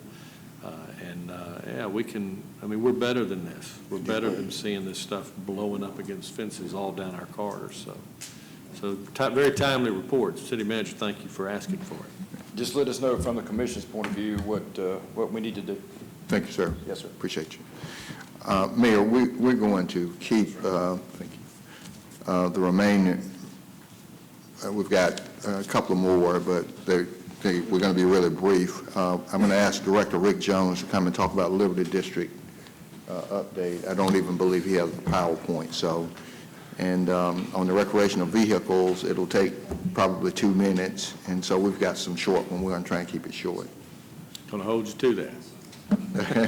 S2: We're better than this. We're better than seeing this stuff blowing up against fences all down our corridors. So very timely reports. City Manager, thank you for asking for it.
S1: Just let us know from the commission's point of view what we need to do.
S18: Thank you, sir.
S1: Yes, sir.
S18: Appreciate you. Mayor, we're going to keep the remaining, we've got a couple more, but we're going to be really brief. I'm going to ask Director Rick Jones to come and talk about Liberty District update. I don't even believe he has the PowerPoint. So, and on the recreational vehicles, it'll take probably 2 minutes, and so we've got some short one. We're going to try and keep it short.
S2: Going to hold you to that.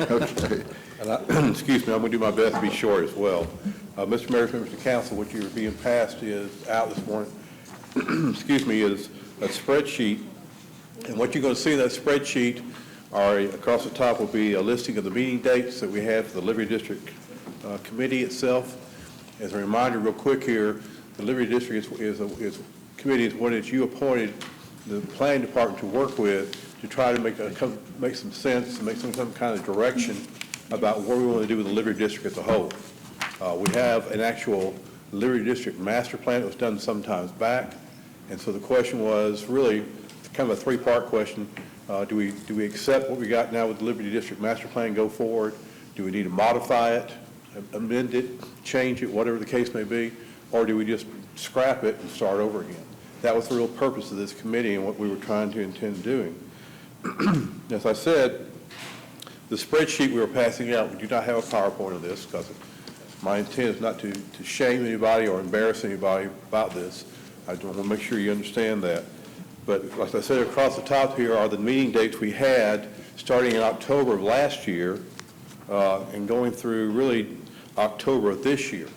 S18: Okay.
S7: And excuse me, I'm going to do my best to be short as well. Mr. Mayor, members of the council, what you're being passed is out this morning, excuse me, is a spreadsheet. And what you're going to see in that spreadsheet are, across the top will be a listing of the meeting dates that we have for the Liberty District Committee itself. As a reminder, real quick here, the Liberty District is committee is one that you appointed the planning department to work with to try to make some sense, make some kind of direction about what we want to do with the Liberty District as a whole. We have an actual Liberty District master plan that was done sometimes back, and so the question was really kind of a three-part question. Do we accept what we got now with the Liberty District master plan and go forward? Do we need to modify it, amend it, change it, whatever the case may be, or do we just scrap it and start over again? That was the real purpose of this committee and what we were trying to intend doing. As I said, the spreadsheet we were passing out, we do not have a PowerPoint of this because my intent is not to shame anybody or embarrass anybody about this. I want to make sure you understand that. But like I said, across the top here are the meeting dates we had starting in October of last year and going through really October of this year.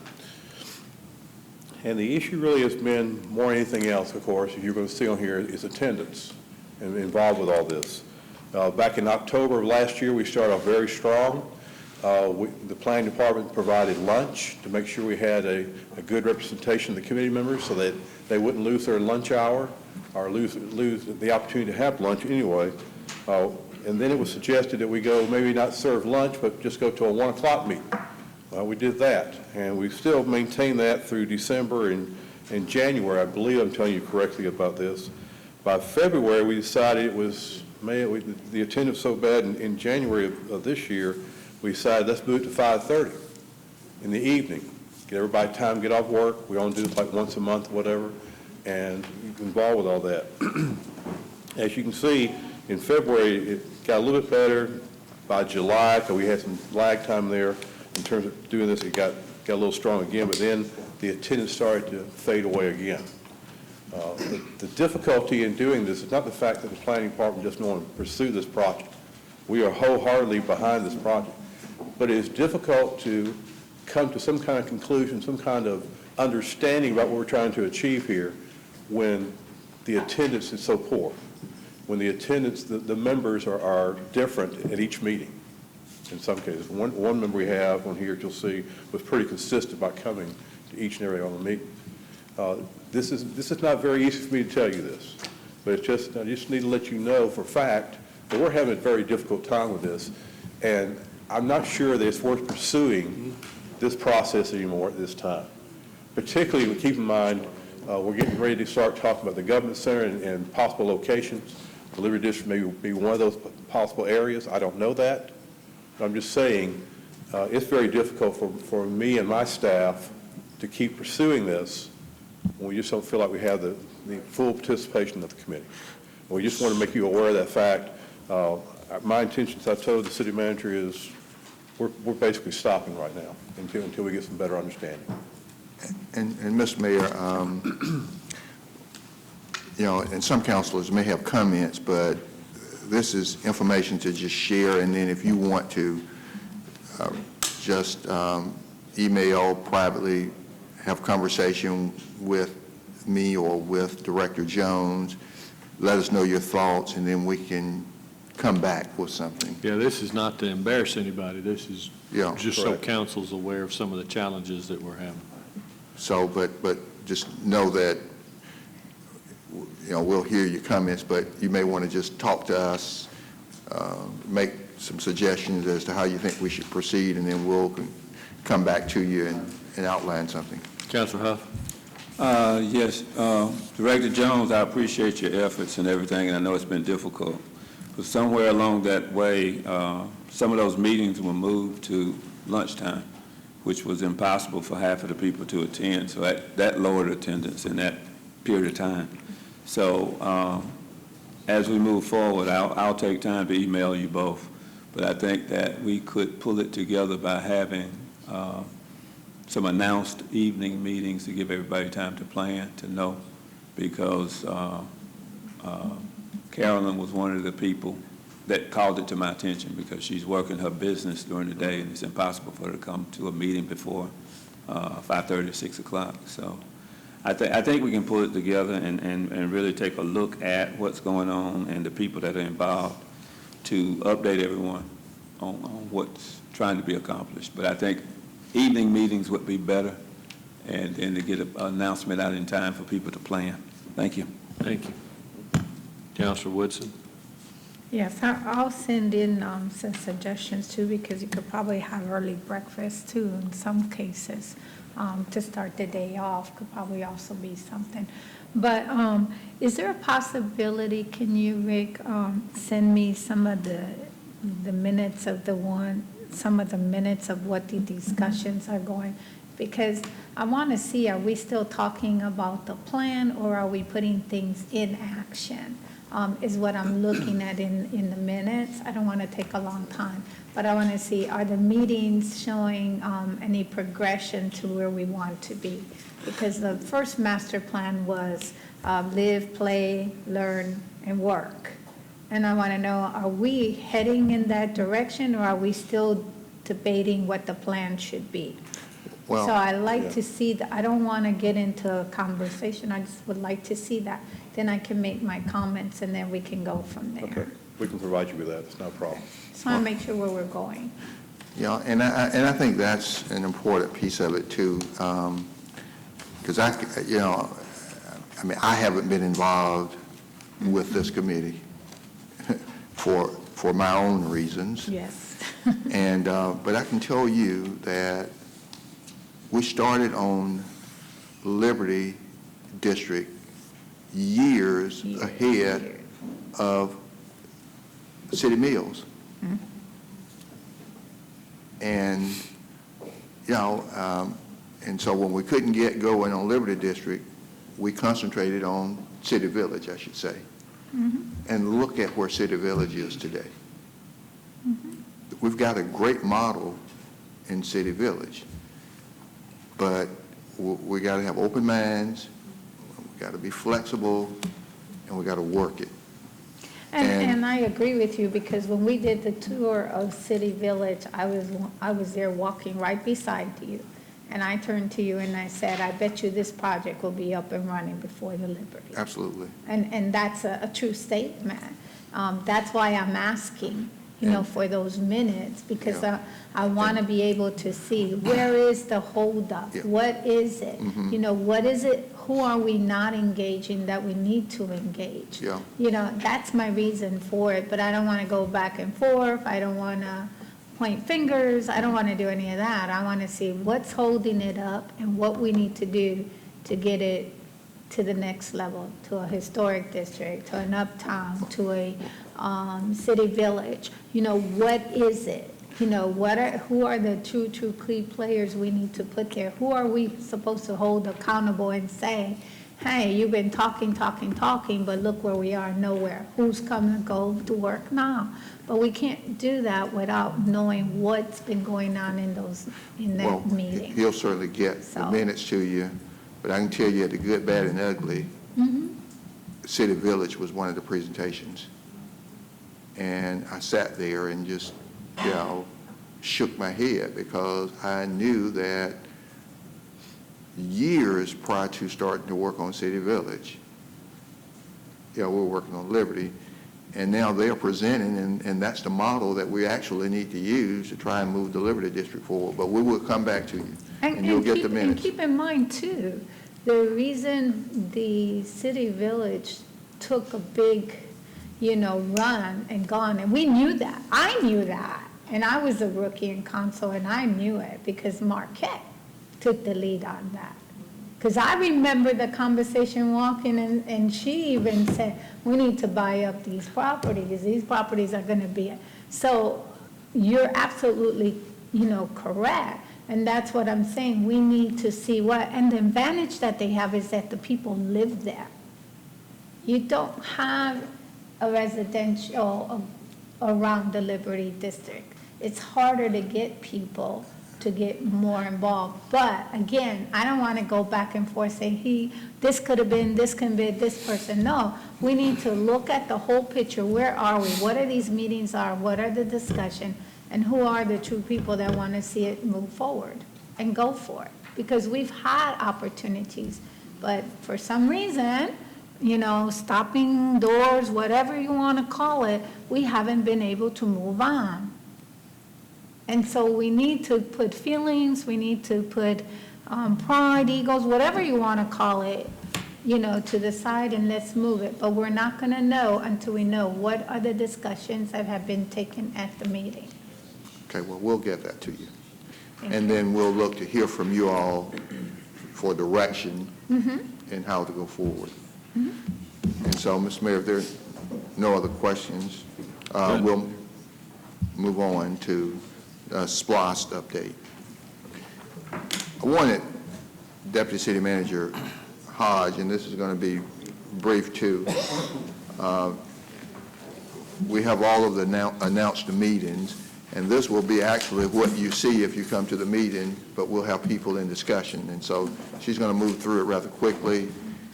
S7: And the issue really has been more than anything else, of course, as you're going to see on here, is attendance and involved with all this. Back in October of last year, we started off very strong. The planning department provided lunch to make sure we had a good representation of the committee members so that they wouldn't lose their lunch hour or lose the opportunity to have lunch anyway. And then it was suggested that we go maybe not serve lunch, but just go to a 1 o'clock meeting. We did that, and we still maintained that through December and January. I believe I'm telling you correctly about this. By February, we decided it was, the attendance was so bad in January of this year, we decided let's move it to 5:30 in the evening. Get everybody time to get off work. We only do this like once a month, whatever, and involved with all that. As you can see, in February, it got a little bit better. By July, because we had some lag time there in terms of doing this, it got a little strong again, but then the attendance started to fade away again. The difficulty in doing this is not the fact that the planning department doesn't want to pursue this project. We are wholeheartedly behind this project. But it is difficult to come to some kind of conclusion, some kind of understanding about what we're trying to achieve here when the attendance is so poor, when the attendance, the members are different at each meeting. In some cases, one member we have on here, you'll see, was pretty consistent about coming to each and every other meeting. This is not very easy for me to tell you this, but it's just, I just need to let you know for a fact that we're having a very difficult time with this, and I'm not sure that it's worth pursuing this process anymore at this time. Particularly, keep in mind, we're getting ready to start talking about the government center and possible locations. The Liberty District may be one of those possible areas. I don't know that. But I'm just saying it's very difficult for me and my staff to keep pursuing this when we just don't feel like we have the full participation of the committee. And we just want to make you aware of that fact. My intentions, I've told the city manager, is we're basically stopping right now until we get some better understanding.
S18: And Mr. Mayor, you know, and some councilors may have comments, but this is information to just share, and then if you want to just email privately, have conversation with me or with Director Jones, let us know your thoughts, and then we can come back with something.
S2: Yeah, this is not to embarrass anybody. This is just so
S18: correct.
S2: council's aware of some of the challenges that we're having.
S18: So, but just know that, you know, we'll hear your comments, but you may want to just talk to us, make some suggestions as to how you think we should proceed, and then we'll come back to you and outline something.
S2: Councilor Huff?
S12: Yes, Director Jones, I appreciate your efforts and everything, and I know it's been difficult. But somewhere along that way, some of those meetings were moved to lunchtime, which was impossible for half of the people to attend. So that lowered attendance in that period of time. So as we move forward, I'll take time to email you both. But I think that we could pull it together by having some announced evening meetings to give everybody time to plan, to know, because Carolyn was one of the people that called it to my attention because she's working her business during the day and it's impossible for her to come to a meeting before 5:30 or 6 o'clock. So I think we can pull it together and really take a look at what's going on and the people that are involved to update everyone on what's trying to be accomplished. But I think evening meetings would be better, and to get an announcement out in time for people to plan. Thank you.
S2: Thank you. Councilor Woodson?
S22: Yes, I'll send in some suggestions too, because you could probably have early breakfast too in some cases to start the day off could probably also be something. But is there a possibility, can you, Rick, send me some of the minutes of some of the minutes of what the discussions are going? Because I want to see, are we still talking about the plan or are we putting things in action? Is what I'm looking at in the minutes. I don't want to take a long time, but I want to see, are the meetings showing any progression to where we want to be? Because the first master plan was live, play, learn, and work. And I want to know, are we heading in that direction or are we still debating what the plan should be?
S18: Well,
S22: so I like to see that. I don't want to get into a conversation. I just would like to see that. Then I can make my comments and then we can go from there.
S7: Okay, we can provide you with that. It's no problem.
S22: Just want to make sure where we're going.
S18: Yeah, and I think that's an important piece of it too, because I mean, I haven't been involved with this committee for my own reasons.
S22: Yes.
S18: And but I can tell you that we started on Liberty District years ahead of City Mills.
S22: Mm-hmm.
S18: And, you know, and so when we couldn't get going on Liberty District, we concentrated on City Village, I should say.
S22: Mm-hmm.
S18: And look at where City Village is today.
S22: Mm-hmm.
S18: We've got a great model in City Village, but we got to have open minds, got to be flexible, and we got to work it.
S22: And I agree with you, because when we did the tour of City Village, I was there walking right beside you. And I turned to you and I said, I bet you this project will be up and running before the Liberty.
S18: Absolutely.
S22: And that's a true statement. That's why I'm asking, you know, for those minutes, because I want to be able to see, where is the holdup?
S18: Yeah.
S22: What is it?
S18: Mhm.
S22: You know, what is it? Who are we not engaging that we need to engage?
S18: Yeah.
S22: You know, that's my reason for it, but I don't want to go back and forth. I don't want to point fingers. I don't want to do any of that. I want to see what's holding it up and what we need to do to get it to the next level, to a historic district, to an uptown, to a city village. You know, what is it? You know, who are the true key players we need to put there? Who are we supposed to hold accountable and say, hey, you've been talking, but look where we are, nowhere. Who's coming to go to work now? But we can't do that without knowing what's been going on in that meeting.
S18: He'll certainly get the minutes to you, but I can tell you the good, bad, and ugly, City Village was one of the presentations. And I sat there and just, you know, shook my head, because I knew that years prior to starting to work on City Village, you know, we're working on Liberty, and now they're presenting, and that's the model that we actually need to use to try and move the Liberty District forward. But we will come back to you, and you'll get the minutes.
S22: And keep in mind, too, the reason the City Village took a big, you know, run and gone, and we knew that. I knew that. And I was a rookie in council, and I knew it because Marquette took the lead on that. Because I remember the conversation walking, and she even said, we need to buy up these properties. These properties are going to be, so you're absolutely, you know, correct. And that's what I'm saying. We need to see what, and the advantage that they have is that the people live there. You don't have a residential around the Liberty District. It's harder to get people to get more involved. But again, I don't want to go back and forth saying, this could have been, this can be this person. No, we need to look at the whole picture. Where are we? What are these meetings are? What are the discussion? And who are the true people that want to see it move forward and go for it? Because we've had opportunities, but for some reason, you know, stopping doors, whatever you want to call it, we haven't been able to move on. And so we need to put feelings, we need to put pride, egos, whatever you want to call it, you know, to the side, and let's move it. But we're not going to know until we know what are the discussions that have been taken at the meeting.
S18: Okay, well, we'll get that to you. And then we'll look to hear from you all for direction and how to go forward. And so, Mr. Mayor, if there are no other questions, we'll move on to SPLOST update. I wanted Deputy City Manager Hodge, and this is going to be brief too. We have all of the announced meetings, and this will be actually what you see if you come to the meeting, but we'll have people in discussion. And so she's going to move through it rather quickly,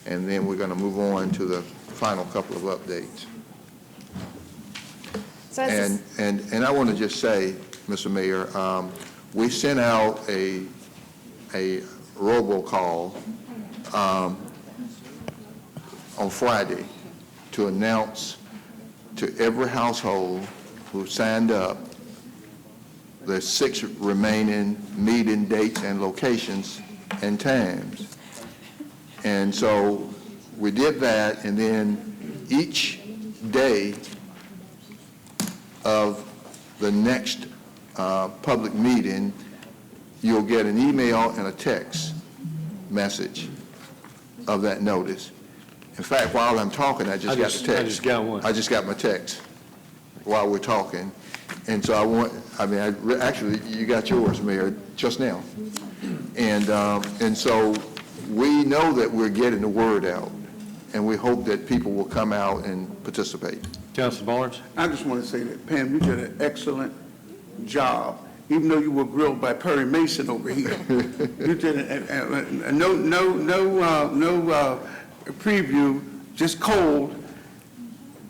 S18: and then we're going to move on to the final couple of updates.
S22: So
S18: and I want to just say, Mr. Mayor, we sent out a robocall on Friday to announce to every household who signed up the 6 remaining meeting dates and locations and times. And so we did that, and then each day of the next public meeting, you'll get an email and a text message of that notice. In fact, while I'm talking, I just got the text.
S2: I just got one.
S18: I just got my text while we're talking. And so actually, you got yours, Mayor, just now. And so we know that we're getting the word out, and we hope that people will come out and participate.
S2: Councilor Barnes?
S15: I just want to say that, Pam, you did an excellent job, even though you were grilled by Perry Mason over here. You did no a preview, just cold.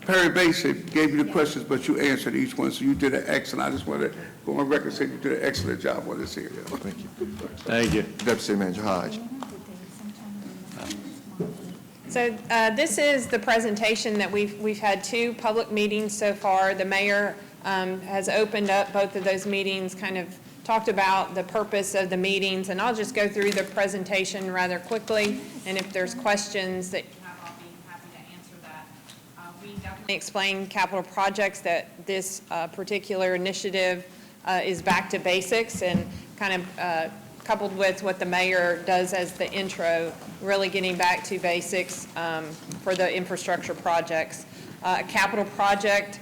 S15: Perry Basic gave you the questions, but you answered each one, so you did an excellent. I just want to go on record and say you did an excellent job on this area. Thank you.
S2: Thank you.
S18: Deputy City Manager Hodge.
S5: So this is the presentation that we've had 2 public meetings so far. The mayor has opened up both of those meetings, kind of talked about the purpose of the meetings, and I'll just go through the presentation rather quickly, and if there's questions that you have, I'll be happy to answer that. We definitely explain capital projects, that this particular initiative is back to basics, and kind of coupled with what the mayor does as the intro, really getting back to basics for the infrastructure projects. A capital project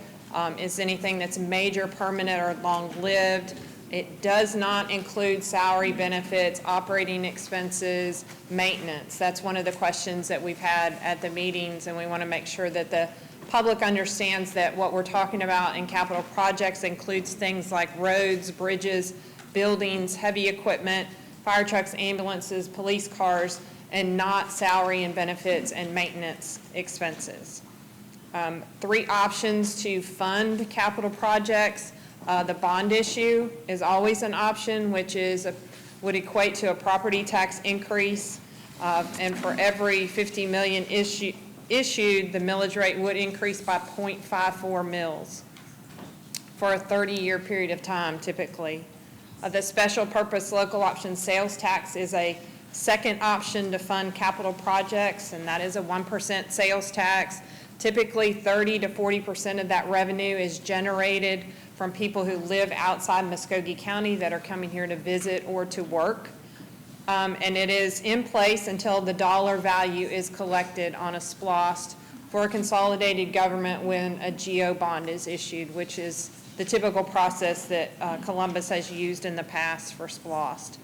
S5: is anything that's major, permanent, or long-lived. It does not include salary, benefits, operating expenses, maintenance. That's one of the questions that we've had at the meetings, and we want to make sure that the public understands that what we're talking about in capital projects includes things like roads, bridges, buildings, heavy equipment, fire trucks, ambulances, police cars, and not salary and benefits and maintenance expenses. 3 options to fund capital projects. The bond issue is always an option, which would equate to a property tax increase, and for every 50 million issued, the millage rate would increase by 0.54 mils for a 30-year period of time, typically. The special purpose local option sales tax is a second option to fund capital projects, and that is a 1% sales tax. Typically, 30 to 40% of that revenue is generated from people who live outside Muskogee County that are coming here to visit or to work. And it is in place until the dollar value is collected on a SPLOST for a consolidated government when a GO bond is issued, which is the typical process that Columbus has used in the past for SPLOST.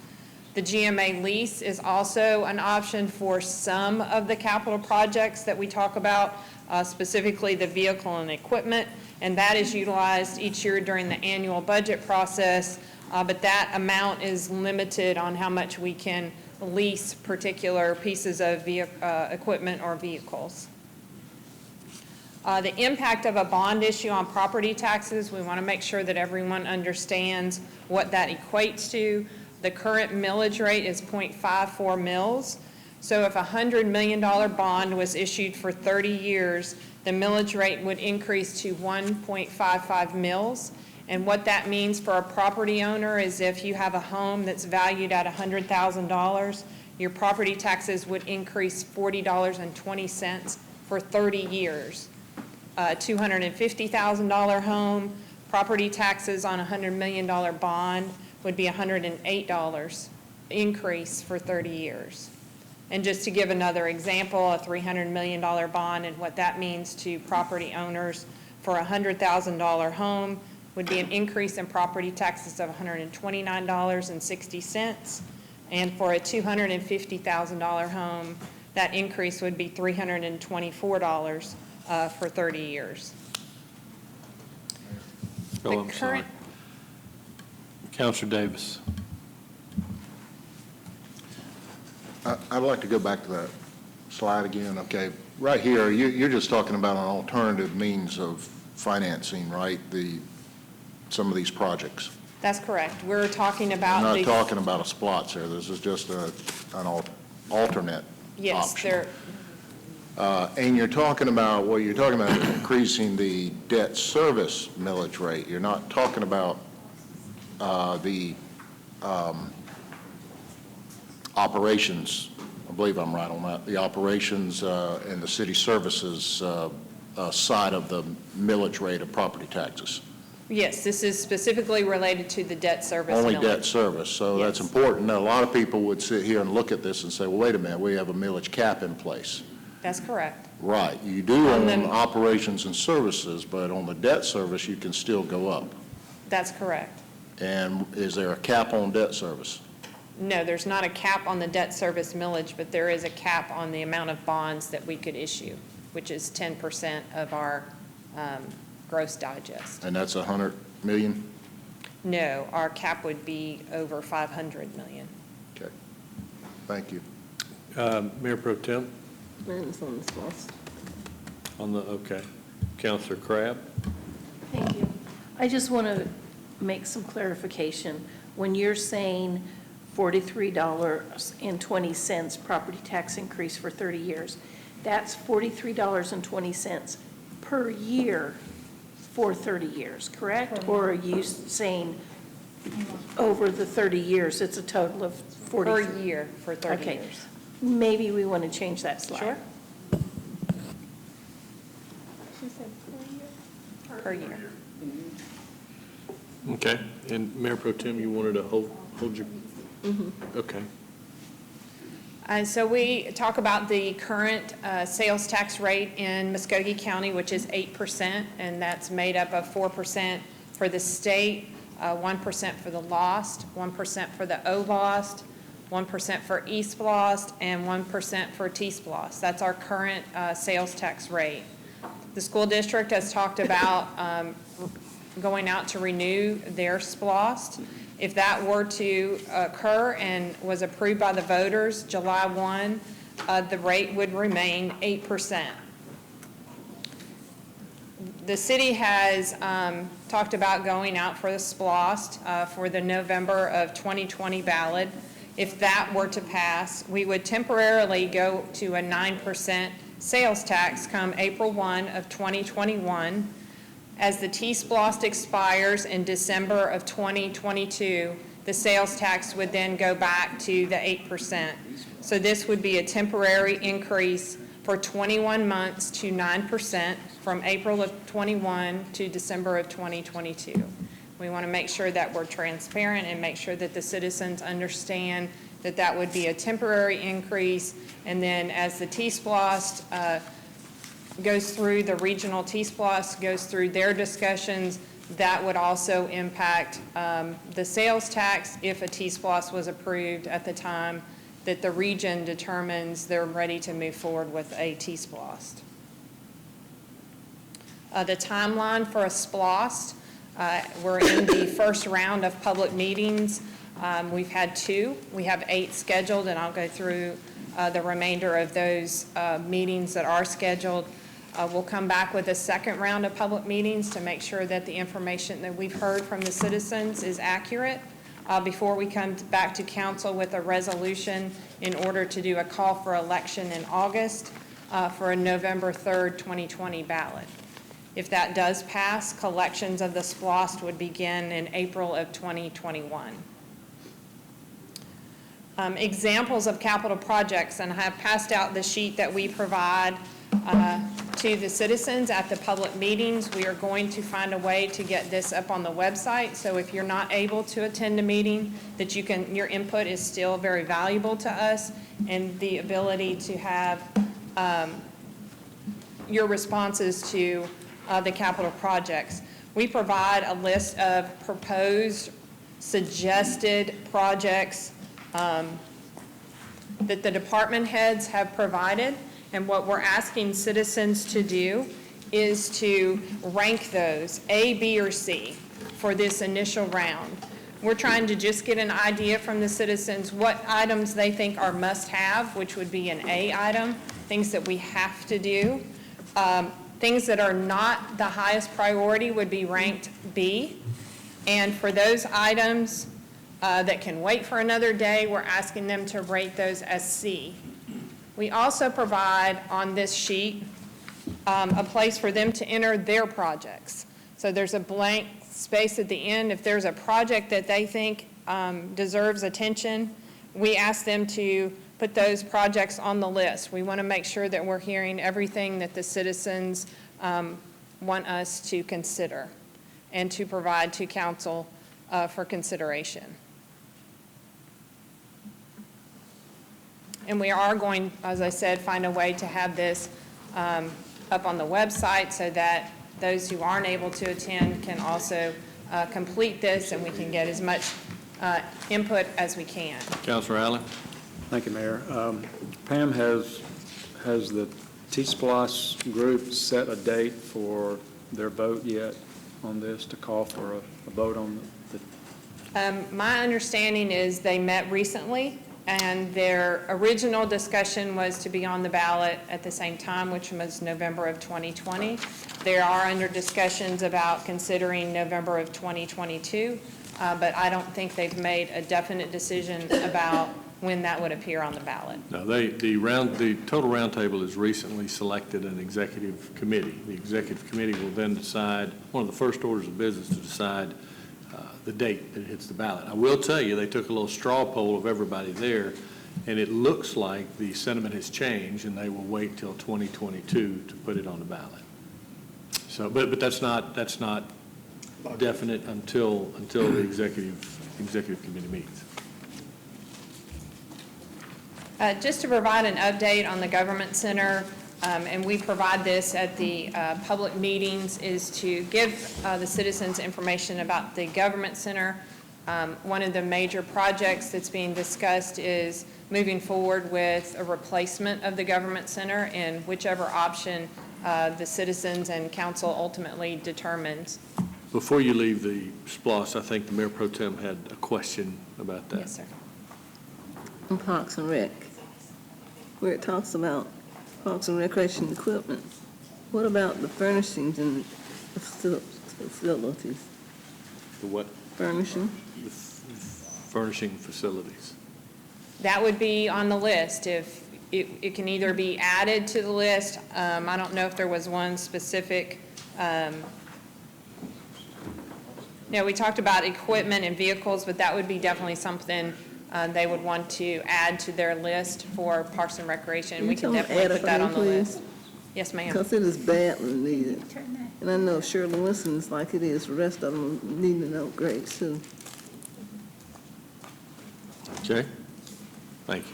S5: The GMA lease is also an option for some of the capital projects that we talk about, specifically the vehicle and equipment, and that is utilized each year during the annual budget process, but that amount is limited on how much we can lease particular pieces of equipment or vehicles. The impact of a bond issue on property taxes, we want to make sure that everyone understands what that equates to. The current millage rate is 0.54 mils. So if a $100 million bond was issued for 30 years, the millage rate would increase to 1.55 mils. And what that means for a property owner is if you have a home that's valued at $100,000, your property taxes would increase $40.20 for 30 years. $250,000 home, property taxes on a $100 million bond would be $108 increase for 30 years. And just to give another example, a $300 million bond and what that means to property owners for a $100,000 home would be an increase in property taxes of $129.60. And for a $250,000 home, that increase would be $324 for 30 years.
S2: Oh, I'm sorry. Councilor Davis.
S4: I'd like to go back to that slide again. Okay, right here, you're just talking about an alternative means of financing, right? Some of these projects.
S5: That's correct. We're talking about
S4: We're not talking about a SPLOST here. This is just an alternate
S5: yes,
S4: option. And you're talking about, what you're talking about is increasing the debt service millage rate. You're not talking about the operations, I believe I'm right on that, the operations and the city services side of the millage rate of property taxes.
S5: Yes, this is specifically related to the debt service.
S4: Only
S5: millage.
S4: debt service, so
S5: Yes.
S4: that's important. Now, a lot of people would sit here and look at this and say, well, wait a minute, we have a millage cap in place.
S5: That's correct.
S4: Right, you do
S5: On
S4: on
S5: the-
S4: operations and services, but on the debt service, you can still go up.
S5: That's correct.
S4: And is there a cap on debt service?
S5: No, there's not a cap on the debt service millage, but there is a cap on the amount of bonds that we could issue, which is 10% of our gross digest.
S4: And that's 100 million?
S5: No, our cap would be over 500 million.
S4: Okay, thank you.
S2: Mayor Pro Tem?
S11: It's on this list.
S2: Okay. Counselor Crabb?
S21: Thank you. I just want to make some clarification. When you're saying $43.20 property tax increase for 30 years, that's $43.20 per year for 30 years, correct? Or are you saying over the 30 years, it's a total of 43?
S5: Per year for 30
S21: Okay.
S5: years.
S21: Maybe we want to change that slide.
S5: Sure.
S10: She said
S5: Per year.
S2: Okay. And Mayor Pro Tem, you wanted to hold your, okay.
S5: So we talk about the current sales tax rate in Muskogee County, which is 8%, and that's made up of 4% for the state, 1% for the lost, 1% for the O-lost, 1% for East Lost, and 1% for T-Splost. That's our current sales tax rate. The school district has talked about going out to renew their SPLOST. If that were to occur and was approved by the voters July 1, the rate would remain 8%. The city has talked about going out for the SPLOST for the November of 2020 ballot. If that were to pass, we would temporarily go to a 9% sales tax come April 1 of 2021. As the T-Splost expires in December of 2022, the sales tax would then go back to the 8%. So this would be a temporary increase for 21 months to 9% from April of 21 to December of 2022. We want to make sure that we're transparent and make sure that the citizens understand that that would be a temporary increase. And then as the T-Splost goes through, the regional T-Splost goes through their discussions, that would also impact the sales tax if a T-Splost was approved at the time that the region determines they're ready to move forward with a T-Splost. The timeline for a SPLOST, we're in the first round of public meetings. We've had 2. We have 8 scheduled, and I'll go through the remainder of those meetings that are scheduled. We'll come back with a second round of public meetings to make sure that the information that we've heard from the citizens is accurate before we come back to council with a resolution in order to do a call for election in August for a November 3rd, 2020 ballot. If that does pass, collections of the SPLOST would begin in April of 2021. Examples of capital projects, and I have passed out the sheet that we provide to the citizens at the public meetings. We are going to find a way to get this up on the website, so if you're not able to attend a meeting, that you can, your input is still very valuable to us, and the ability to have your responses to the capital projects. We provide a list of proposed, suggested projects that the department heads have provided, and what we're asking citizens to do is to rank those, A, B, or C, for this initial round. We're trying to just get an idea from the citizens what items they think are must-have, which would be an A item, things that we have to do. Things that are not the highest priority would be ranked B. And for those items that can wait for another day, we're asking them to rate those as C. We also provide on this sheet a place for them to enter their projects. So there's a blank space at the end. If there's a project that they think deserves attention, we ask them to put those projects on the list. We want to make sure that we're hearing everything that the citizens want us to consider and to provide to council for consideration. And we are going, as I said, find a way to have this up on the website so that those who aren't able to attend can also complete this, and we can get as much input as we can.
S2: Councilor Allen?
S17: Thank you, Mayor. Pam, has the T-Splosh group set a date for their vote yet on this, to call for a vote on the?
S5: My understanding is they met recently, And their original discussion was to be on the ballot at the same time, which was November of 2020. They are under discussions about considering November of 2022, but I don't think they've made a definite decision about when that would appear on the ballot.
S2: No, the total roundtable has recently selected an executive committee. The executive committee will then decide, one of the first orders of business to decide the date that it hits the ballot. I will tell you, they took a little straw poll of everybody there, and it looks like the sentiment has changed, and they will wait till 2022 to put it on the ballot. So, but that's not definite until the executive committee meets.
S5: Just to provide an update on the Government Center, and we provide this at the public meetings, is to give the citizens information about the Government Center. One of the major projects that's being discussed is moving forward with a replacement of the Government Center, and whichever option the citizens and council ultimately determines.
S2: Before you leave the SPLOST, I think the Mayor Pro Tem had a question about that.
S5: Yes, sir.
S11: In Parks and Rec, where it talks about Parks and Recreation equipment, what about the furnishings and facilities?
S2: The what?
S11: Furnishing?
S2: The furnishing facilities.
S5: That would be on the list. If it can either be added to the list. I don't know if there was one specific. We talked about equipment and vehicles, but that would be definitely something they would want to add to their list for Parks and Recreation. We can definitely put that on the list. Yes, ma'am.
S11: Because it is badly needed. And I know Shirley Winston is like it is, the rest of them need an upgrade too.
S2: Okay, thank you.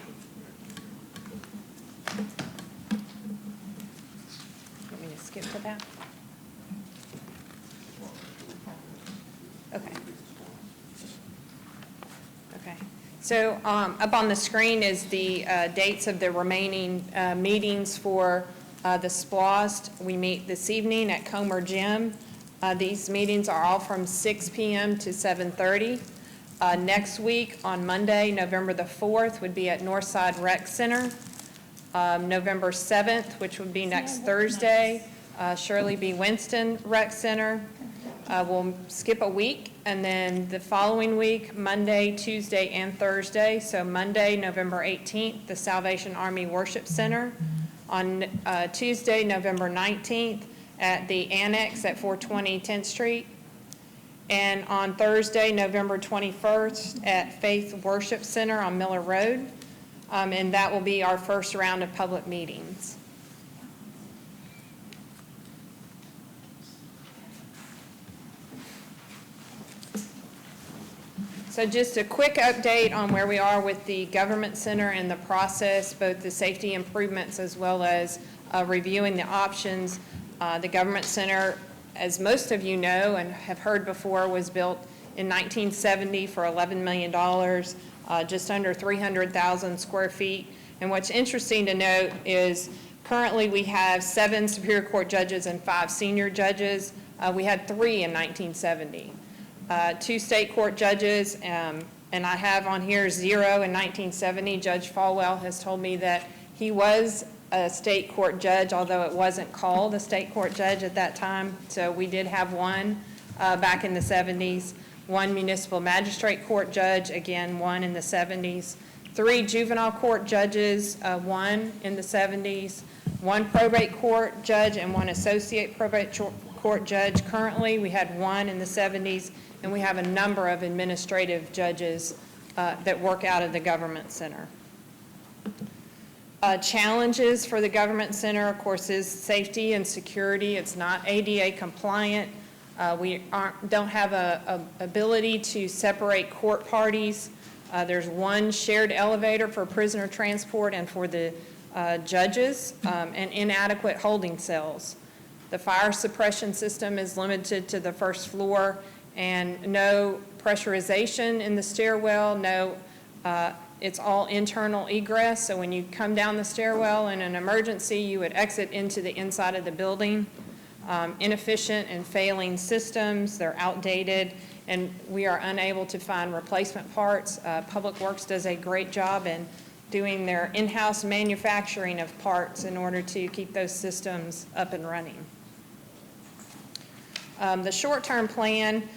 S5: Want me to skip to that? Okay. Okay. So up on the screen is the dates of the remaining meetings for the SPLOST. We meet this evening at Comer Gym. These meetings are all from 6 p.m. to 7:30. Next week on Monday, November the 4th, would be at Northside Rec Center. November 7th, which would be next Thursday, Shirley B. Winston Rec Center. We'll skip a week, and then the following week, Monday, Tuesday, and Thursday. So Monday, November 18th, the Salvation Army Worship Center. On Tuesday, November 19th, at the Annex at 420 10th Street. And on Thursday, November 21st, at Faith Worship Center on Miller Road. And that will be our first round of public meetings. So just a quick update on where we are with the Government Center and the process, both the safety improvements as well as reviewing the options. The Government Center, as most of you know and have heard before, was built in 1970 for $11 million, just under 300,000 square feet. And what's interesting to note is currently we have 7 Superior Court judges and 5 senior judges. We had 3 in 1970. 2 state court judges, and I have on here 0 in 1970. Judge Falwell has told me that he was a state court judge, although it wasn't called a state court judge at that time. So we did have 1 back in the 70s, 1 municipal magistrate court judge, again, 1 in the 70s, 3 juvenile court judges, 1 in the 70s, 1 probate court judge, and 1 associate probate court judge. Currently, we had 1 in the 70s, and we have a number of administrative judges that work out of the Government Center. Challenges for the Government Center, of course, is safety and security. It's not ADA compliant. We don't have a ability to separate court parties. There's 1 shared elevator for prisoner transport and for the judges, and inadequate holding cells. The fire suppression system is limited to the first floor, and no pressurization in the stairwell, it's all internal egress. So when you come down the stairwell in an emergency, you would exit into the inside of the building. Inefficient and failing systems, they're outdated, and we are unable to find replacement parts. Public Works does a great job in doing their in-house manufacturing of parts in order to keep those systems up and running. The short-term plan,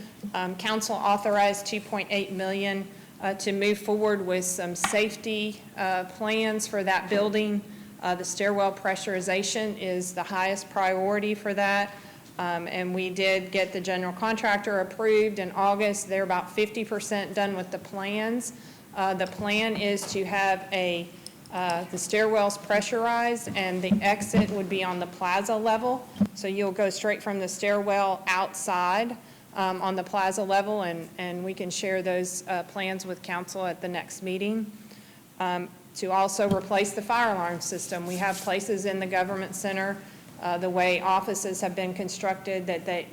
S5: council authorized $2.8 million to move forward with some safety plans for that building. The stairwell pressurization is the highest priority for that. And we did get the general contractor approved in August. They're about 50% done with the plans. The plan is to have the stairwells pressurized, and the exit would be on the plaza level. So you'll go straight from the stairwell outside on the plaza level, and we can share those plans with council at the next meeting. To also replace the fire alarm system. We have places in the government center, the way offices have been constructed, that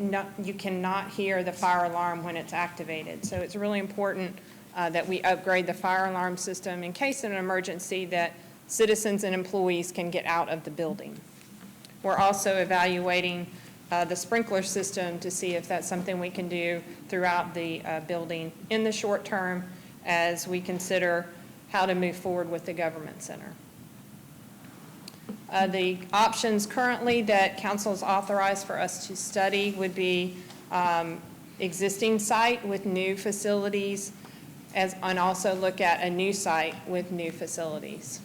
S5: you cannot hear the fire alarm when it's activated. So it's really important that we upgrade the fire alarm system in case of an emergency that citizens and employees can get out of the building. We're also evaluating the sprinkler system to see if that's something we can do throughout the building in the short term as we consider how to move forward with the government center. The options currently that council is authorized for us to study would be existing site with new facilities, and also look at a new site with new facilities.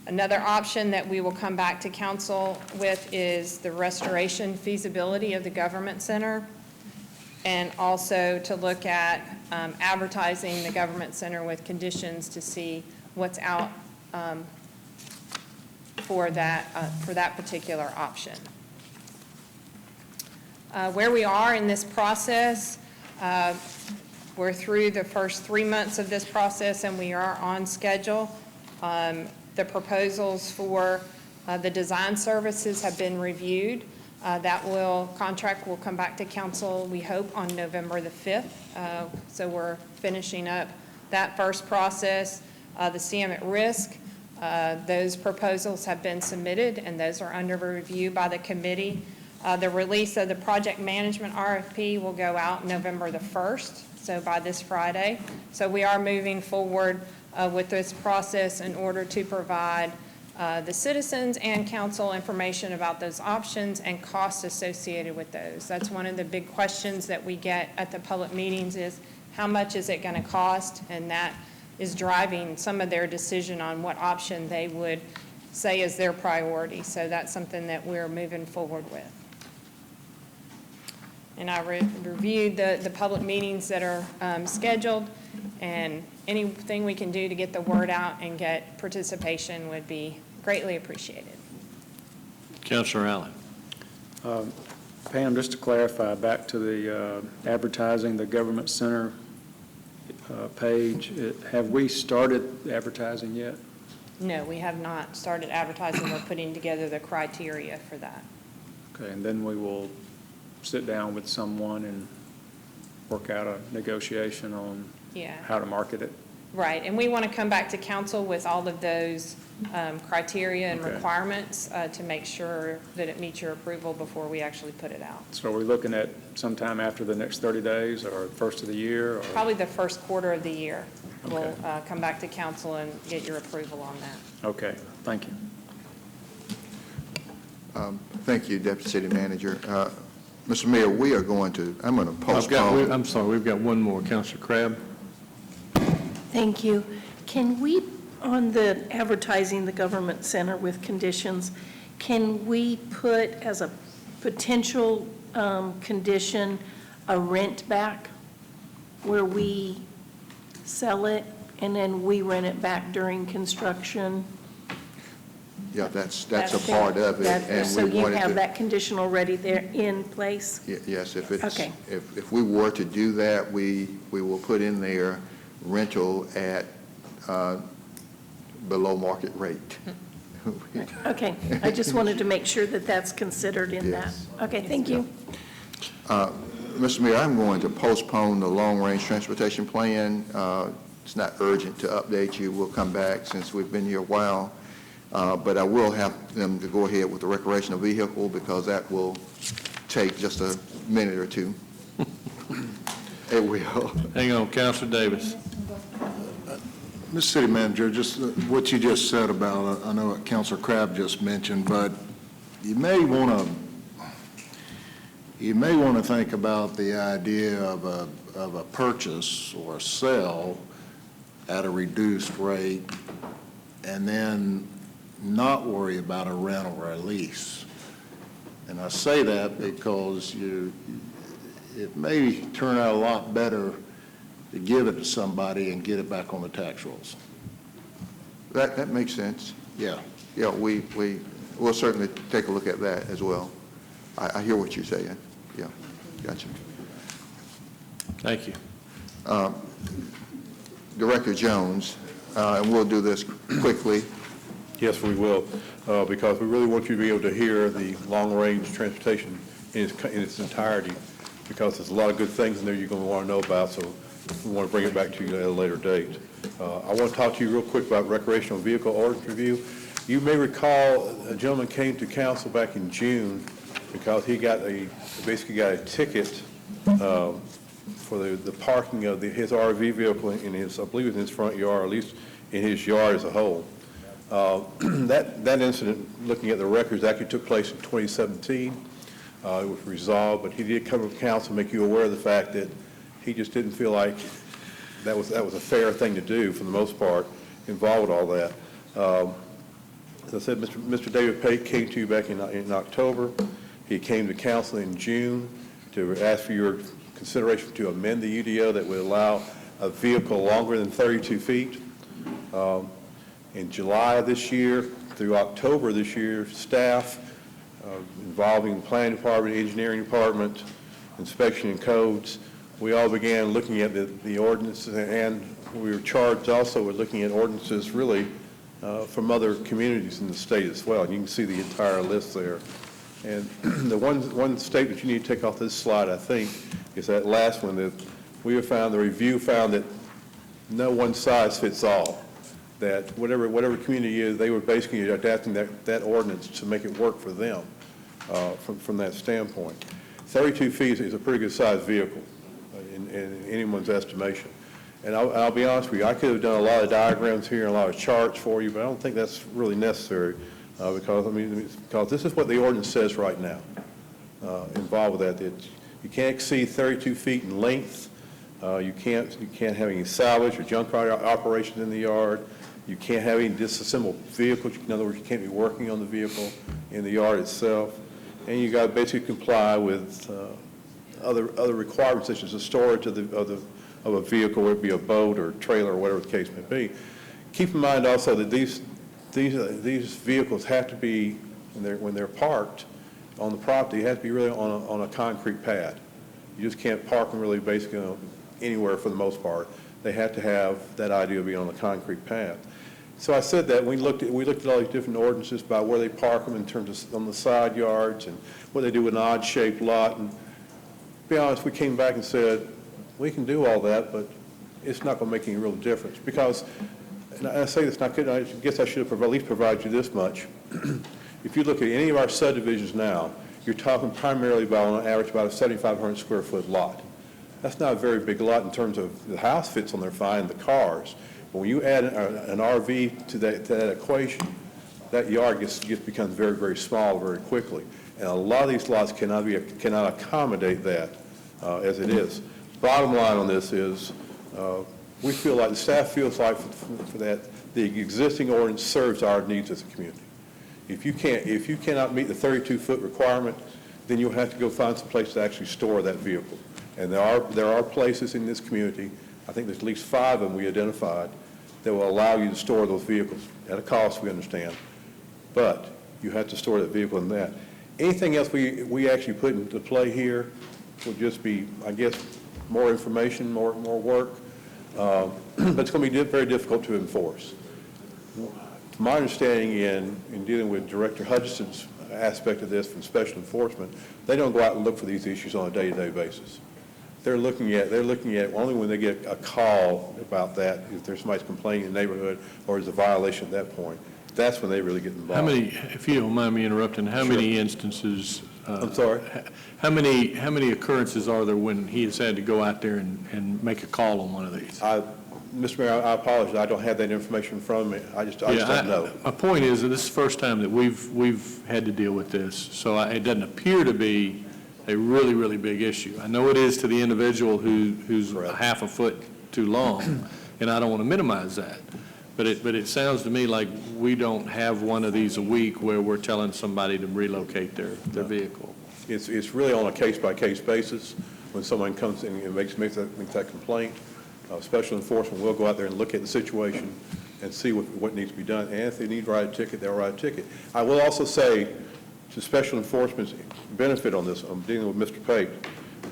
S5: Another option that we will come back to council with is the restoration feasibility of the government center, and also to look at advertising the government center with conditions to see what's out for that particular option. Where we are in this process, we're through the first 3 months of this process, and we are on schedule. The proposals for the design services have been reviewed. Contract will come back to council, we hope, on November the 5th. So we're finishing up that first process. The CM at risk, those proposals have been submitted, and those are under review by the committee. The release of the project management RFP will go out November the 1st, so by this Friday. So we are moving forward with this process in order to provide the citizens and council information about those options and costs associated with those. That's one of the big questions that we get at the public meetings is how much is it going to cost, and that is driving some of their decision on what option they would say is their priority. So that's something that we're moving forward with. And I reviewed the public meetings that are scheduled, and anything we can do to get the word out and get participation would be greatly appreciated.
S2: Councilor Allen.
S17: Pam, just to clarify, back to the advertising, the government center page, have we started advertising yet?
S5: No, we have not started advertising. We're putting together the criteria for that.
S17: Okay, and then we will sit down with someone and work out a negotiation on how to market it.
S5: Right, and we want to come back to council with all of those criteria and requirements to make sure that it meets your approval before we actually put it out.
S17: So are we looking at sometime after the next 30 days or first of the year? Or?
S5: Probably the first quarter of the year. Okay. We'll come back to council and get your approval on that.
S17: Okay, thank you.
S18: Thank you, Deputy City Manager. Mr. Mayor, we are going to, I'm going to postpone.
S2: I'm sorry, we've got one more. Councilor Crabb.
S21: Thank you. Can we, on the advertising the government center with conditions, can we put as a potential condition a rent back where we sell it and then we rent it back during construction?
S18: Yeah, that's a part of it.
S21: So you have that condition already there in place?
S18: Yes, if it's,
S21: okay.
S18: if we were to do that, we will put in there rental at below market rate.
S21: Okay, I just wanted to make sure that that's considered in that. Okay, thank you.
S18: Mr. Mayor, I'm going to postpone the long-range transportation plan. It's not urgent to update you. We'll come back since we've been here a while. But I will have them to go ahead with the recreational vehicle because that will take just a minute or two. It will.
S2: Hang on, Councilor Davis.
S9: Mr. City Manager, just what you just said about, I know what Councilor Crabb just mentioned, but you may want to think about the idea of a purchase or a sale at a reduced rate and then not worry about a rental or a lease. And I say that because it may turn out a lot better to give it to somebody and get it back on the tax rolls.
S18: That makes sense.
S9: Yeah.
S18: Yeah, we'll certainly take a look at that as well. I hear what you're saying. Yeah, gotcha.
S2: Thank you.
S18: Director Jones, and we'll do this quickly.
S7: Yes, we will, because we really want you to be able to hear the long-range transportation in its entirety, because there's a lot of good things in there you're going to want to know about, so we want to bring it back to you at a later date. I want to talk to you real quick about recreational vehicle ordinance review. You may recall a gentleman came to council back in June because he basically got a ticket for the parking of his RV vehicle in his, I believe, in his front yard, or at least in his yard as a whole. That incident, looking at the records, actually took place in 2017. It was resolved, but he did come to council, make you aware of the fact that he just didn't feel like that was a fair thing to do for the most part, involved with all that. As I said, Mr. David Pate came to you back in October. He came to council in June to ask for your consideration to amend the UDO that would allow a vehicle longer than 32 feet. In July of this year through October this year, staff involving the planning department, engineering department, inspection and codes, we all began looking at the ordinances, and we were charged also with looking at ordinances really from other communities in the state as well. And you can see the entire list there. And the one statement you need to take off this slide, I think, is that last one, that we have found, the review found that no one size fits all. That whatever community is, they were basically adapting that ordinance to make it work for them from that standpoint. 32 feet is a pretty good sized vehicle in anyone's estimation. And I'll be honest with you, I could have done a lot of diagrams here and a lot of charts for you, but I don't think that's really necessary because this is what the ordinance says right now involved with that. You can't exceed 32 feet in length. You can't have any salvage or junk operations in the yard. You can't have any disassembled vehicles. In other words, you can't be working on the vehicle in the yard itself. And you got to basically comply with other requirements, such as the storage of a vehicle, whether it be a boat or a trailer or whatever the case may be. Keep in mind also that these vehicles have to be, when they're parked on the property, have to be really on a concrete pad. You just can't park them really basically anywhere for the most part. They have to have that idea of being on a concrete pad. So I said that we looked at all these different ordinances about where they park them in terms of on the side yards and what they do with an odd-shaped lot. And to be honest, we came back and said, we can do all that, but it's not going to make any real difference. Because, and I say this not good, I guess I should have at least provided you this much. If you look at any of our subdivisions now, you're talking primarily about, on average, about a 7,500 square foot lot. That's not a very big lot in terms of the house fits on there fine, the cars. But when you add an RV to that equation, that yard becomes very, very small very quickly. And a lot of these lots cannot accommodate that as it is. Bottom line on this is we feel like, the staff feels like for that, the existing ordinance serves our needs as a community. If you cannot meet the 32-foot requirement, then you'll have to go find some place to actually store that vehicle. And there are places in this community, I think there's at least 5 of them we identified, that will allow you to store those vehicles at a cost, we understand. But you have to store that vehicle in that. Anything else we actually put into play here will just be, I guess, more information, more work. But it's going to be very difficult to enforce. My understanding in dealing with Director Hutchison's aspect of this from special enforcement, they don't go out and look for these issues on a day-to-day basis. They're looking at only when they get a call about that, if there's somebody's complaining in the neighborhood or is a violation at that point. that's when they really get involved.
S2: How many, if you don't mind me interrupting, how many instances?
S7: I'm sorry?
S2: How many occurrences are there when he has had to go out there and make a call on one of these?
S7: Mr. Mayor, I apologize. I don't have that information in front of me. I just don't know.
S2: My point is that this is the first time that we've had to deal with this, so it doesn't appear to be a really, really big issue. I know it is to the individual who's a half a foot too long, and I don't want to minimize that. But it sounds to me like we don't have one of these a week where we're telling somebody to relocate their vehicle.
S7: It's really on a case-by-case basis. When someone comes in and makes that complaint, special enforcement will go out there and look at the situation and see what needs to be done. And if they need to write a ticket, they'll write a ticket. I will also say, to special enforcement's benefit on this, I'm dealing with Mr. Pate.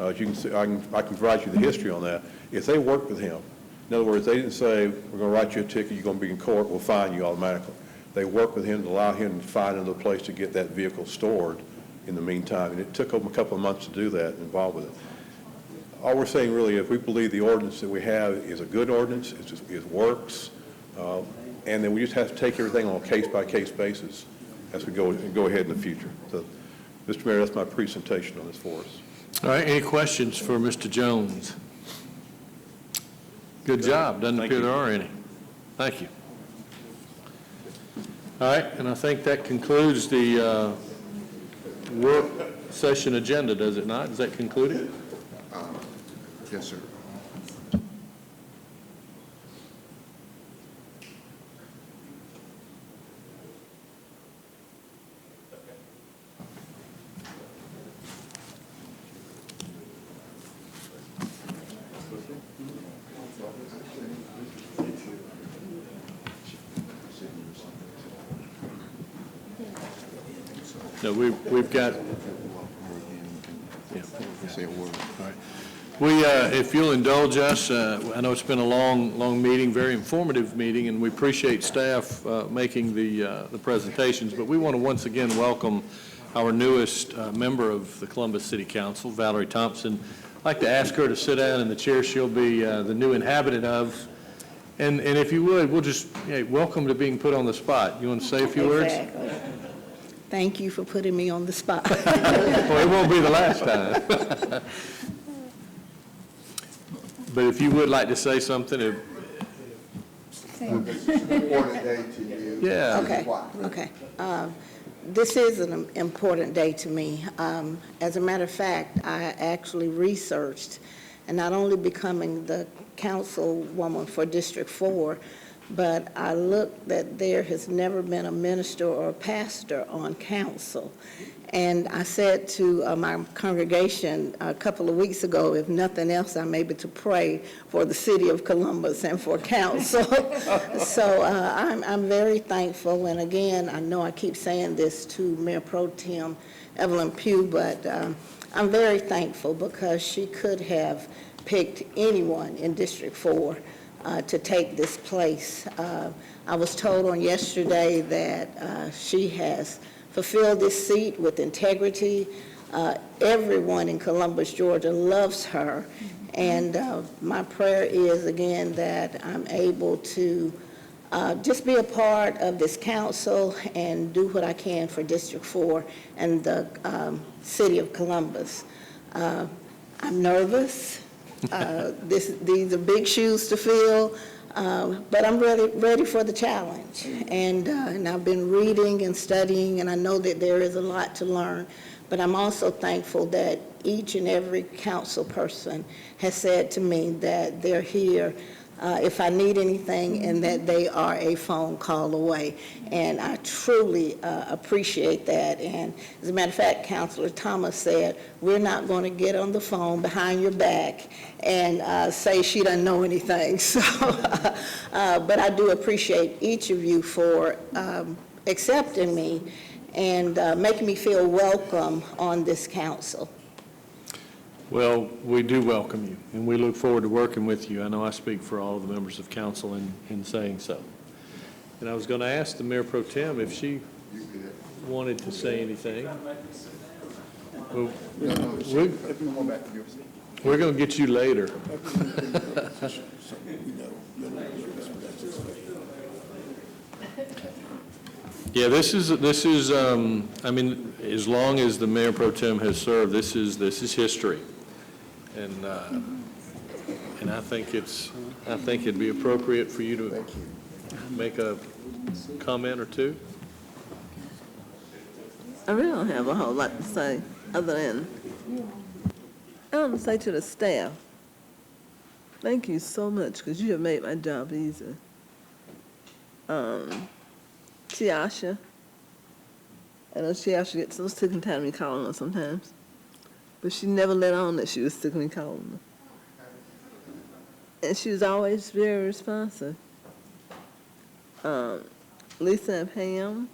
S7: As you can see, I can provide you the history on that. If they work with him, in other words, they didn't say, we're going to write you a ticket, you're going to be in court, we'll fine you automatically. They worked with him to allow him to find another place to get that vehicle stored in the meantime. And it took them a couple of months to do that, involved with it. All we're saying really is we believe the ordinance that we have is a good ordinance, it works, and then we just have to take everything on a case-by-case basis as we go ahead in the future. So, Mr. Mayor, that's my presentation on this for us.
S2: All right, any questions for Mr. Jones? Good job. Doesn't appear there are any. Thank you. All right, and I think that concludes the work session agenda, does it not? Does that conclude it?
S9: Yes, sir.
S2: No, we've got. Yeah.
S9: Say a word.
S2: All right. We, if you'll indulge us, I know it's been a long meeting, very informative meeting, and we appreciate staff making the presentations, but we want to once again welcome our newest member of the Columbus City Council, Valerie Thompson. I'd like to ask her to sit down in the chair she'll be the new inhabitant of. And if you would, we'll just, welcome to being put on the spot. You want to say a few words?
S14: Thank you for putting me on the spot.
S2: Well, it won't be the last time. But if you would like to say something.
S18: Important day to you.
S2: Yeah.
S14: Okay. This is an important day to me. As a matter of fact, I actually researched, and not only becoming the councilwoman for District 4, but I looked that there has never been a minister or a pastor on council. And I said to my congregation a couple of weeks ago, if nothing else, I'm able to pray for the city of Columbus and for council. So I'm very thankful. And again, I know I keep saying this to Mayor Pro Tem Evelyn Pugh, but I'm very thankful because she could have picked anyone in District 4 to take this place. I was told on yesterday that she has fulfilled this seat with integrity. Everyone in Columbus, Georgia loves her. And my prayer is, again, that I'm able to just be a part of this council and do what I can for District 4 and the city of Columbus. I'm nervous. These are big shoes to fill, but I'm ready for the challenge. And I've been reading and studying, and I know that there is a lot to learn. But I'm also thankful that each and every council person has said to me that they're here if I need anything, and that they are a phone call away. And I truly appreciate that. And as a matter of fact, Councilor Thomas said, we're not going to get on the phone behind your back and say she doesn't know anything. So, but I do appreciate each of you for accepting me and making me feel welcome on this council.
S2: Well, we do welcome you, and we look forward to working with you. I know I speak for all of the members of council in saying so. And I was going to ask the Mayor Pro Tem if she wanted to say anything. Well, we're going to get you later. Yeah, this is, I mean, as long as the Mayor Pro Tem has served, this is history. And I think it'd be appropriate for you to make a comment or two.
S11: I really don't have a whole lot to say, other than, I want to say to the staff, thank you so much, because you have made my job easy. Tiasha, I know Tiasha gets so sick and tired of me calling her sometimes, but she never let on that she was sick of me calling her. And she was always very responsive. Lisa and Pam,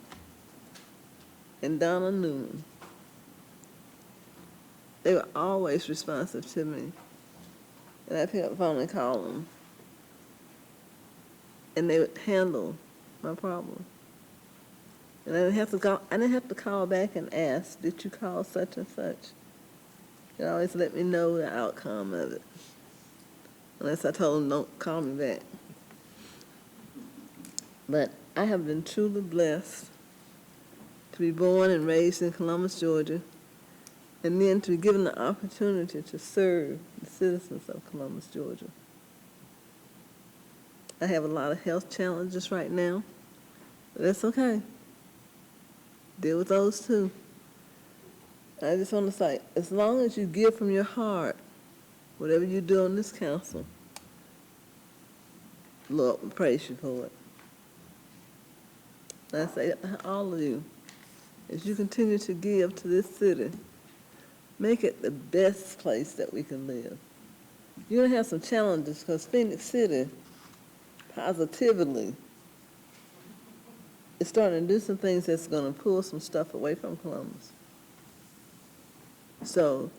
S11: and Donna Newman. They were always responsive to me. And I'd pick up the phone and call them. And they would handle my problem. And I didn't have to call back and ask, did you call such and such? They always let me know the outcome of it. Unless I told them, don't call me back. But I have been truly blessed to be born and raised in Columbus, Georgia, and then to be given the opportunity to serve the citizens of Columbus, Georgia. I have a lot of health challenges right now, but that's okay. Deal with those too. I just want to say, as long as you give from your heart, whatever you do on this council, Lord will praise you for it. And I say that to all of you, as you continue to give to this city, make it the best place that we can live. You're going to have some challenges because Phoenix City, positively, is starting to do some things that's going to pull some stuff away from Columbus. So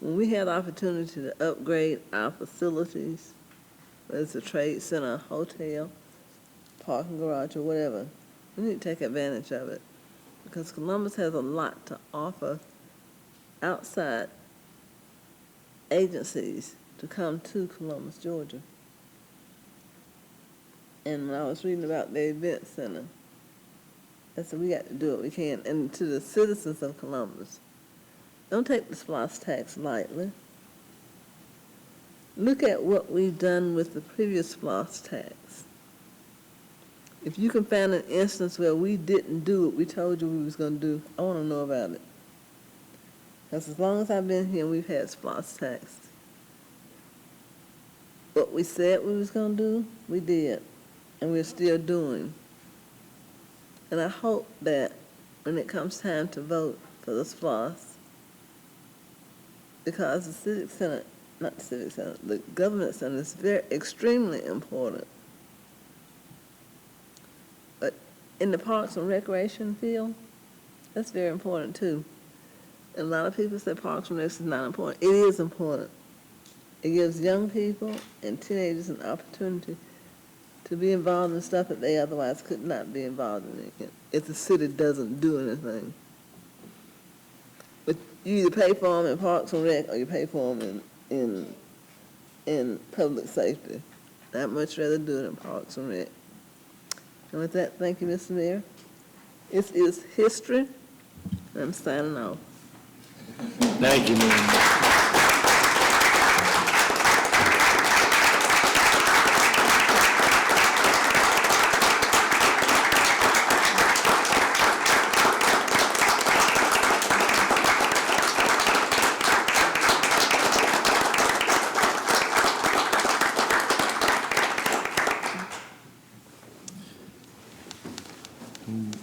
S11: when we have the opportunity to upgrade our facilities, whether it's a trade center, a hotel, parking garage, or whatever, we need to take advantage of it because Columbus has a lot to offer outside agencies to come to Columbus, Georgia. And when I was reading about the event center, I said we got to do what we can. And to the citizens of Columbus, don't take the SPLOST tax lightly. Look at what we've done with the previous SPLOST tax. If you can find an instance where we didn't do what we told you we was going to do, I want to know about it. Because as long as I've been here, we've had SPLOST tax. What we said we was going to do, we did, and we're still doing. And I hope that when it comes time to vote for the SPLOST, because the Civic Center, not the Civic Center, the Government Center is extremely important. But in the Parks and Recreation field, that's very important too. And a lot of people say Parks and Recreation is not important. It is important. It gives young people and teenagers an opportunity to be involved in stuff that they otherwise could not be involved in if the city doesn't do anything. But you either pay for them in Parks and Rec or you pay for them in public safety. I'd much rather do it in Parks and Rec. And with that, thank you, Mr. Mayor. It is history, and I'm signing off.
S2: Thank you, ma'am.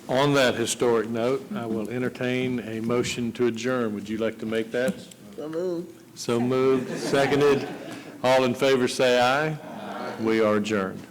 S2: On that historic note, I will entertain a motion to adjourn. Would you like to make that?
S11: So moved.
S2: So moved, seconded. All in favor say aye. We are adjourned.